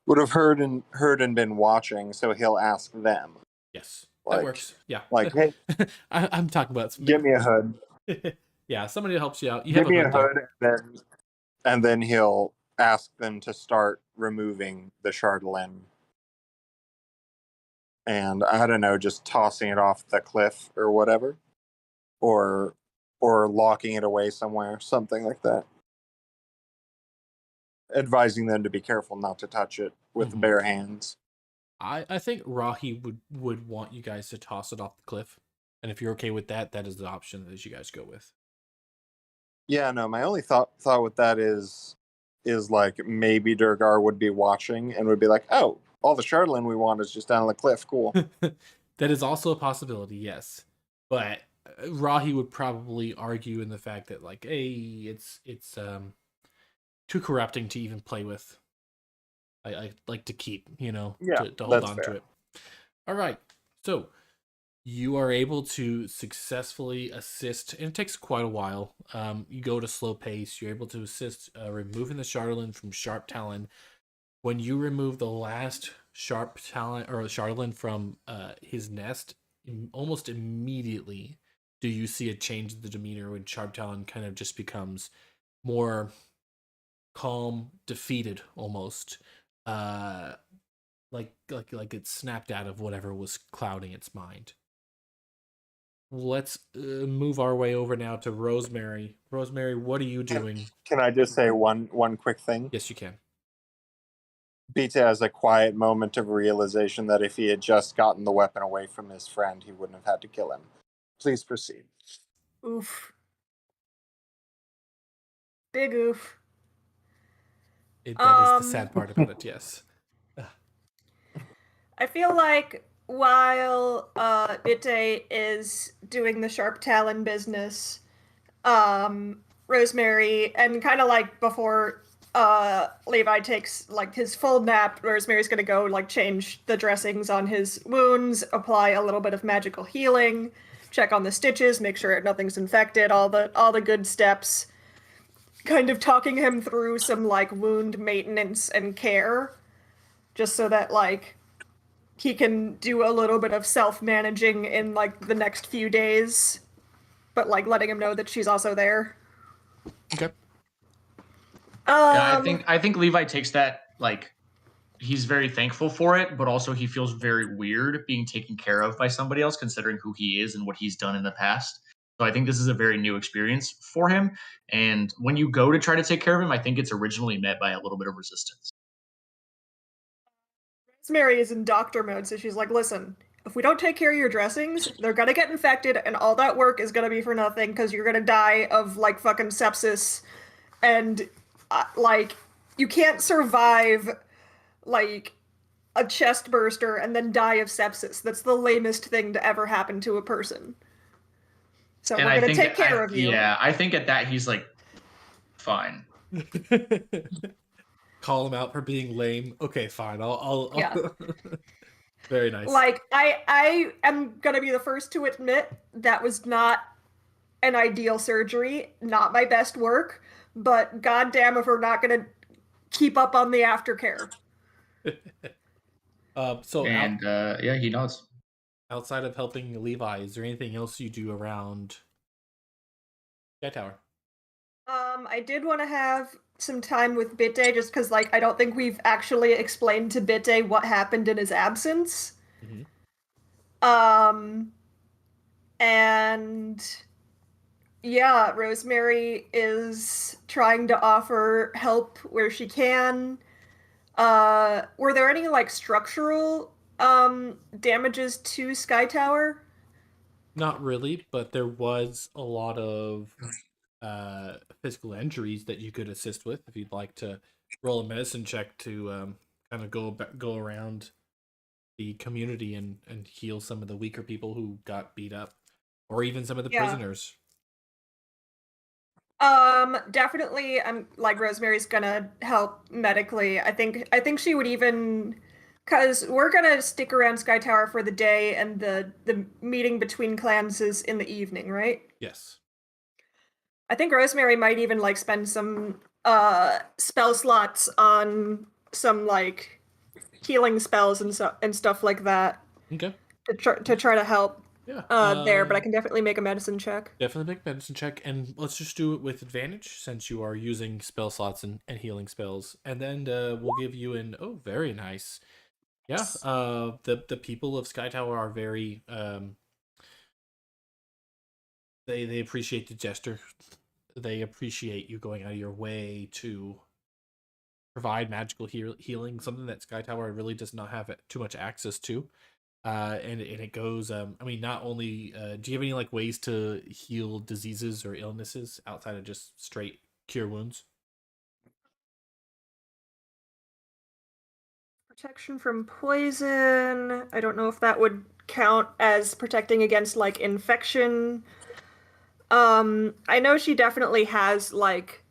would have heard and been watching, so he'll ask them. Yes, that works. Yeah. Like, hey, I'm talking about. Give me a hood. Yeah, somebody helps you out. You Give have me a hood, and then he'll ask them to start removing the chatelaine and, I don't know, just tossing it off the cliff or whatever, or locking it away somewhere, something like that. Advising them to be careful not to touch it with bare hands. I think Rahi would want you guys to toss it off the cliff, and if you're okay with that, that is the option that you guys go with. Yeah, no, my only thought with that is like maybe Durgar would be watching and would be like, oh, all the chatelaine we want is just down on the cliff. Cool. That is also a possibility, yes. But Rahi would probably argue in the fact that, like, hey, it's too corrupting to even play with. I like to keep, to hold on to it. All right, so you are able to successfully assist, and it takes quite a while. You go at a slow pace. You're able to assist removing the chatelaine from Sharp Talon. When you remove the last Sharp Talon or chatelaine from his nest, almost immediately do you see a change in the demeanor when Sharp Talon kind of just becomes more calm, defeated, almost. Like it snapped out of whatever was clouding its mind. Let's move our way over now to Rosemary. Rosemary, what are you doing? Can I just say one quick thing? Yes, you can. Beta has a quiet moment of realization that if he had just gotten the weapon away from his friend, he wouldn't have had to kill him. Please proceed. Oof. Big oof. That is the sad part about it, yes. I feel like while Bitte is doing the Sharp Talon business, Rosemary, and kind of like before Levi takes like his full nap, Rosemary's gonna go like change the dressings on his wounds, apply a little bit of magical healing, check on the stitches, make sure nothing's infected, all the good steps. Kind of talking him through some like wound maintenance and care, just so that like he can do a little bit of self-managing in like the next few days, but like letting him know that she's also there. Okay. Yeah, I think Levi takes that, like, he's very thankful for it, but also he feels very weird being taken care of by somebody else, considering who he is and what he's done in the past. So I think this is a very new experience for him. And when you go to try to take care of him, I think it's originally met by a little bit of resistance. Rosemary is in doctor mode, so she's like, listen, if we don't take care of your dressings, they're gonna get infected, and all that work is gonna be for nothing, because you're gonna die of, like, fucking sepsis, and, like, you can't survive, like, a chest burster and then die of sepsis. That's the lamest thing to ever happen to a person. So And we're I gonna think take care of you. Yeah, I think at that he's like, fine. Call him out for being lame. Okay, fine. I'll Yeah. Very nice. Like, I am gonna be the first to admit that was not an ideal surgery, not my best work, but goddamn if we're not gonna keep up on the aftercare. Yeah, he nods. Outside of helping Levi, is there anything else you do around Sky Tower? I did want to have some time with Bitte, just because, like, I don't think we've actually explained to Bitte what happened in his absence. And yeah, Rosemary is trying to offer help where she can. Were there any, like, structural damages to Sky Tower? Not really, but there was a lot of physical injuries that you could assist with if you'd like to roll a medicine check to kind of go around the community and heal some of the weaker people who got beat up, or even some of the prisoners. Definitely, like, Rosemary's gonna help medically. I think she would even, because we're gonna stick around Sky Tower for the day, and the meeting between clans is in the evening, right? Yes. I think Rosemary might even, like, spend some spell slots on some, like, healing spells and stuff like that. Okay. To try to help. there, but I can definitely make a medicine check. Definitely make medicine check, and let's just do it with advantage since you are using spell slots and healing spells. And then we'll give you an very nice. Yeah. The people of Sky Tower are very they appreciate the gesture. They appreciate you going out of your way to provide magical healing, something that Sky Tower really does not have too much access to. And it goes. I mean, not only do you have any like ways to heal diseases or illnesses outside of just straight cure wounds? Protection from poison. I don't know if that would count as protecting against like infection. I know she definitely has like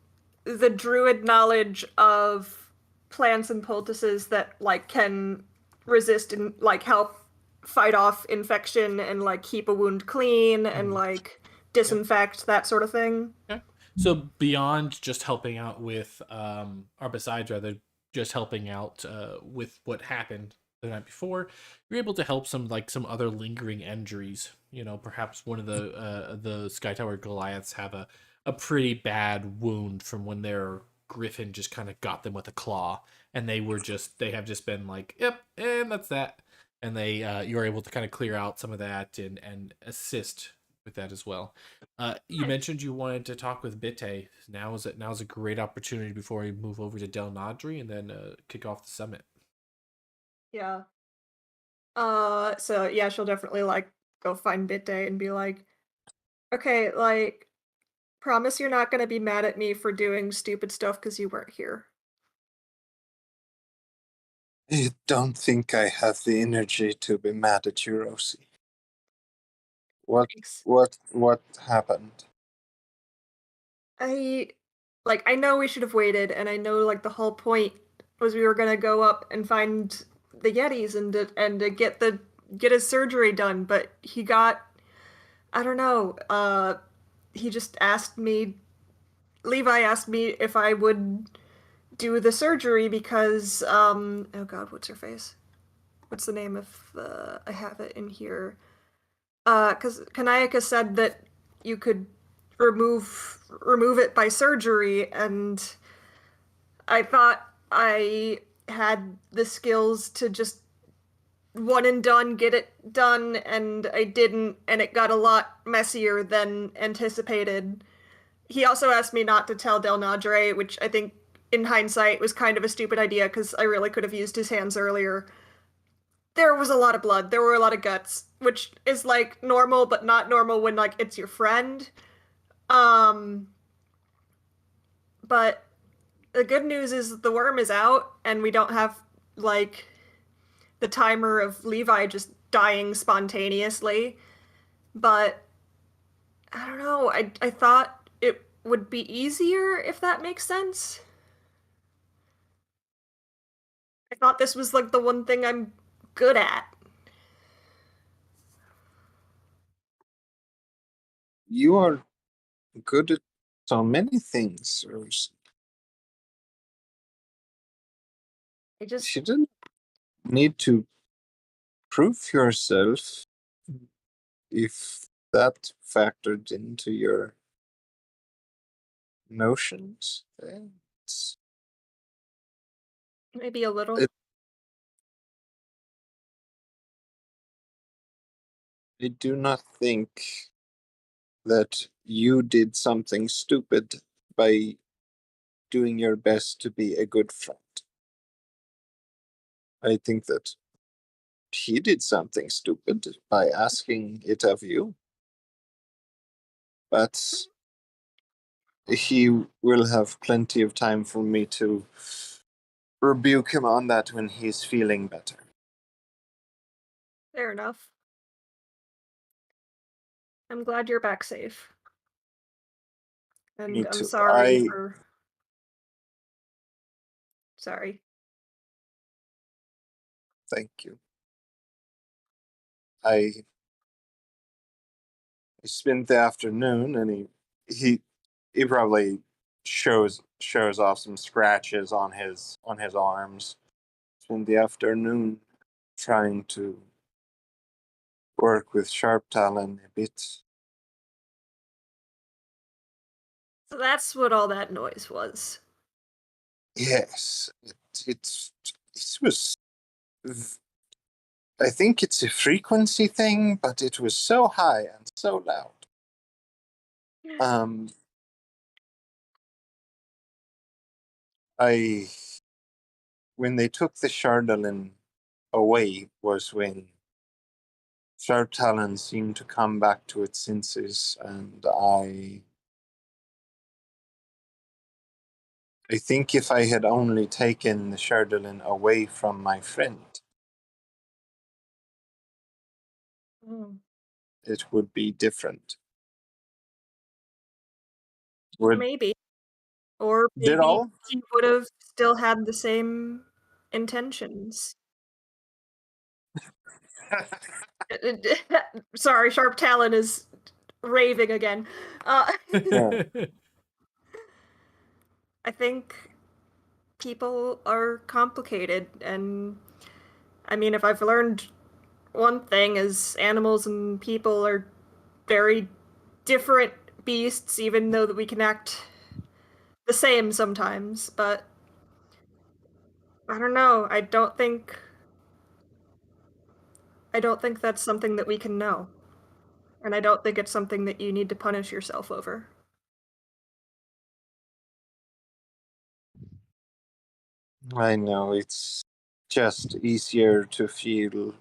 the druid knowledge of plants and poultices that like can resist and like help fight off infection and like keep a wound clean and like disinfect that sort of thing. Okay. So beyond just helping out with, or besides rather, just helping out with what happened the night before, you're able to help some other lingering injuries. You know, perhaps one of the Sky Tower Goliaths have a pretty bad wound from when their griffin just kind of got them with a claw, and they have just been like, yep, and that's that. And you're able to kind of clear out some of that and assist with that as well. You mentioned you wanted to talk with Bitte. Now's a great opportunity before we move over to Delnadre and then kick off the summit. Yeah. So yeah, she'll definitely like go find Bitte and be like, okay, like, promise you're not gonna be mad at me for doing stupid stuff because you weren't here. I don't think I have the energy to be mad at you, Rosie. Thanks. What happened? I know we should have waited, and I know like the whole point was we were gonna go up and find the Yetis and to get his surgery done, but he got, I don't know, he just asked me, Levi asked me if I would do the surgery because oh god, what's her face? What's the name of I have it in here. Because Kanayaka said that you could remove it by surgery, and I thought I had the skills to just one and done, get it done, and I didn't, and it got a lot messier than anticipated. He also asked me not to tell Delnadre, which I think in hindsight was kind of a stupid idea because I really could have used his hands earlier. There was a lot of blood. There were a lot of guts, which is like normal, but not normal when like it's your friend. But the good news is the worm is out, and we don't have like the timer of Levi just dying spontaneously. But I don't know. I thought it would be easier if that makes sense. I thought this was like the one thing I'm good at. You are good at so many things, Rosie. I just You didn't need to prove yourself if that factored into your notions. It's- maybe a little. I do not think that you did something stupid by doing your best to be a good friend. I think that he did something stupid by asking it of you. But he will have plenty of time for me to rebuke him on that when he's feeling better. Fair enough. I'm glad you're back safe. And Me I'm too. sorry for. Sorry. Thank you. I spent the afternoon, and he probably shows off some scratches on his arms. Spent the afternoon trying to work with Sharp Talon a bit. So that's what all that noise was. Yes, it was. I think it's a frequency thing, but it was so high and so loud. When they took the Shardalin away was when Sharp Talon seemed to come back to its senses, and I think if I had only taken the Shardalin away from my friend, it would be different. Maybe. Or Did maybe all? he would have still had the same intentions. Sorry, Sharp Talon is raving again. Yeah. I think people are complicated, and I mean, if I've learned one thing is animals and people are very different beasts, even though that we can act the same sometimes, but I don't know. I don't think that's something that we can know. And I don't think it's something that you need to punish yourself over. I know, it's just easier to feel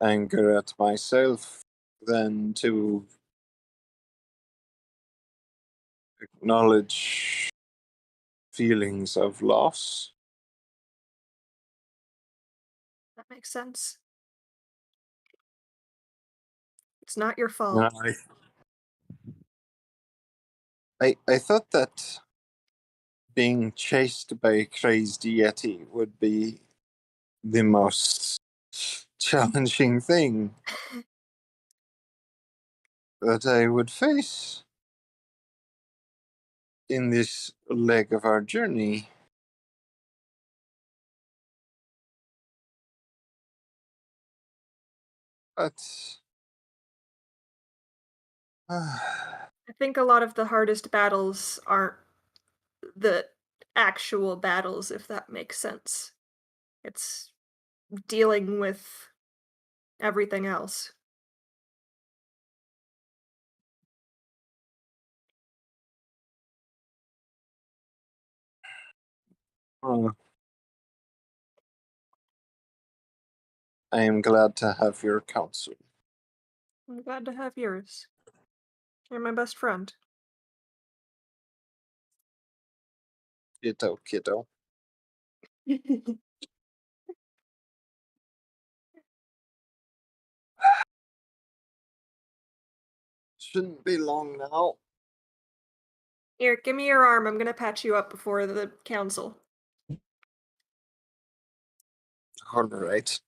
anger at myself than to acknowledge feelings of loss. That makes sense. It's not your fault. No, I thought that being chased by a crazed yeti would be the most challenging thing that I would face in this leg of our journey. But I think a lot of the hardest battles aren't the actual battles, if that makes sense. It's dealing with everything else. I am glad to have your counsel. I'm glad to have yours. You're my best friend. Kiddo. Shouldn't be long now. Here, give me your arm. I'm gonna patch you up before the council. All right.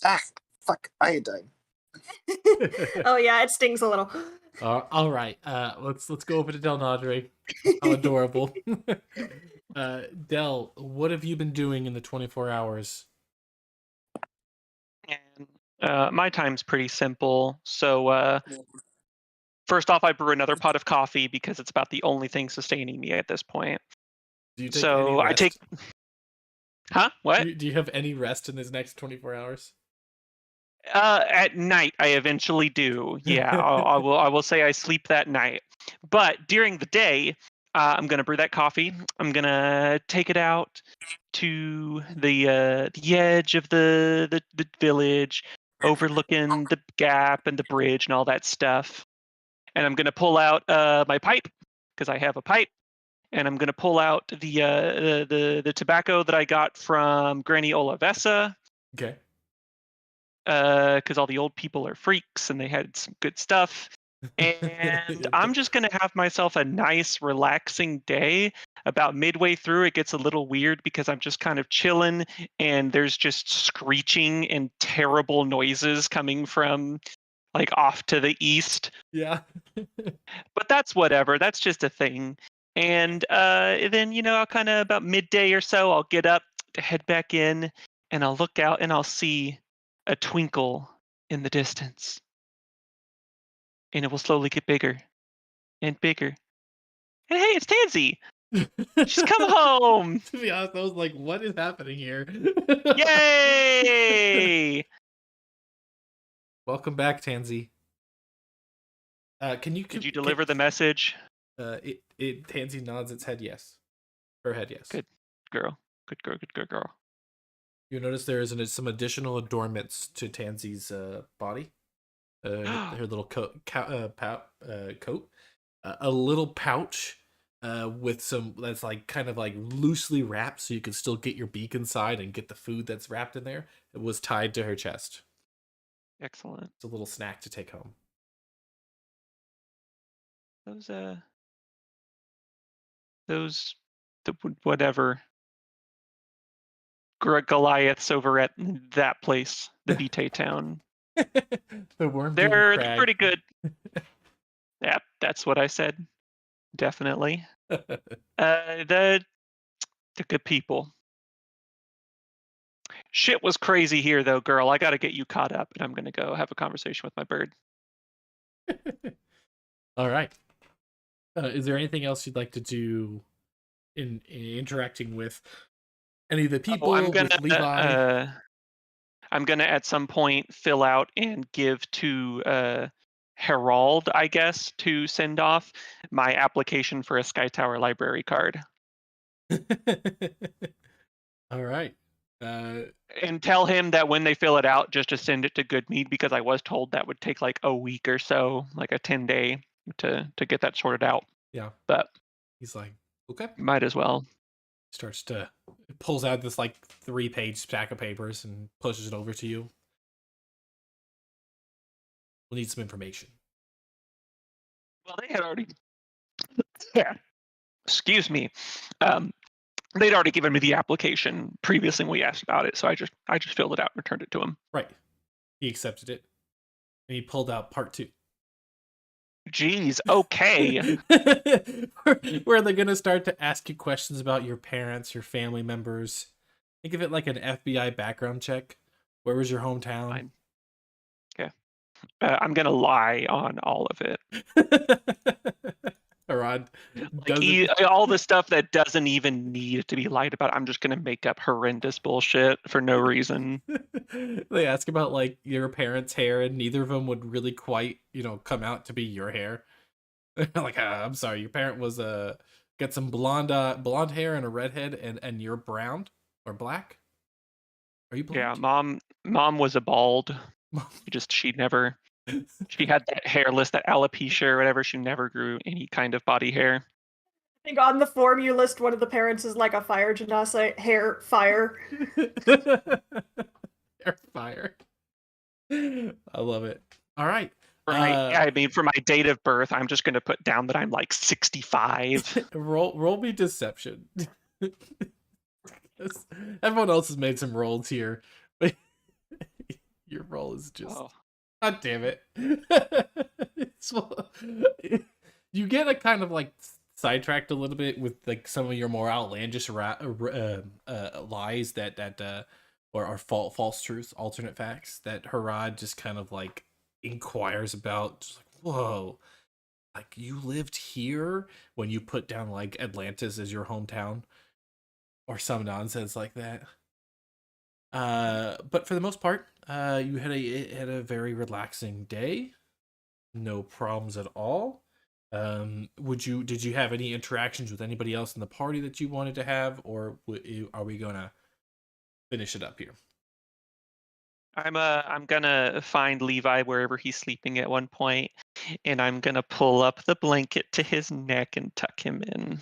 Ah, fuck, iodine. Oh yeah, it stings a little. All right. Let's go over to Delnadre. How adorable. Del, what have you been doing in the 24 hours? And my time's pretty simple. So first off, I brew another pot of coffee because it's about the only thing sustaining me at this point. Do you take any rest? Huh? What? Do you have any rest in this next 24 hours? At night, I eventually do. Yeah, I will say I sleep that night. But during the day, I'm gonna brew that coffee. I'm gonna take it out to the edge of the village, overlooking the gap and the bridge and all that stuff. And I'm gonna pull out my pipe because I have a pipe, and I'm gonna pull out the tobacco that I got from Granny Olavessa. Okay. Because all the old people are freaks and they had some good stuff. And I'm just going to have myself a nice, relaxing day. About midway through, it gets a little weird because I'm just kind of chilling and there's just screeching and terrible noises coming from like off to the east. Yeah. But that's whatever. That's just a thing. And then, I'll kind of about midday or so, I'll get up, head back in, and I'll look out and I'll see a twinkle in the distance. And it will slowly get bigger and bigger. And hey, it's Tansy! She's come home! To be honest, I was like, what is happening here? Yay! Welcome back, Tansy. Did you deliver the message? Tansy nods its head yes. Her head yes. Good girl. Good girl, good girl, girl. You notice there is some additional adornments to Tansy's body. Her little coat, a little pouch with some that's like kind of like loosely wrapped, so you can still get your beak inside and get the food that's wrapped in there. It was tied to her chest. Excellent. It's a little snack to take home. Whatever. Goliaths over at that place, the Bitte town. The worm. They're pretty good. Yeah, that's what I said. Definitely. They're good people. Shit was crazy here, though, girl. I gotta get you caught up, and I'm gonna go have a conversation with my bird. All right. Is there anything else you'd like to do in interacting with any of the people? I'm gonna, with Levi? I'm gonna at some point fill out and give to Herald, I guess, to send off my application for a Sky Tower library card. All right. And tell him that when they fill it out, just to send it to Goodmead, because I was told that would take like a week or so, like a 10-day to get that sorted out. Yeah. But he's like, okay. Might as well. Pulls out this like 3-page stack of papers and pushes it over to you. We'll need some information. Well, they had already. Excuse me. They'd already given me the application previously when we asked about it, so I just filled it out and returned it to him. Right. He accepted it, and he pulled out part 2. Jeez, okay. Where they're gonna start to ask you questions about your parents, your family members. Think of it like an FBI background check. Where was your hometown? Fine. Okay. I'm gonna lie on all of it. Arad, all the stuff that doesn't even need to be lied about, I'm just gonna make up horrendous bullshit for no reason. They ask about like your parents' hair, and neither of them would really quite, come out to be your hair. Like, I'm sorry, your parent was got some blonde hair and a redhead, and you're brown or black. Are you blonde? Yeah, mom was a bald. She had that hairless, that alopecia or whatever. She never grew any kind of body hair. I think on the form you list one of the parents as like a fire genasi, hair fire. Hair fire. I love it. All right. For my date of birth, I'm just going to put down that I'm like 65. Roll me deception. Everyone else has made some rolls here, but your roll is just... Oh. God damn it. You get a kind of like sidetracked a little bit with like some of your more outlandish lies that or false truths, alternate facts that Harad just kind of like inquires about. Just like, whoa, like you lived here when you put down like Atlantis as your hometown or some nonsense like that. But for the most part, you had a very relaxing day. No problems at all. Did you have any interactions with anybody else in the party that you wanted to have, or are we gonna finish it up here? I'm gonna find Levi wherever he's sleeping at one point, and I'm gonna pull up the blanket to his neck and tuck him in.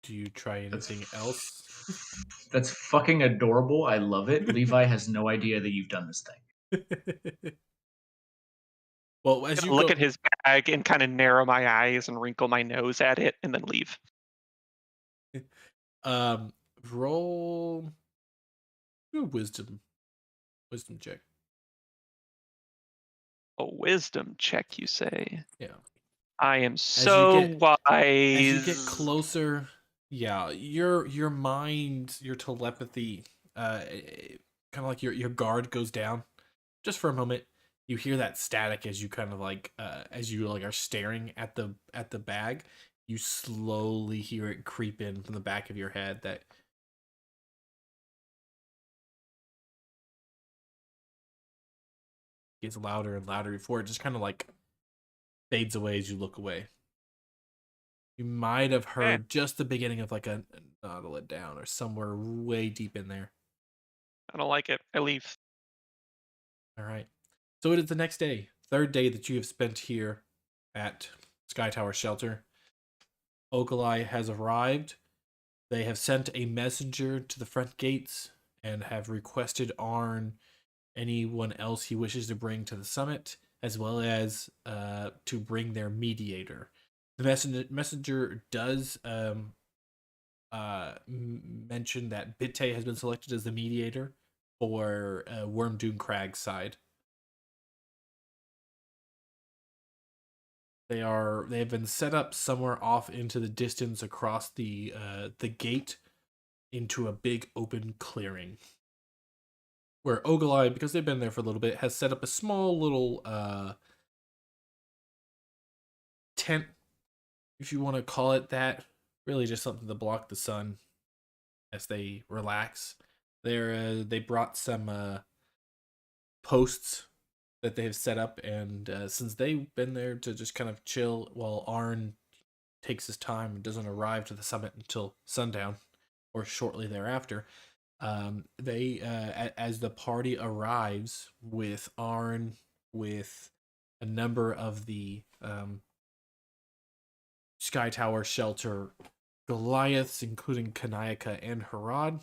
Do you try anything else? That's fucking adorable. I love it. Levi has no idea that you've done this thing. Well, as you look at his bag and kind of narrow my eyes and wrinkle my nose at it, and then leave. Roll a wisdom check. A wisdom check, you say? Yeah. I am so wise. As you get closer Yeah, your mind, your telepathy, kind of like your guard goes down just for a moment. You hear that static as you kind of like as you like are staring at the bag. You slowly hear it creep in from the back of your head that gets louder and louder before it just kind of like fades away as you look away. You might have heard just the beginning of like a nod it down or somewhere way deep in there. I don't like it. I leave. All right. So it is the next day, third day that you have spent here at Sky Tower Shelter. Ogalai has arrived. They have sent a messenger to the front gates and have requested Arn, anyone else he wishes to bring to the summit, as well as to bring their mediator. The messenger does mention that Bitte has been selected as the mediator for Wormdoon Crag's side. They have been set up somewhere off into the distance across the gate into a big open clearing. Where Ogalai, because they've been there for a little bit, has set up a small little tent, if you want to call it that. Really just something to block the sun as they relax. They brought some posts that they have set up, and since they've been there to just kind of chill while Arn takes his time and doesn't arrive to the summit until sundown or shortly thereafter, they as the party arrives with Arn, with a number of the Sky Tower Shelter Goliaths, including Kanayaka and Harad,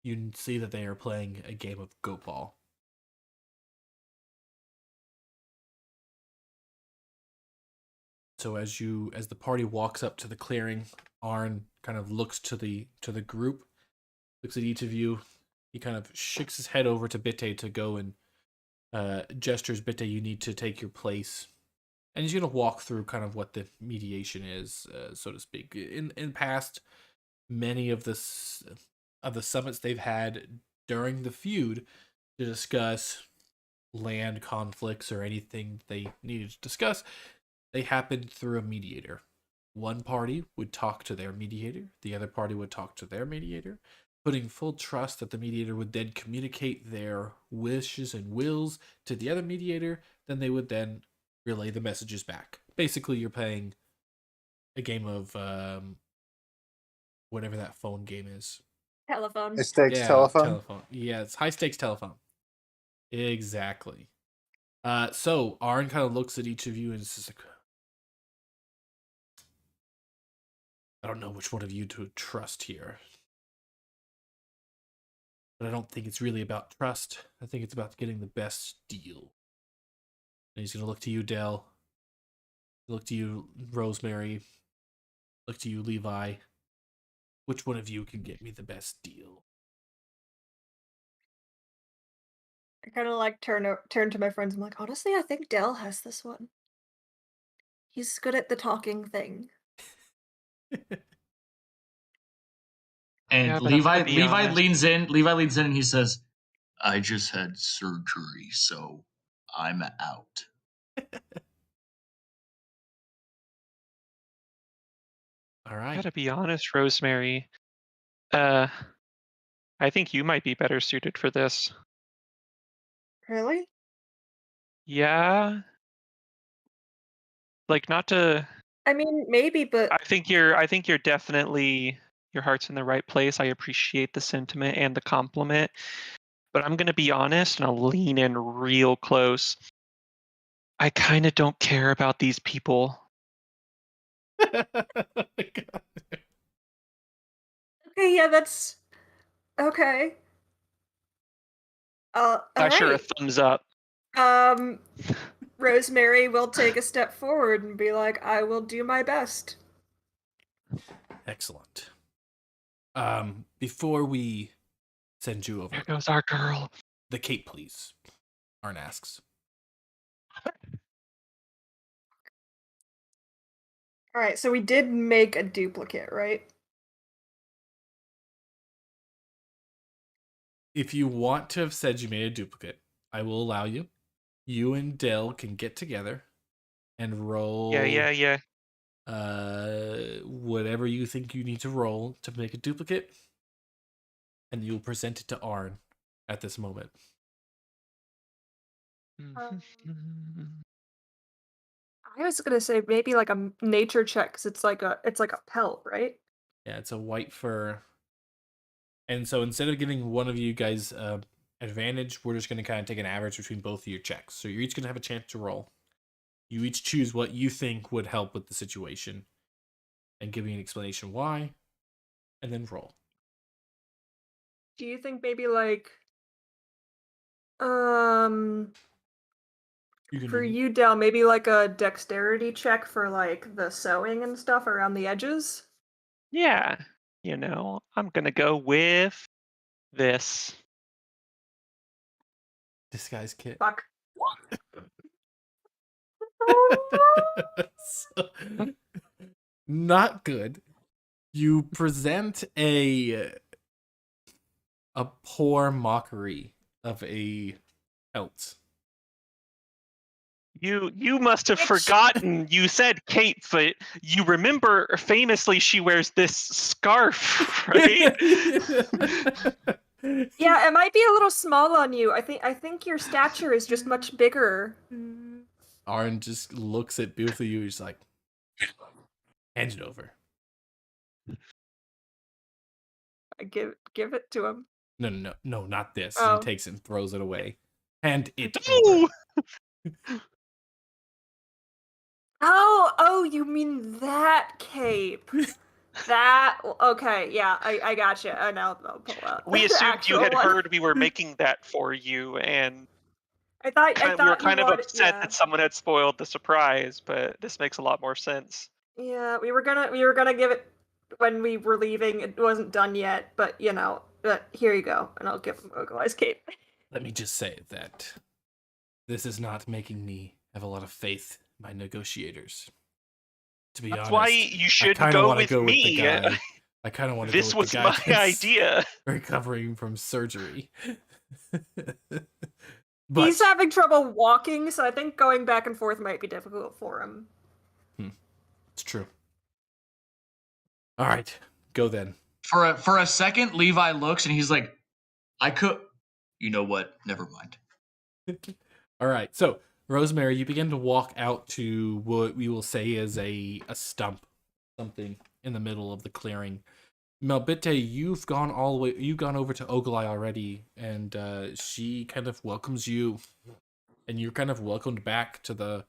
you see that they are playing a game of goat ball. So as the party walks up to the clearing, Arn kind of looks to the group, looks at each of you. He kind of shakes his head over to Bitte to go and gestures, Bitte, you need to take your place. And he's going to walk through kind of what the mediation is, so to speak. In past, many of the summits they've had during the feud to discuss land conflicts or anything they needed to discuss, they happened through a mediator. One party would talk to their mediator, the other party would talk to their mediator, putting full trust that the mediator would then communicate their wishes and wills to the other mediator, then they would then relay the messages back. Basically, you're playing a game of whatever that phone game is. Telephone. High stakes telephone. Yeah, it's high stakes telephone. Exactly. So Arn kind of looks at each of you and is just like, I don't know which one of you to trust here. But I don't think it's really about trust. I think it's about getting the best deal. And he's going to look to you, Dale. Look to you, Rosemary. Look to you, Levi. Which one of you can get me the best deal? I kind of like turn to my friends. I'm like, honestly, I think Dell has this one. He's good at the talking thing. And Yeah, but I'm gonna be Levi honest. leans in. Levi leans in and he says, "I just had surgery, so I'm out." All I right. gotta be honest, Rosemary. I think you might be better suited for this. Really? Yeah. Like, not to. I mean, maybe, but I think you're definitely, your heart's in the right place. I appreciate the sentiment and the compliment, but I'm gonna be honest and I'll lean in real close. I kind of don't care about these people. okay, yeah, that's okay. All Not sure a right. thumbs up. Rosemary will take a step forward and be like, I will do my best. Excellent. Before we send you over, There goes our girl. the cape, please. Arn asks. All right, so we did make a duplicate, right? if you want to have said you made a duplicate, I will allow you. You and Dale can get together and roll. Yeah. Whatever you think you need to roll to make a duplicate, and you'll present it to Arn at this moment. I was gonna say maybe like a nature check, 'cause it's like a pelt, right? Yeah, it's a white fur. And so instead of giving one of you guys advantage, we're just going to kind of take an average between both of your checks. So you're each going to have a chance to roll. You each choose what you think would help with the situation and give me an explanation why, and then roll. Do you think maybe like You can for do, you, Del, maybe like a dexterity check for like the sewing and stuff around the edges? Yeah. I'm gonna go with this. disguise kit. Fuck. So, not good. You present a poor mockery of a pelt. You must have forgotten you said Kate, but you remember famously she wears this scarf, right? Yeah, it might be a little small on you. I think your stature is just much bigger. Arn just looks at both of you. He's like, hand it over. I give it to him. No, not this. Oh. He takes it and throws it away. Hand it Ooh! over. Oh, you mean that cape? That okay, yeah, I gotcha. And I'll pull out. We the assumed you actual had one. heard we were making that for you, and I thought we were you kind of wanted- upset yeah. that someone had spoiled the surprise, but this makes a lot more sense. Yeah, we were gonna give it when we were leaving. It wasn't done yet, but but here you go, and I'll give him Oglei's cape. Let me just say that this is not making me have a lot of faith in my negotiators. To be That's honest, why you should I go want to with go me. with the guy. I kind of want to This go with was the guy my that's idea. recovering from surgery. But He's having trouble walking, so I think going back and forth might be difficult for him. it's true. All right, go then. For a second, Levi looks and he's like, I could. You know what? Never mind. All right, so Rosemary, you begin to walk out to what we will say is a stump, something in the middle of the clearing. Bitte, you've gone all the way. You've gone over to Oglai already, and she kind of welcomes you, and you're kind of welcomed back to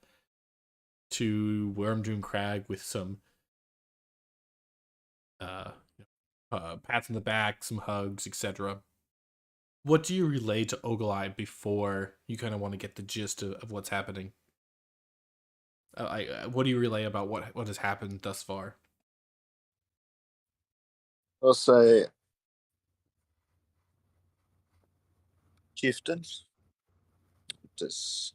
Wormdoon Crag with some pats on the back, some hugs, etc. What do you relay to Oglai before you kind of want to get the gist of what's happening? What do you relay about what has happened thus far? I'll say, Chieftain, it is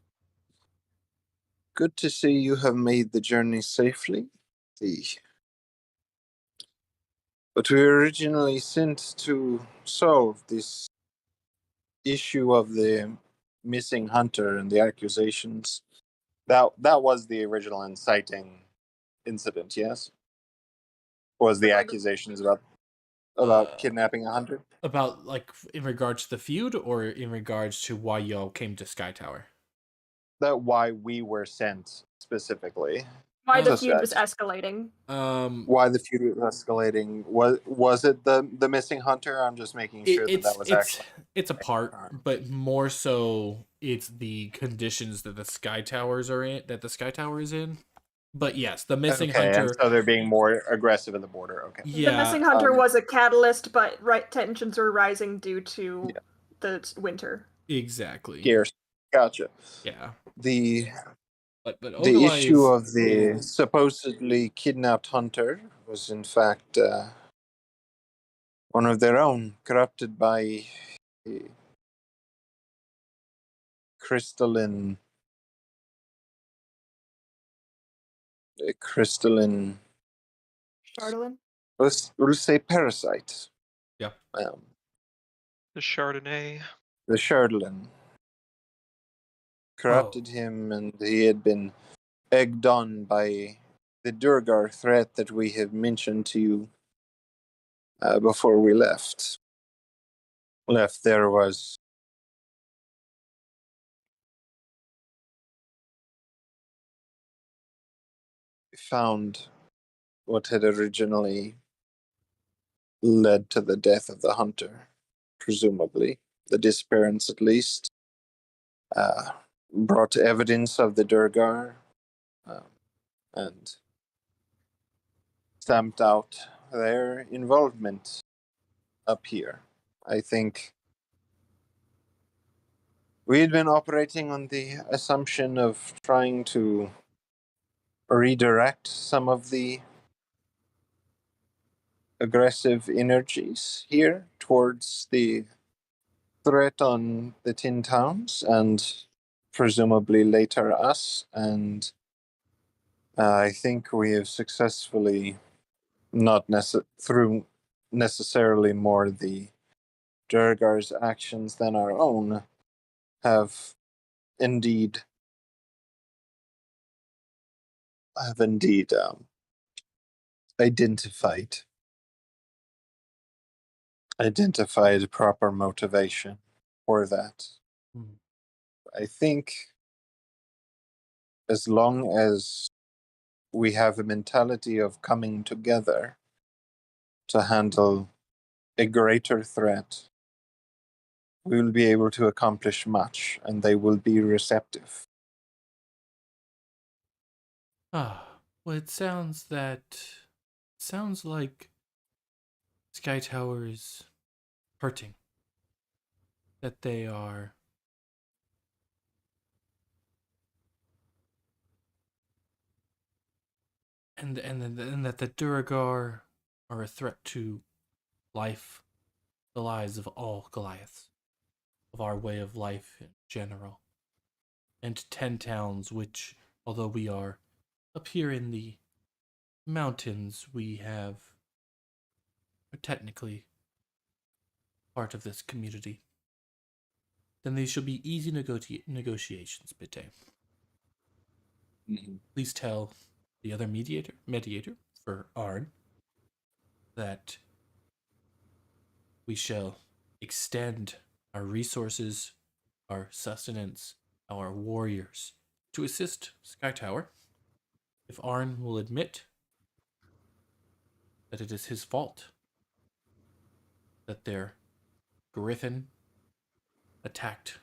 good to see you have made the journey safely. But we were originally sent to solve this issue of the missing hunter and the accusations. That was the original inciting incident, yes? Was the accusations about kidnapping a hunter? About, like, in regards to the feud, or in regards to why y'all came to Sky Tower? That why we were sent specifically. Why the Suspect. feud was escalating. Why the feud was escalating? Was it the missing hunter? I'm just making sure that was actually. It's a part, but more so it's the conditions that the Sky Towers are in. That the Sky Tower is in. But yes, the missing hunter. And so they're being more aggressive in the border. Okay. Yeah, The missing hunter was a catalyst, but tensions are rising due to the winter. Exactly. Gears. Gotcha. Yeah. But the the issue of the supposedly kidnapped hunter was in fact one of their own, corrupted by a crystalline. Charlatan? We'll say parasite. Yeah. The Chardonnay. The Shardlin corrupted Oh. him, and he had been egged on by the Durgar threat that we have mentioned to you before we left. There was found what had originally led to the death of the hunter, presumably the disappearance at least, brought evidence of the Durgar, and stamped out their involvement up here. I think we had been operating on the assumption of trying to redirect some of the aggressive energies here towards the threat on the Tin Towns and presumably later us. And I think we have successfully, not through necessarily more the Durgar's actions than our own, have indeed identified proper motivation for that. Hmm. I think as long as we have a mentality of coming together to handle a greater threat, we will be able to accomplish much, and they will be receptive. Well, it sounds like Sky Tower is hurting. That they are and that the Duragar are a threat to life, the lives of all Goliaths, of our way of life in general, and 10 towns which, although we are up here in the mountains, are technically part of this community. Then these shall be easy negotiations, Bitte. Mm-hmm. Please tell the other mediator for Arn, that we shall extend our resources, our sustenance, our warriors to assist Sky Tower. If Arn will admit that it is his fault that their griffin attacked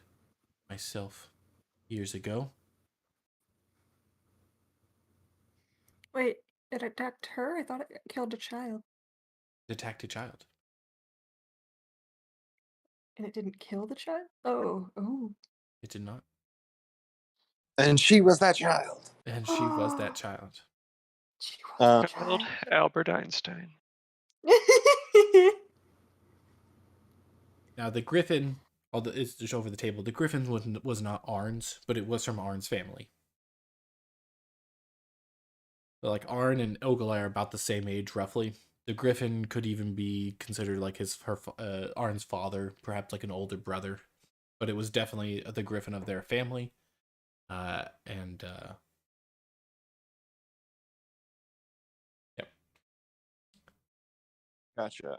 myself years ago. Wait, it attacked her? I thought it killed a child. It attacked a child. And it didn't kill the child? Oh. It did not. And she was that child. And she was that child. She was a Child child. Albert Einstein. Now the griffin, it's just over the table. The griffin was not Arn's, but it was from Arn's family. So like Arn and Ogilai are about the same age, roughly. The griffin could even be considered like Arn's father, perhaps like an older brother. But it was definitely the griffin of their family. Yep. Gotcha.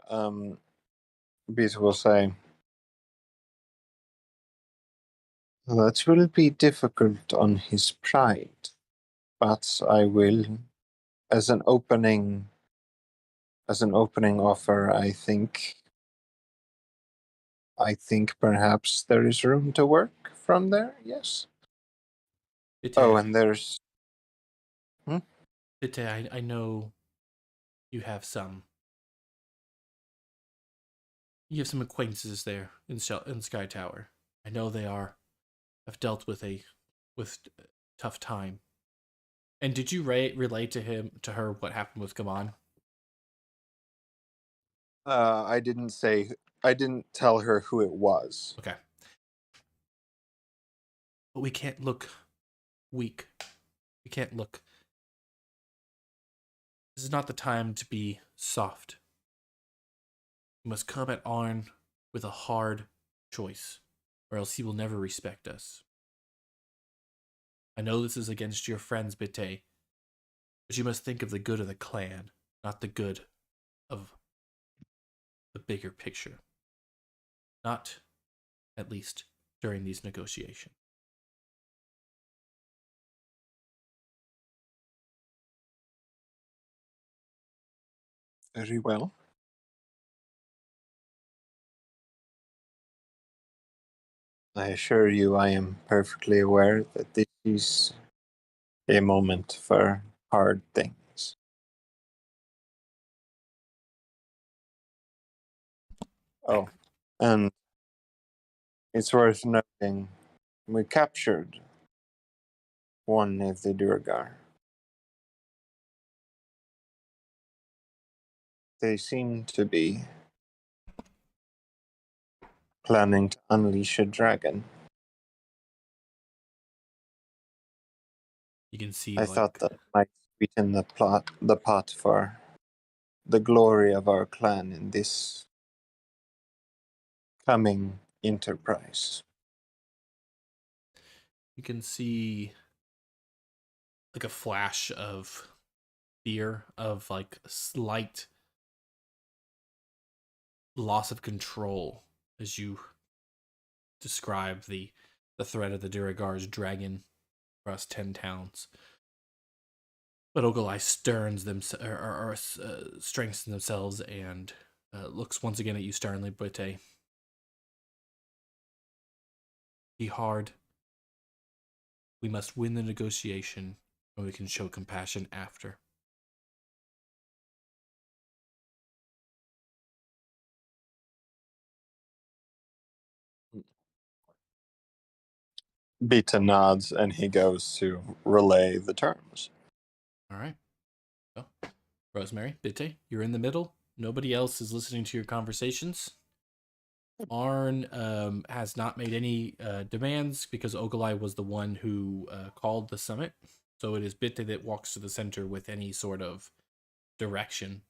Beat will say, that will be difficult on his pride, but I will, as an opening offer, I think perhaps there is room to work from there. Yes. Bitte, Oh, and there's. Bitte, I know you have some acquaintances there in Sky Tower. I know they have dealt with a tough time. And did you relate to her what happened with Gaman? I didn't tell her who it was. Okay. But we can't look weak. We can't look. This is not the time to be soft. We must come at Arn with a hard choice, or else he will never respect us. I know this is against your friends, Bitte, but you must think of the good of the clan, not the good of the bigger picture. Not, at least, during these negotiations. Very well. I assure you, I am perfectly aware that this is a moment for hard things. Oh, and it's worth noting we captured one of the Durgar. They seem to be planning to unleash a dragon. You can see, I thought that might sweeten the pot for the glory of our clan in this coming enterprise. you can see like a flash of fear, of like a slight loss of control as you describe the threat of the Duragar's dragon across 10 towns. But Ogilai strengthens themselves and looks once again at you sternly, Bitte. Be hard. We must win the negotiation, and we can show compassion after. Beta nods and he goes to relay the terms. All right. So, Rosemary, Bitte, you're in the middle. Nobody else is listening to your conversations. Arn has not made any demands because Ogilai was the one who called the summit. So it is Bitte that walks to the center with any sort of direction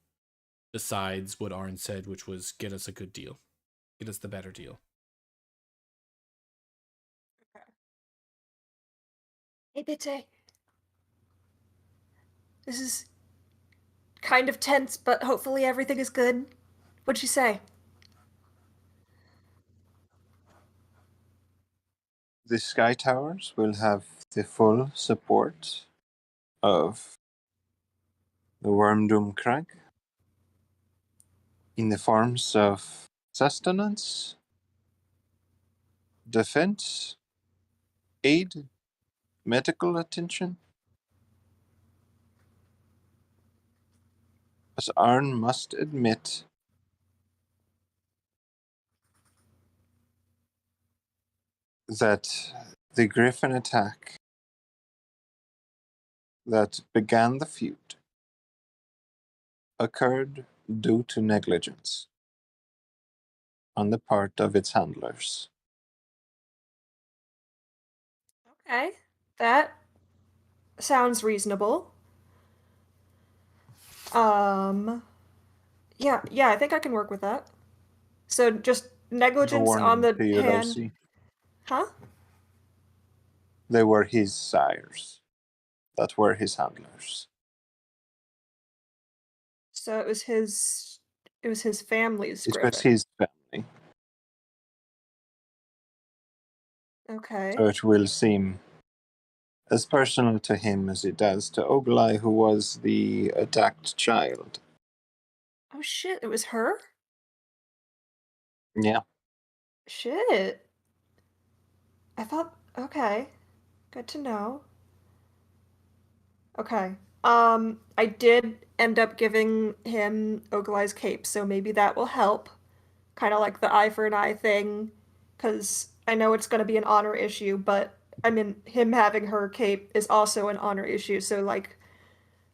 besides what Arn said, which was get us a good deal. Get us the better deal. Hey, Bitte. This is kind of tense, but hopefully everything is good. What'd she say? The Sky Towers will have the full support of the Wormdoom Crag in the forms of sustenance, defense, aid, medical attention. As Arn must admit, that the Griffin attack that began the feud occurred due to negligence on the part of its handlers. Okay, that sounds reasonable. Yeah, I think I can work with that. So just negligence on the hand. Theodosi. Huh? They were his sires. That were his handlers. So it was his family's It griffin. was his family. Okay. So it will seem as personal to him as it does to Oglai, who was the attacked child. Oh shit, it was her? Yeah. Shit. I thought, okay. Good to know. Okay. I did end up giving him Oglai's cape, so maybe that will help. Kind of like the eye for an eye thing, because I know it's going to be an honor issue, but I mean, him having her cape is also an honor issue, so like,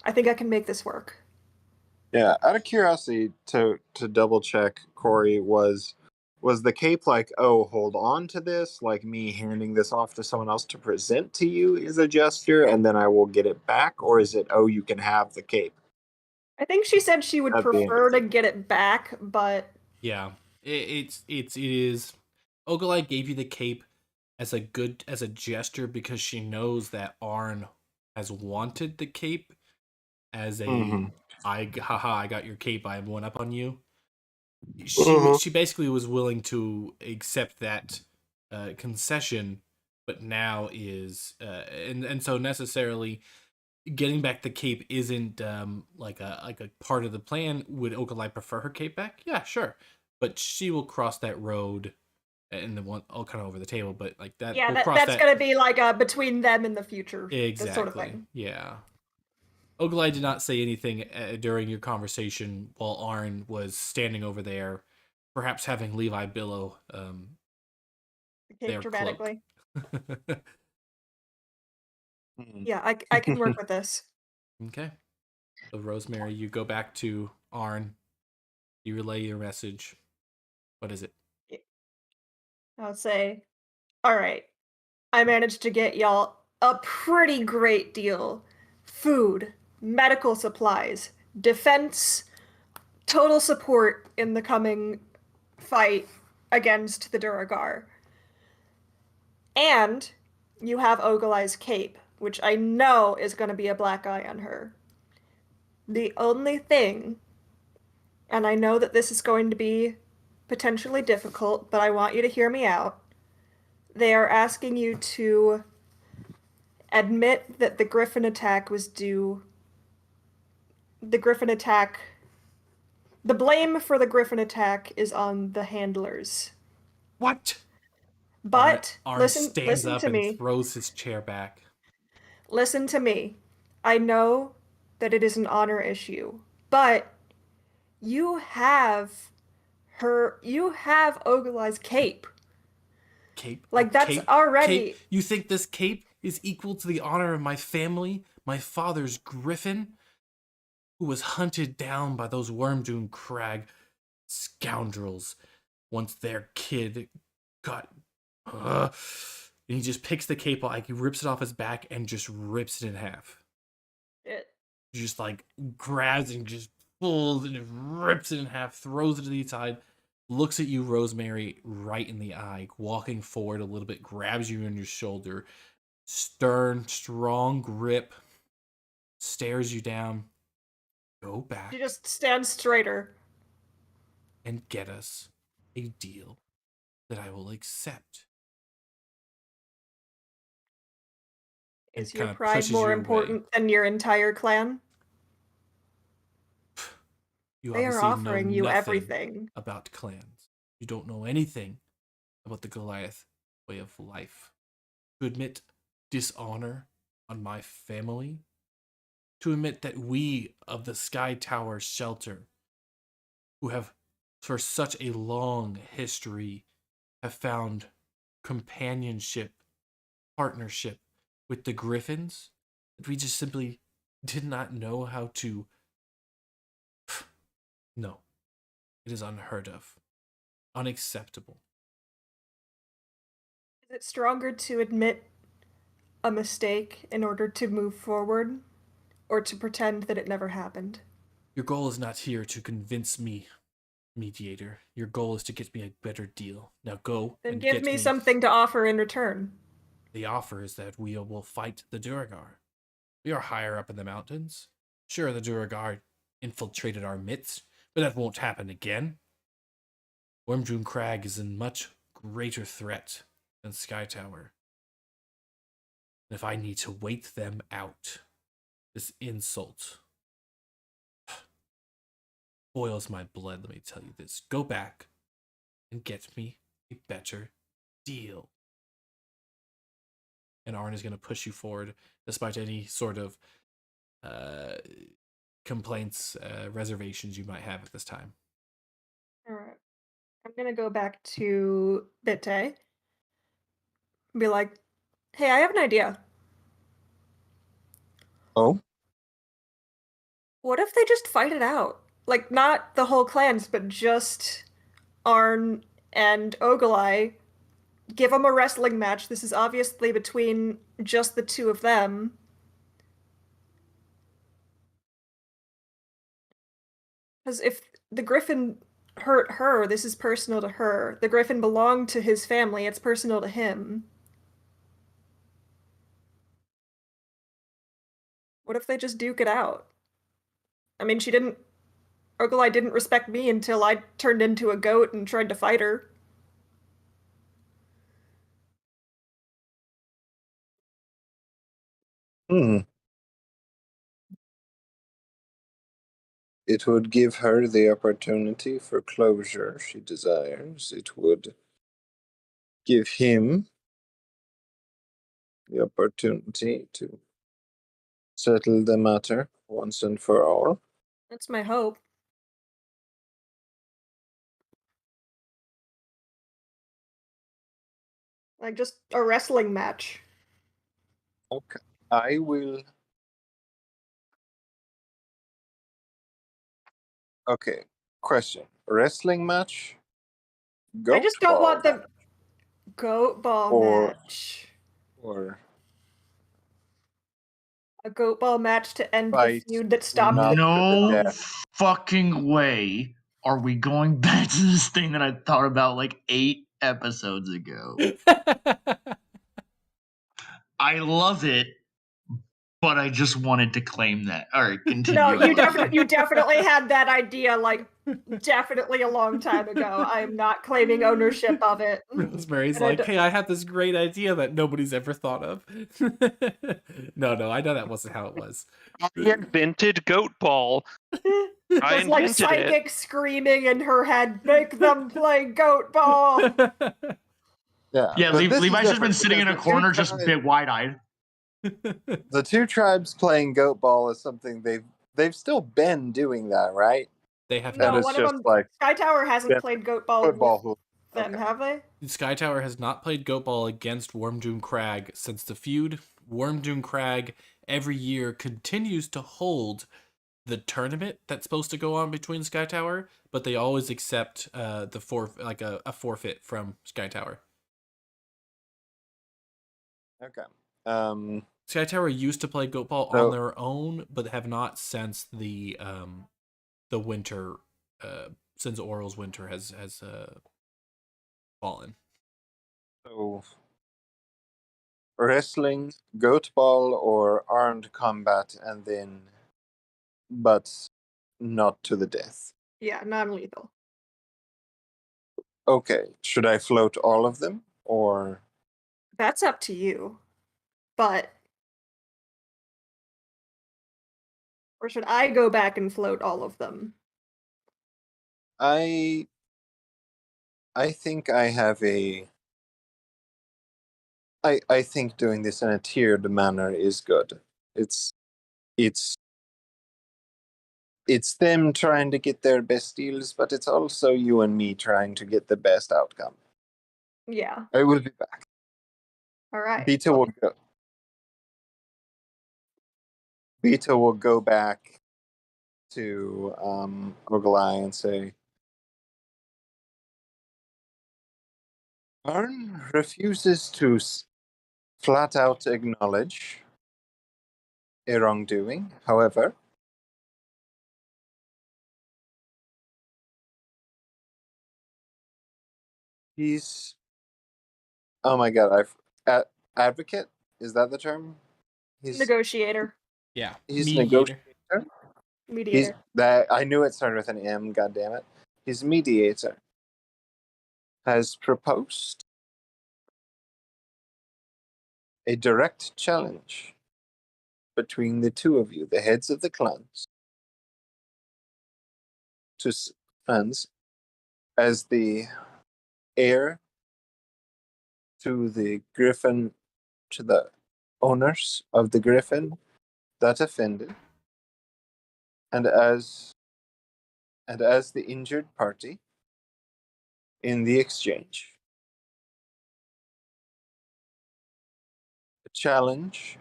I think I can make this work. Yeah, out of curiosity, to double check, Corey, was the cape like, oh, hold on to this, like me handing this off to someone else to present to you is a gesture, and then I will get it back, or is it, oh, you can have the cape? I think she said she would At the end. prefer to get it back, but Yeah. It is. Ogilai gave you the cape as a gesture because she knows that Arn has wanted the cape as a Mhm. I got your cape. I am one up on you. Mhm. She basically was willing to accept that concession, but now is and so necessarily getting back the cape isn't like a part of the plan. Would Okalai prefer her cape back? Yeah, sure, but she will cross that road and the one all kind of over the table. But like that, Yeah, we'll cross that's that gonna be like between them in the future, this sort of exactly. thing. Yeah. Oglai did not say anything during your conversation while Arn was standing over there, perhaps having Levi billow The cape their cloak. dramatically. Mhm. Yeah, I can work with this. Okay. So Rosemary, you go back to Arn. You relay your message. What is it? I'll say, all right, I managed to get y'all a pretty great deal. Food, medical supplies, defense, total support in the coming fight against the Duragar. And you have Ogalai's cape, which I know is going to be a black eye on her. The only thing, and I know that this is going to be potentially difficult, but I want you to hear me out. They are asking you to admit that the Griffin attack was due. The Griffin attack. The blame for the Griffin attack is on the handlers. What? But Arn stands listen up to and me. throws his chair back. Listen to me. I know that it is an honor issue, but you have you have Ogalai's cape. Cape. Like that's cape, already Cape. You think this cape is equal to the honor of my family, my father's griffin, who was hunted down by those Wormdoon Crag scoundrels once their kid got. And he just picks the cape off, like he rips it off his back and just rips it in half. it. Just like grabs and just pulls and just rips it in half, throws it to the side, looks at you, Rosemary, right in the eye, walking forward a little bit, grabs you on your shoulder, stern, strong grip, stares you down. Go back She just stands straighter. and get us a deal that I will accept. And Is your kind of pride pushes more you away. important than your entire clan? You They are obviously know offering you nothing everything. about clans. You don't know anything about the Goliath way of life. To admit dishonor on my family, to admit that we of the Sky Tower shelter, who have for such a long history, have found companionship, partnership with the Griffins, that we just simply did not know how to. No, it is unheard of, unacceptable. Is it stronger to admit a mistake in order to move forward, or to pretend that it never happened? Your goal is not here to convince me, mediator. Your goal is to get me a better deal. Now go Then and give get me something to offer in return. The offer is that we will fight the Duragar. We are higher up in the mountains. Sure, the Duragar infiltrated our midst, but that won't happen again. Wormdoon Crag is a much greater threat than Sky Tower. And if I need to wait them out, this insult boils my blood, let me tell you this. Go back and get me a better deal. And Arn is going to push you forward despite any sort of complaints, reservations you might have at this time. All right. I'm gonna go back to Bitte and be like, hey, I have an idea. Oh, What if they just fight it out? Like, not the whole clans, but just Arn and Ogalai. Give them a wrestling match. This is obviously between just the two of them. Because if the Griffin hurt her. This is personal to her. The griffin belonged to his family. It's personal to him. What if they just duke it out? I mean, Ogilai didn't respect me until I turned into a goat and tried to fight her. Hmm. It would give her the opportunity for closure she desires. It would give him the opportunity to settle the matter once and for all. That's my hope. Like just a wrestling match. Okay. I will. Okay. Question. Wrestling match? Goat I just don't ball want the match? goat ball Or- match. Or A goat ball match to end the Fight feud that stopped not it. to the No death. fucking way are we going back to this thing that I thought about like 8 episodes ago. I love it, but I just wanted to claim that. All right, continue. No, you definitely had that idea, like, definitely a long time ago. I am not claiming ownership of it. Rosemary's And I like, d- hey, I have this great idea that nobody's ever thought of. No, I know that wasn't how it was. I invented goat ball. I There's like invented it. psychic screaming in her head, make them play goat ball. Yeah. Yeah, but this is Levi's just been different sitting in a because the two corner, just tribes- bit wide-eyed. The two tribes playing goat ball is something they've still been doing that, right? They have No, not. it's one of just them, like Sky Tower hasn't yeah, played goat ball football. with them, Okay. have they? Sky Tower has not played Goat Ball against Wormdoom Crag since the feud. Wormdoom Crag every year continues to hold the tournament that's supposed to go on between Sky Tower, but they always accept a forfeit from Sky Tower. Okay. Sky Tower used to play Goat Ball So- on their own, but have not since the winter, since Oral's winter has fallen. So wrestling, goat ball, or armed combat, and then, but not to the death. Yeah, non-lethal. Okay. Should I float all of them, or That's up to you. But or should I go back and float all of them? I think I have a. I think doing this in a tiered manner is good. It's them trying to get their best deals, but it's also you and me trying to get the best outcome. Yeah. I will be back. All right. Beta will go. Beta will go back to Ogilai and say, Arn refuses to flat out acknowledge a wrongdoing. However, he's oh my god, advocate, is that the term? He's Negotiator. Yeah, he's mediator. negotiator. Mediator. I knew it started with an M. God damn it! His mediator has proposed a direct challenge between the two of you, the heads of the clans, to clans as the heir to the griffin, to the owners of the griffin that offended, and as the injured party in the exchange. A challenge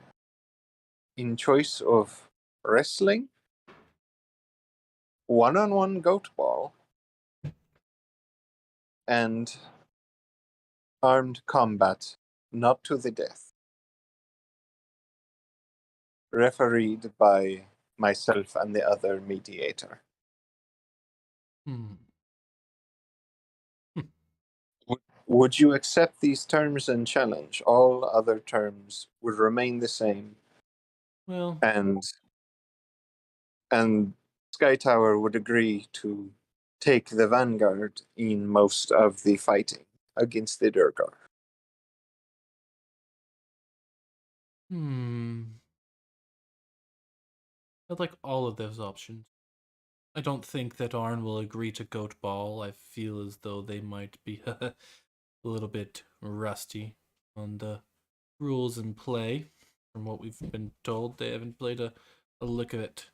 in choice of wrestling, one-on-one goat ball, and armed combat, not to the death. Refereed by myself and the other mediator. Would you accept these terms and challenge? All other terms would remain the same, Well, and Sky Tower would agree to take the vanguard in most of the fighting against the Durgar. I'd like all of those options. I don't think that Arn will agree to Goat Ball. I feel as though they might be a little bit rusty on the rules in play. From what we've been told, they haven't played a lick of it.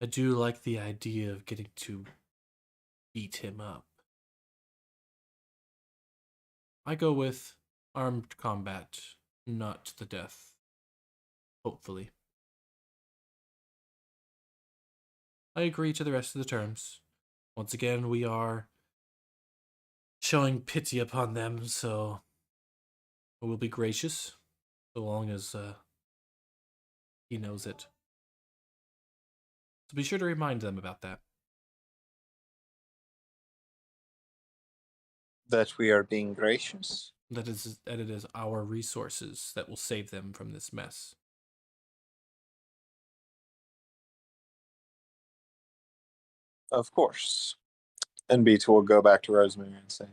I do like the idea of getting to beat him up. I go with armed combat, not to the death. Hopefully. I agree to the rest of the terms. Once again, we are showing pity upon them, so we'll be gracious, so long as he knows it. So be sure to remind them about that. That we are being gracious? That it is our resources that will save them from this mess. Of course. And Beat will go back to Rosemary and say,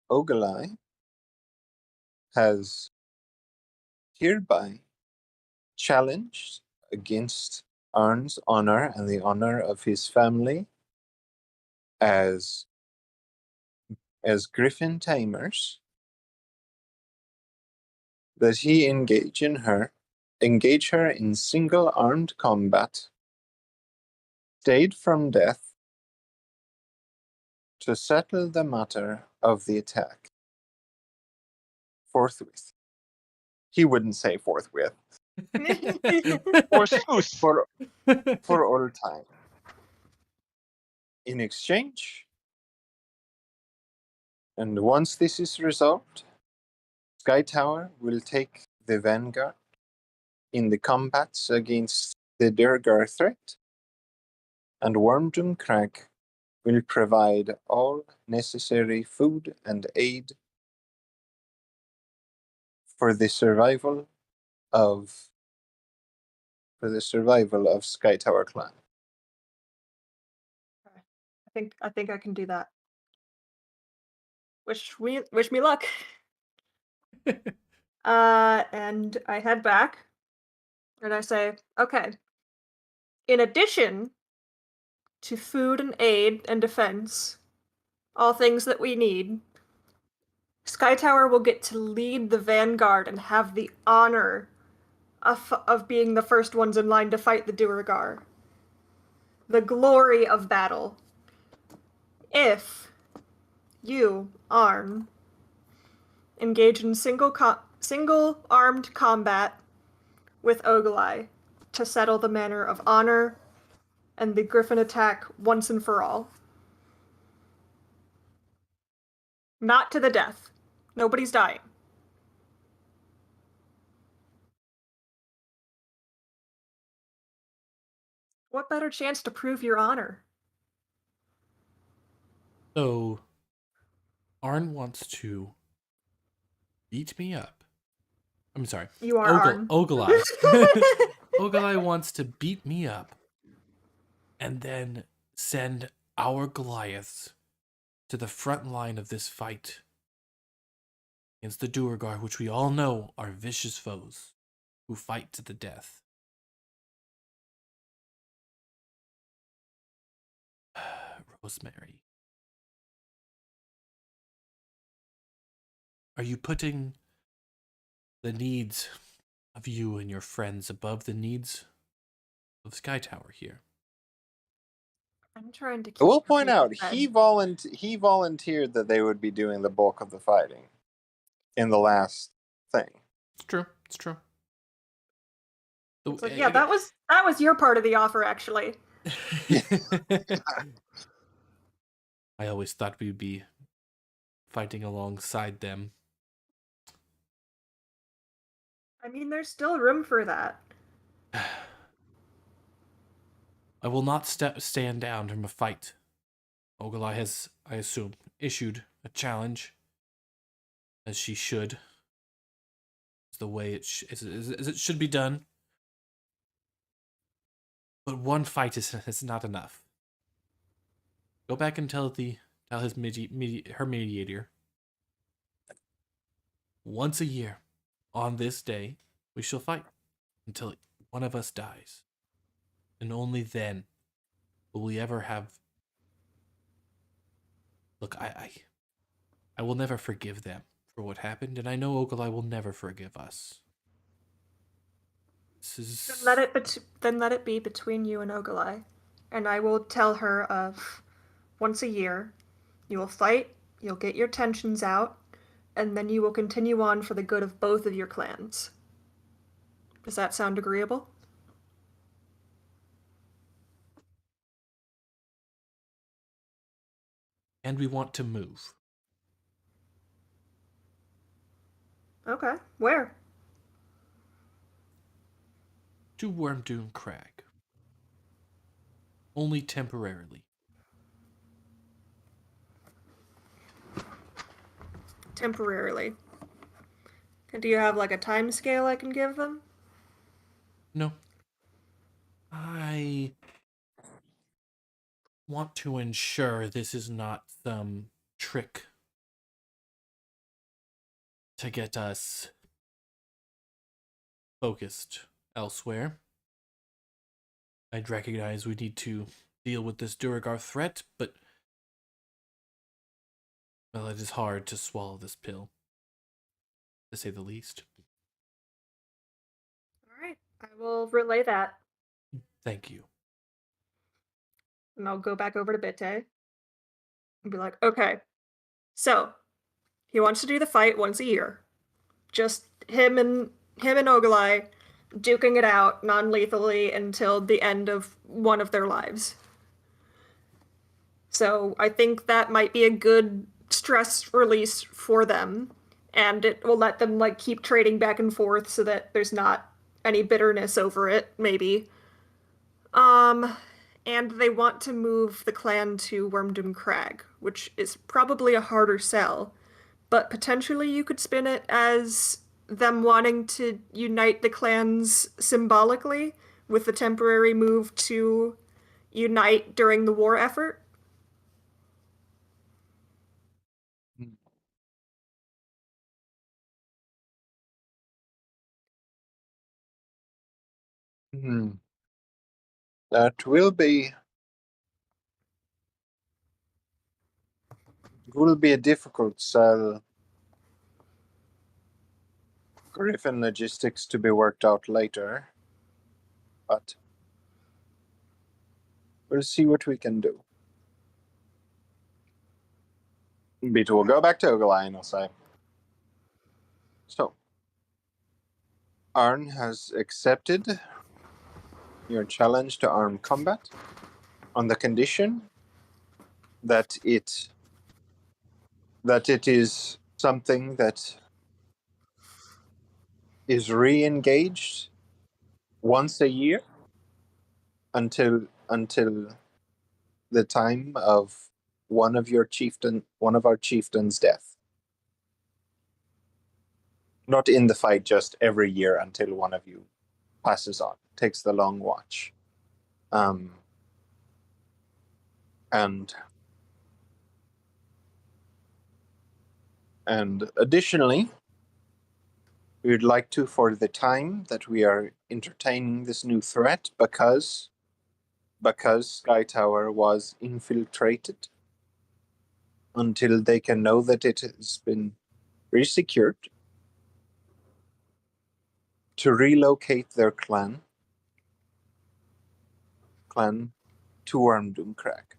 Ogalai has hereby challenged against Arn's honor and the honor of his family as Griffin Tamers, that he engage her in single armed combat, stayed from death, to settle the matter of the attack forthwith. He wouldn't say forthwith. Or Soos. For all time. In exchange, and once this is resolved, Sky Tower will take the vanguard in the combats against the Durgar threat, and Wormdoom Crag will provide all necessary food and aid for the survival of Sky Tower Clan. I think I can do that. Wish me luck. And I head back and I say, okay. In addition to food and aid and defense, all things that we need, Sky Tower will get to lead the vanguard and have the honor of being the first ones in line to fight the Duergar. The glory of battle. If you, Arn, engage in single armed combat with Ogalai to settle the matter of honor and the Griffin attack once and for all. Not to the death. Nobody's dying. What better chance to prove your honor? So, Arn wants to beat me up. I'm sorry. You are Arn. Ogalai. Ogalai wants to beat me up and then send our Goliaths to the front line of this fight against the Duergar, which we all know are vicious foes who fight to the death. Rosemary. Are you putting the needs of you and your friends above the needs of Sky Tower here? I'm trying to keep I will point people out, fed. he volunteered that they would be doing the bulk of the fighting in the last thing. It's true. It's true. So, yeah, that was your part of the offer, actually. I always thought we'd be fighting alongside them. I mean, there's still room for that. I will not stand down from a fight. Ogalai has I assume, issued a challenge, as she should. It's the way as it should be done. But one fight is not enough. Go back and tell his her mediator. Once a year, on this day, we shall fight until one of us dies, and only then will we ever have. Look, I will never forgive them for what happened, and I know Ogilai will never forgive us. This is... Then let it be between you and Ogilai, and I will tell her of once a year. You will fight, you'll get your tensions out, and then you will continue on for the good of both of your clans. Does that sound agreeable? And we want to move. Okay. Where? To Wormdoom Crag. Only temporarily. Temporarily. Do you have like a time scale I can give them? No. I want to ensure this is not some trick to get us focused elsewhere. I'd recognize we need to deal with this Duragar threat, but well, it is hard to swallow this pill, to say the least. All right. I will relay that. Thank you. And I'll go back over to Bitte and be like, okay, so he wants to do the fight once a year. Just him and Ogilai duking it out non-lethally until the end of one of their lives. So I think that might be a good stress release for them, and it will let them like keep trading back and forth so that there's not any bitterness over it, maybe. And they want to move the clan to Wormdoom Crag, which is probably a harder sell, but potentially you could spin it as them wanting to unite the clans symbolically with the temporary move to unite during the war effort. That will be a difficult sell. Griffin logistics to be worked out later, but we'll see what we can do. Beat will go back to Ogilai and I'll say, so, Arn has accepted your challenge to armed combat on the condition that it is something that is re-engaged once a year until the time of one of our chieftains' death. Not in the fight, just every year until one of you passes on, takes the long watch. And additionally, we would like to, for the time that we are entertaining this new threat, because Sky Tower was infiltrated, until they can know that it has been resecured, to relocate their clan to Wormdoom Crag.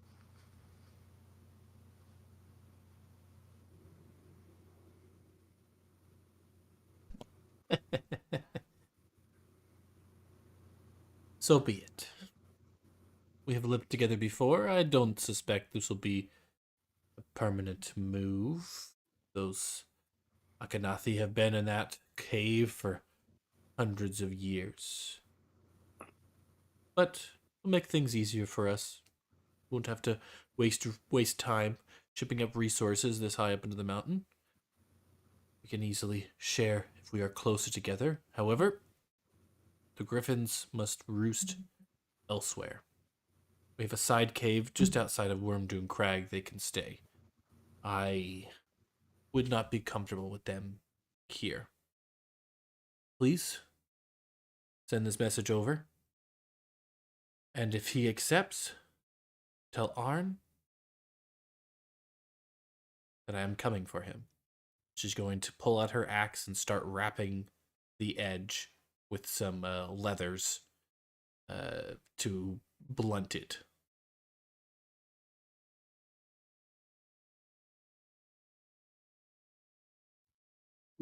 So be it. We have lived together before. I don't suspect this will be a permanent move. Those Akhenathi have been in that cave for hundreds of years. But it'll make things easier for us. Won't have to waste time shipping up resources this high up into the mountain. We can easily share if we are closer together. However, the griffins must roost elsewhere. We have a side cave just outside of Wormdoon Crag they can stay. I would not be comfortable with them here. Please send this message over. And if he accepts, tell Arn that I am coming for him. She's going to pull out her axe and start wrapping the edge with some leathers to blunt it.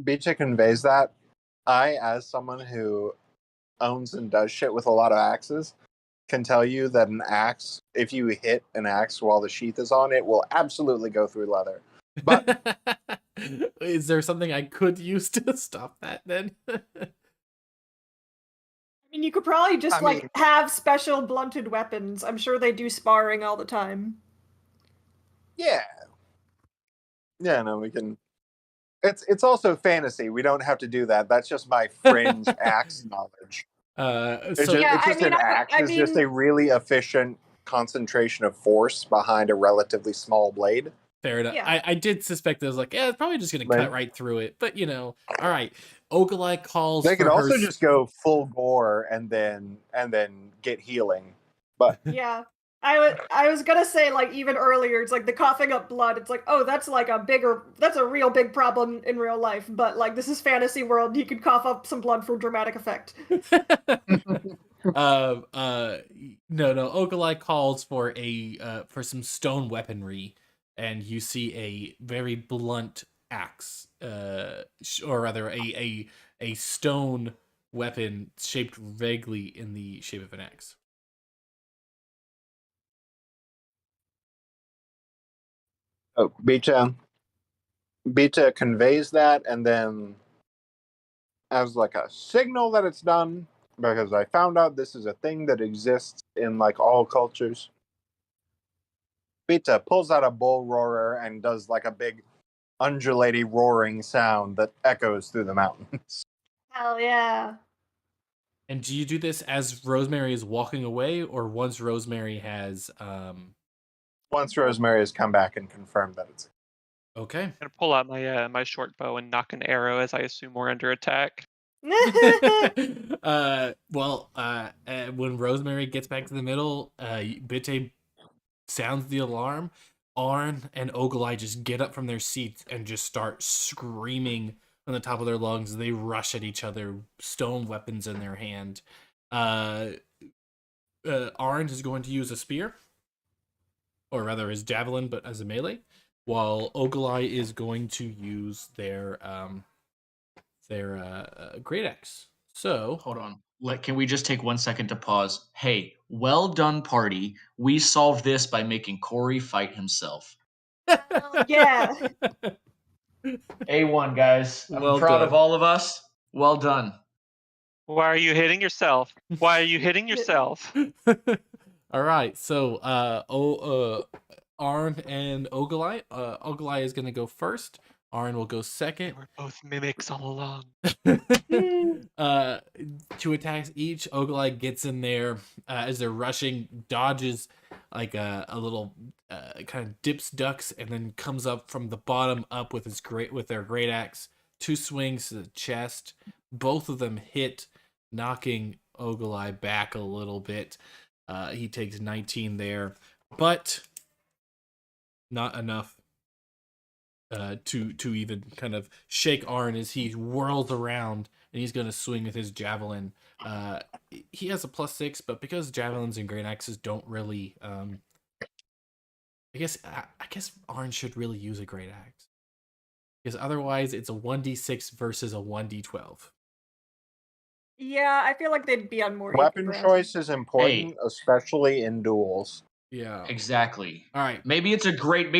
Bitte conveys that. I, as someone who owns and does shit with a lot of axes, can tell you that an axe, if you hit an axe while the sheath is on, it will absolutely go through leather. But is there something I could use to stop that then? I mean, you could probably just have special blunted weapons. I'm sure they do sparring all the time. Yeah, no, we can. It's also fantasy. We don't have to do that. That's just my fringe axe knowledge. It's just an axe. It's just a really efficient concentration of force behind a relatively small blade. Fair enough. Yeah. I did suspect that. I was like, it's probably just going to cut right through it. But, all right. Ogilai calls They could also just go full gore and then get healing. But yeah. I was gonna say, even earlier, it's like the coughing up blood, it's like, oh, that's a real big problem in real life, but this is fantasy world, you could cough up some blood for dramatic effect. No, Ogilai calls for for some stone weaponry, and you see a very blunt axe, or rather a stone weapon shaped vaguely in the shape of an axe. Oh, Bitte conveys that, and then as a signal that it's done, because I found out this is a thing that exists in all cultures. Bitte pulls out a bull roarer and does a big undulating roaring sound that echoes through the mountains. Hell yeah. And do you do this as Rosemary is walking away, or once Rosemary has Once Rosemary has come back and confirmed that it's okay? I'm gonna pull out my my short bow and knock an arrow as I assume we're under attack. When Rosemary gets back to the middle, Bitte sounds the alarm. Arn and Ogilai just get up from their seats and just start screaming on the top of their lungs. They rush at each other, stone weapons in their hand. Arn is going to use a spear, or rather his javelin, but as a melee, while Ogilai is going to use their great axe. So hold on. Can we just take 1 second to pause? Hey, well done, party. We solved this by making Corey fight himself. Yeah. A1, guys. I'm proud of all of us. Well done. Why are you hitting yourself? Why are you hitting yourself? All right. So Arn and Ogilai. Ogilai is going to go first. Arn will go second. We're both mimics all along. Two attacks each. Ogilai gets in there as they're rushing, dodges a little kind of dips, ducks, and then comes up from the bottom up with their great axe. Two swings to the chest. Both of them hit, knocking Ogilai back a little bit. He takes 19 there, but not enough to even kind of shake Arn as he whirls around and he's going to swing with his javelin. He has a +6, but because javelins and great axes don't really, I guess Arn should really use a great axe, because otherwise it's a 1d6 versus a 1d12. Yeah, I feel like they'd be on more weapon choice is important, especially in duels. Yeah, exactly. All right, maybe it's a great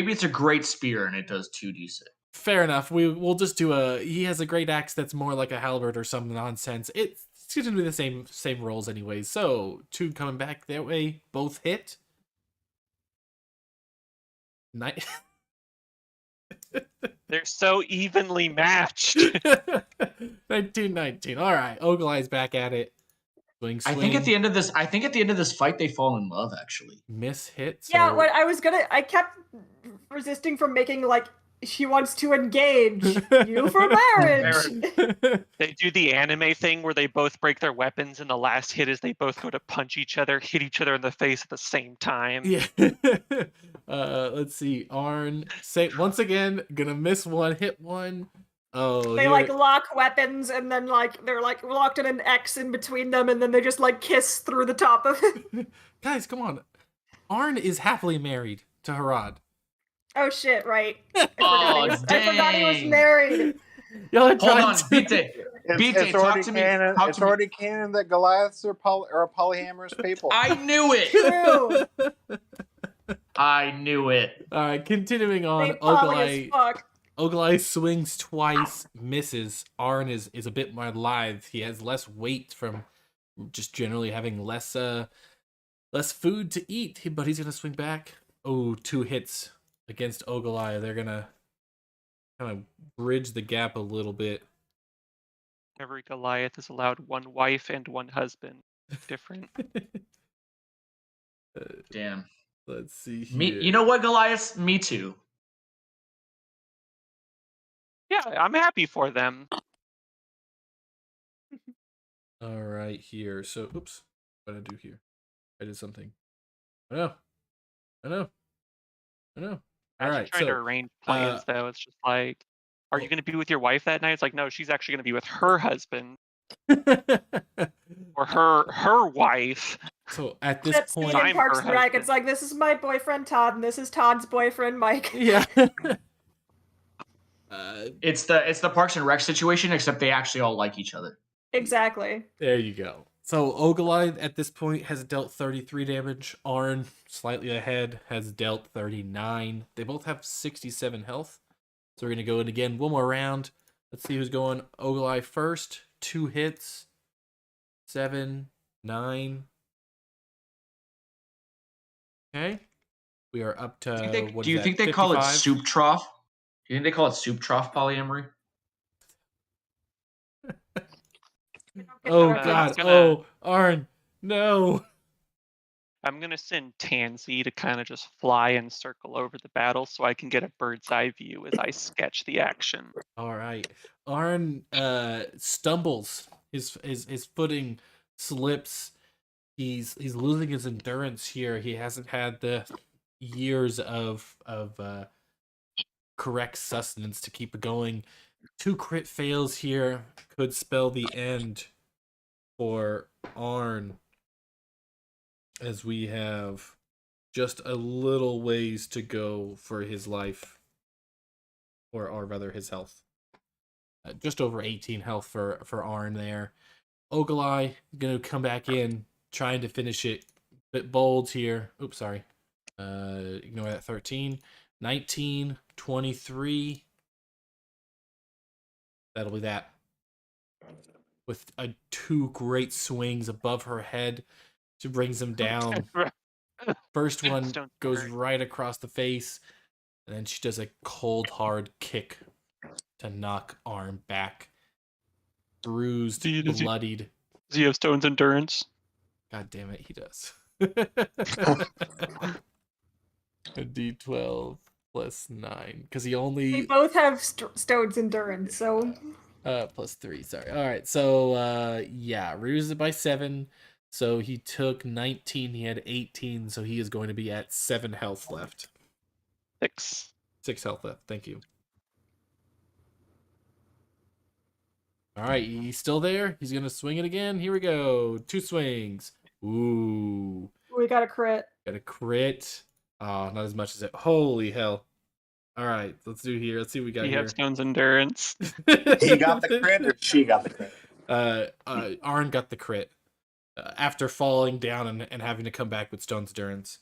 spear and it does 2d6. Fair enough. We'll just do he has a great axe that's more like a halberd or some nonsense. It's going to be the same rolls anyways. So 2 coming back that way, both hit. They're so evenly matched. 1919. All right, Ogle-Eye's back at it. Swing. I think at the end of this fight, they fall in love. Actually, miss hit. So... Yeah, what I kept resisting from making like she wants to engage you for marriage. They do the anime thing where they both break their weapons, and the last hit is they both go to punch each other, hit each other in the face at the same time. Yeah. Let's see. Arn, say once again, gonna miss one, hit one. Oh, They here- like lock weapons and then like they're like locked in an X in between them and then they just like kiss through the top of it. Guys, come on. Arn is happily married to Harad. Oh shit, right. I Oh, forgot he was dang. married. Y'all are hold trying on, to... Bite. Bite, talk to me. Canon, Talk it's to me. already canon that Goliaths are polyamorous people. I knew it. True. I knew it. All right, continuing on. They poly as Ogle-Eye fuck. Ogle-Eye swings twice, misses. Arn is a bit more lithe. He has less weight from just generally having less food to eat, but he's gonna swing back. Oh, 2 hits against Ogle-Eye. They're gonna kind of bridge the gap a little bit. Every Goliath is allowed one wife and one husband. Different. Damn. Let's see here. Me. You know what, Goliath? Me too. Yeah, I'm happy for them. All right, here. So, oops. What did I do here? I did something. I know. All Imagine right, trying to so arrange plans, though. It's just like, are you going to be with your wife that night? It's like, no, she's actually going to be with her husband or her wife. so at this That scene point, in I'm Parks her and Rec, husband. it's like this is my boyfriend Todd and this is Todd's boyfriend Mike. yeah. It's the Parks and Rec situation, except they actually all like each other. Exactly. There you go. So Ogle-Eye at this point has dealt 33 damage. Arn, slightly ahead, has dealt 39. They both have 67 health. So we're going to go in again. One more round. Let's see who's going. Ogle-Eye first. 2 hits. 7, 9. Okay. We are up to, Do you think they call it 55? soup trough? Do you think they call it soup trough polyamory? Oh, Uh, God. gonna- Oh, Arn. No. I'm going to send Tansy to kind of just fly and circle over the battle so I can get a bird's eye view as I sketch the action. All right. Arn stumbles. His footing slips. He's losing his endurance here. He hasn't had the years of correct sustenance to keep it going. 2 crit fails here could spell the end for Arn, as we have just a little ways to go for his life, or rather his health. Just over 18 health for Arn there. Ogle-Eye gonna come back in, trying to finish it. Bit bold here. Oops, sorry. Ignore that. 13, 19, 23. That'll be that. With 2 great swings above her head, she brings him down. First one Stone goes Bird. right across the face, and then she does a cold, hard kick to knock Arn back. Bruised, Does he- bloodied. Does he have Stone's endurance? God damn it, he does. A D12 plus 9. Because he They only... both have Stone's endurance, so plus 3, sorry. Alright, so, yeah, reduces it by 7. So he took 19, he had 18, so he is going to be at 7 health left. 6. 6 health left, thank you. Alright, he's still there. He's going to swing it again. Here we go. 2 swings. Ooh. we got a crit. Got a crit. Oh, not as much as it. Holy hell. Alright, let's do here. Let's see what we got He here. has Stone's endurance. He got the crit or she got the crit? Arn got the crit. After falling down and having to come back with Stone's endurance.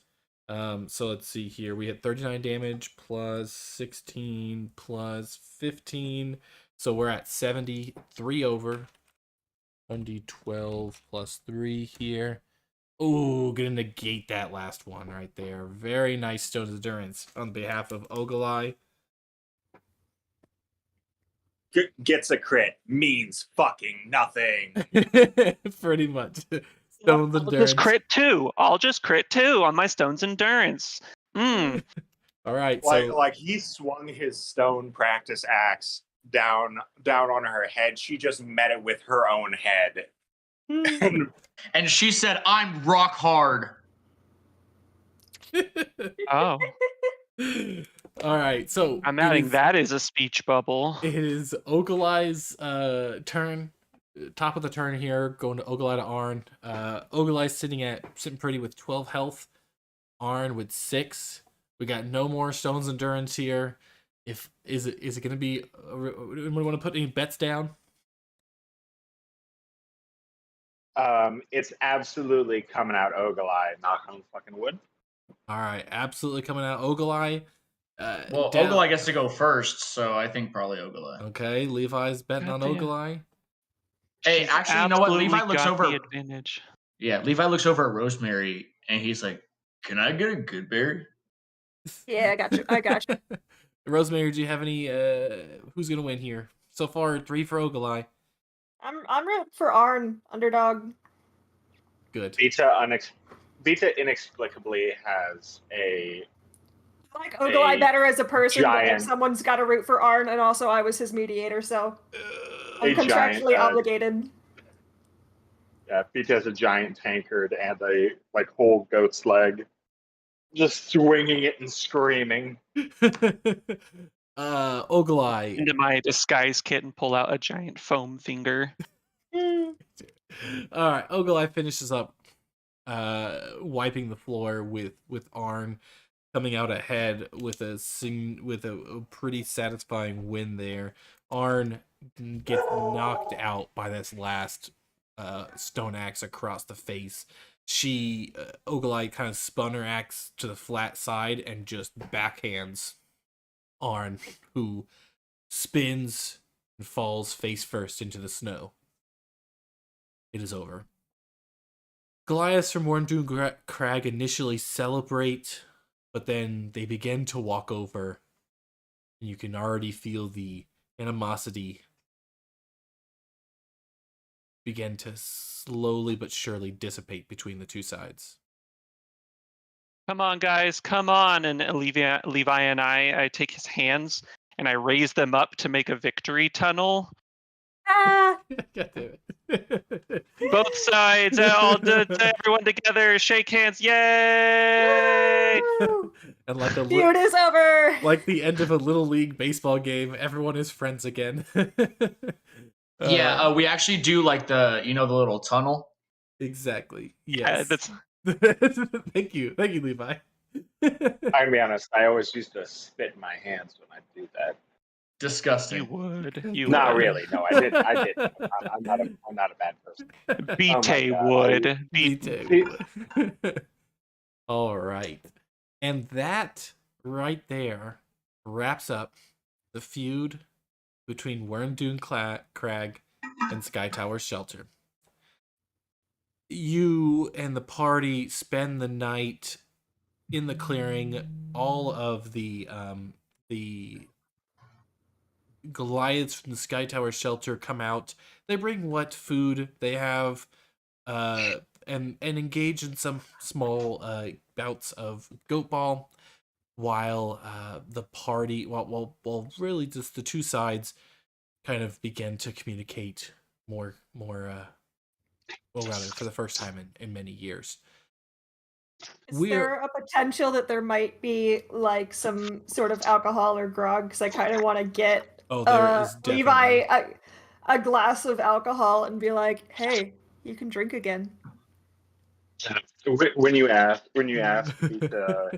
So let's see here. We had 39 damage plus 16 plus 15. So we're at 73 over. 1d12 plus 3 here. Ooh, gonna negate that last one right there. Very nice Stone's endurance on behalf of Ogle-Eye. gets a crit means fucking nothing. Pretty much. I'll Stone's just endurance. crit 2. I'll just crit 2 on my Stone's endurance. All right, Like so like he swung his stone practice axe down on her head. She just met it with her own head. And she said, "I'm rock hard." Oh, all right, so I'm it adding is- that as a speech bubble. It is Ogalai's turn. Top of the turn here, going to Ogalai to Arn. Ogalai's sitting pretty with 12 health. Arn with 6. We got no more Stone's endurance here. Is it going to be? Anyone want to put any bets down? It's absolutely coming out Ogalai. Knock on fucking wood. All right, absolutely coming out Ogalai. Well, down- Ogalai gets to go first, so I think probably Ogalai. Okay, Levi's betting on Goddamn. Ogalai. Hey, She's actually, you know what? Levi absolutely looks got over. the advantage. Yeah, Levi looks over at Rosemary, and he's like, "Can I get a good berry?" Yeah, I got you. Rosemary, do you have any? Who's gonna win here? So far, 3 for Ogalai. I'm rooting for Arn, underdog. Good. Vita inexplicably has a I like Ogalai better as a person, but if giant- someone's got to root for Arn, and also I was his mediator, so I'm a contractually giant, obligated. Vita has a giant tankard and a whole goat's leg, just swinging it and screaming. Ogalai. Into my disguise kit and pull out a giant foam finger. All right, Ogalai finishes up wiping the floor with Arn coming out ahead with a pretty satisfying win there. Arn gets knocked out by this last stone axe across the face. Ogalai kind of spun her axe to the flat side and just backhands Arn, who spins and falls face first into the snow. It is over. Goliaths from Wormdoon Crag initially celebrate, but then they begin to walk over, and you can already feel the animosity begin to slowly but surely dissipate between the two sides. Come on, guys, come on! And Levi and I take his hands and I raise them up to make a victory tunnel. Ah, God damn it. Both sides, everyone together, shake hands, yay! woo! And like Feud is over. like the end of a little league baseball game, everyone is friends again. Yeah, we actually do like the little tunnel. Exactly. Yeah, Yes. Thank you, Levi. I'm gonna be honest. I always used to spit in my hands when I do that. Disgusting. You would. You Not would. really. No, I did. I'm not a bad person. Bite God. would. Would. All right. And that right there wraps up the feud between Wormdoon Crag and Sky Tower Shelter. You and the party spend the night in the clearing. All of the Goliaths from the Sky Tower Shelter come out. They bring what food they have, and engage in some small bouts of goat ball, while the party, while really just the two sides kind of begin to communicate more well, rather for the first time in many years. Is there a potential that there might be like some sort of alcohol or grog? Because I kind of want to get There is Levi a glass of alcohol and be like, "Hey, you can drink again." When you ask Vita,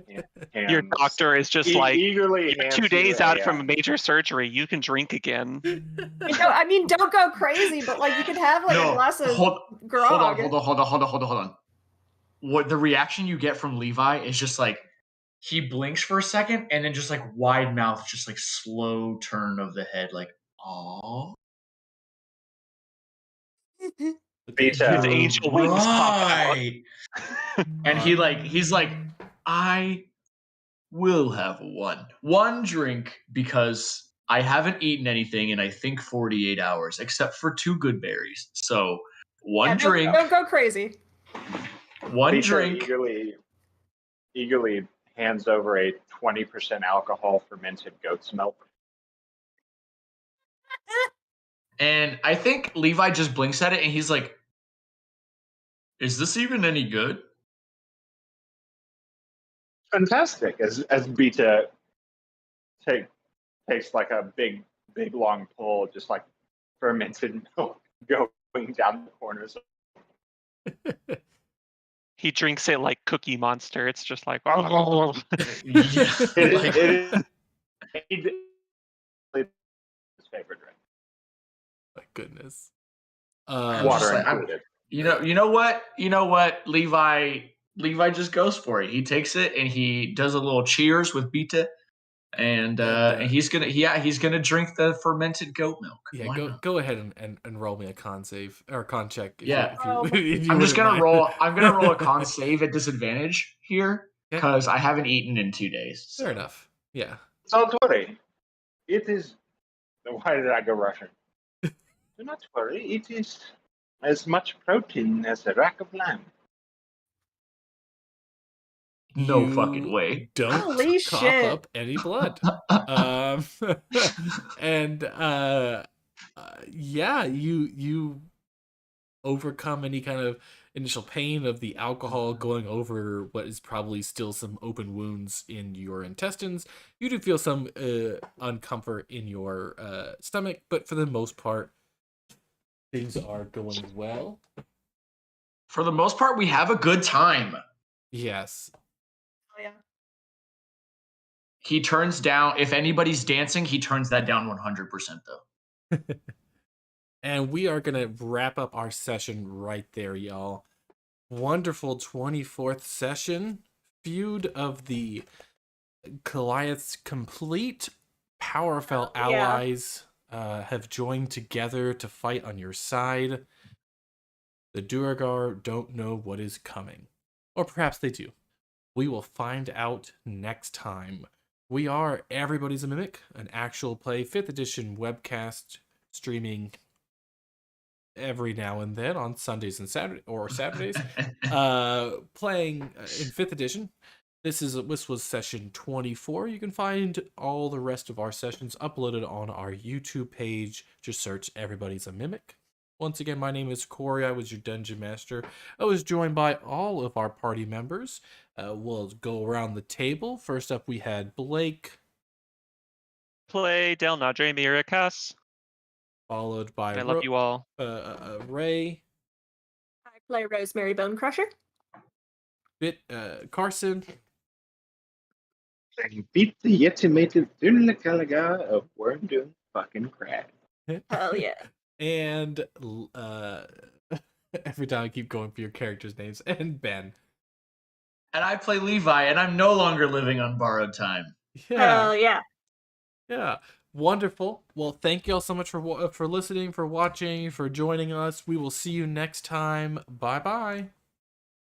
Your doctor is just like, eagerly you're hands 2 days you out a, from a major surgery. You can drink again. I mean, don't go crazy, but like you can have like a glass of grog. Hold on. What the reaction you get from Levi is just like he blinks for a second and then just like wide mouth, just like slow turn of the head, like "Aww." Vita. His angel wings pop out. Right. And he's like, "I will have one drink because I haven't eaten anything in I think 48 hours, except for 2 good berries. So one drink. Don't go crazy. One Lisa drink. eagerly hands over a 20% alcohol fermented goat's milk. And I think Levi just blinks at it and he's like, "Is this even any good?" Fantastic. As Beta takes like a big long pull, just like fermented milk going down the corners. He drinks it like Cookie Monster. It's just like, Yeah, It is his favorite drink. My goodness. I'm just Water like, included. you know what? Levi just goes for it. He takes it and he does a little cheers with Beta, and he's gonna drink the fermented goat milk. Yeah, Why not? go ahead and roll me a con save or con check. Yeah. If you I'm just wouldn't gonna mind. roll. I'm gonna roll a con save at disadvantage here Okay. because I haven't eaten in 2 days. So. Fair enough. Yeah. Don't worry. It is. Why did I go Russian? Do not worry. It is as much protein as a rack of lamb. No You fucking way. Don't Holy cough shit. up any blood. And yeah, you overcome any kind of initial pain of the alcohol going over what is probably still some open wounds in your intestines. You do feel some uncomfort in your stomach, but for the most part, things are going well. For the most part, we have a good time. Yes. Oh yeah. He turns down, if anybody's dancing, he turns that down 100% though. And we are going to wrap up our session right there, y'all. Wonderful 24th session. Feud of the Goliath's complete. Powerful allies have joined together to fight on your side. The Duergar don't know what is coming. Or perhaps they do. We will find out next time. We are Everybody's a Mimic, an actual play 5th edition webcast streaming every now and then on Sundays and Saturdays. Playing in 5th edition. This was session 24. You can find all the rest of our sessions uploaded on our YouTube page. Just search Everybody's a Mimic. Once again, my name is Corey. I was your Dungeon Master. I was joined by all of our party members. We'll go around the table. First up, we had Blake. play Delnadre Miracas. Followed by I love you all. Ray. I play Rosemary Bone Crusher. Carson. And beat the Yetimated Dunlacalaga of Wormdoom fucking crab. Hell yeah. And every time I keep going for your characters' names. And Ben. And I play Levi, and I'm no longer living on borrowed time. Hell yeah. Yeah. Wonderful. Well, thank you all so much for listening, for watching, for joining us. We will see you next time. Bye-bye.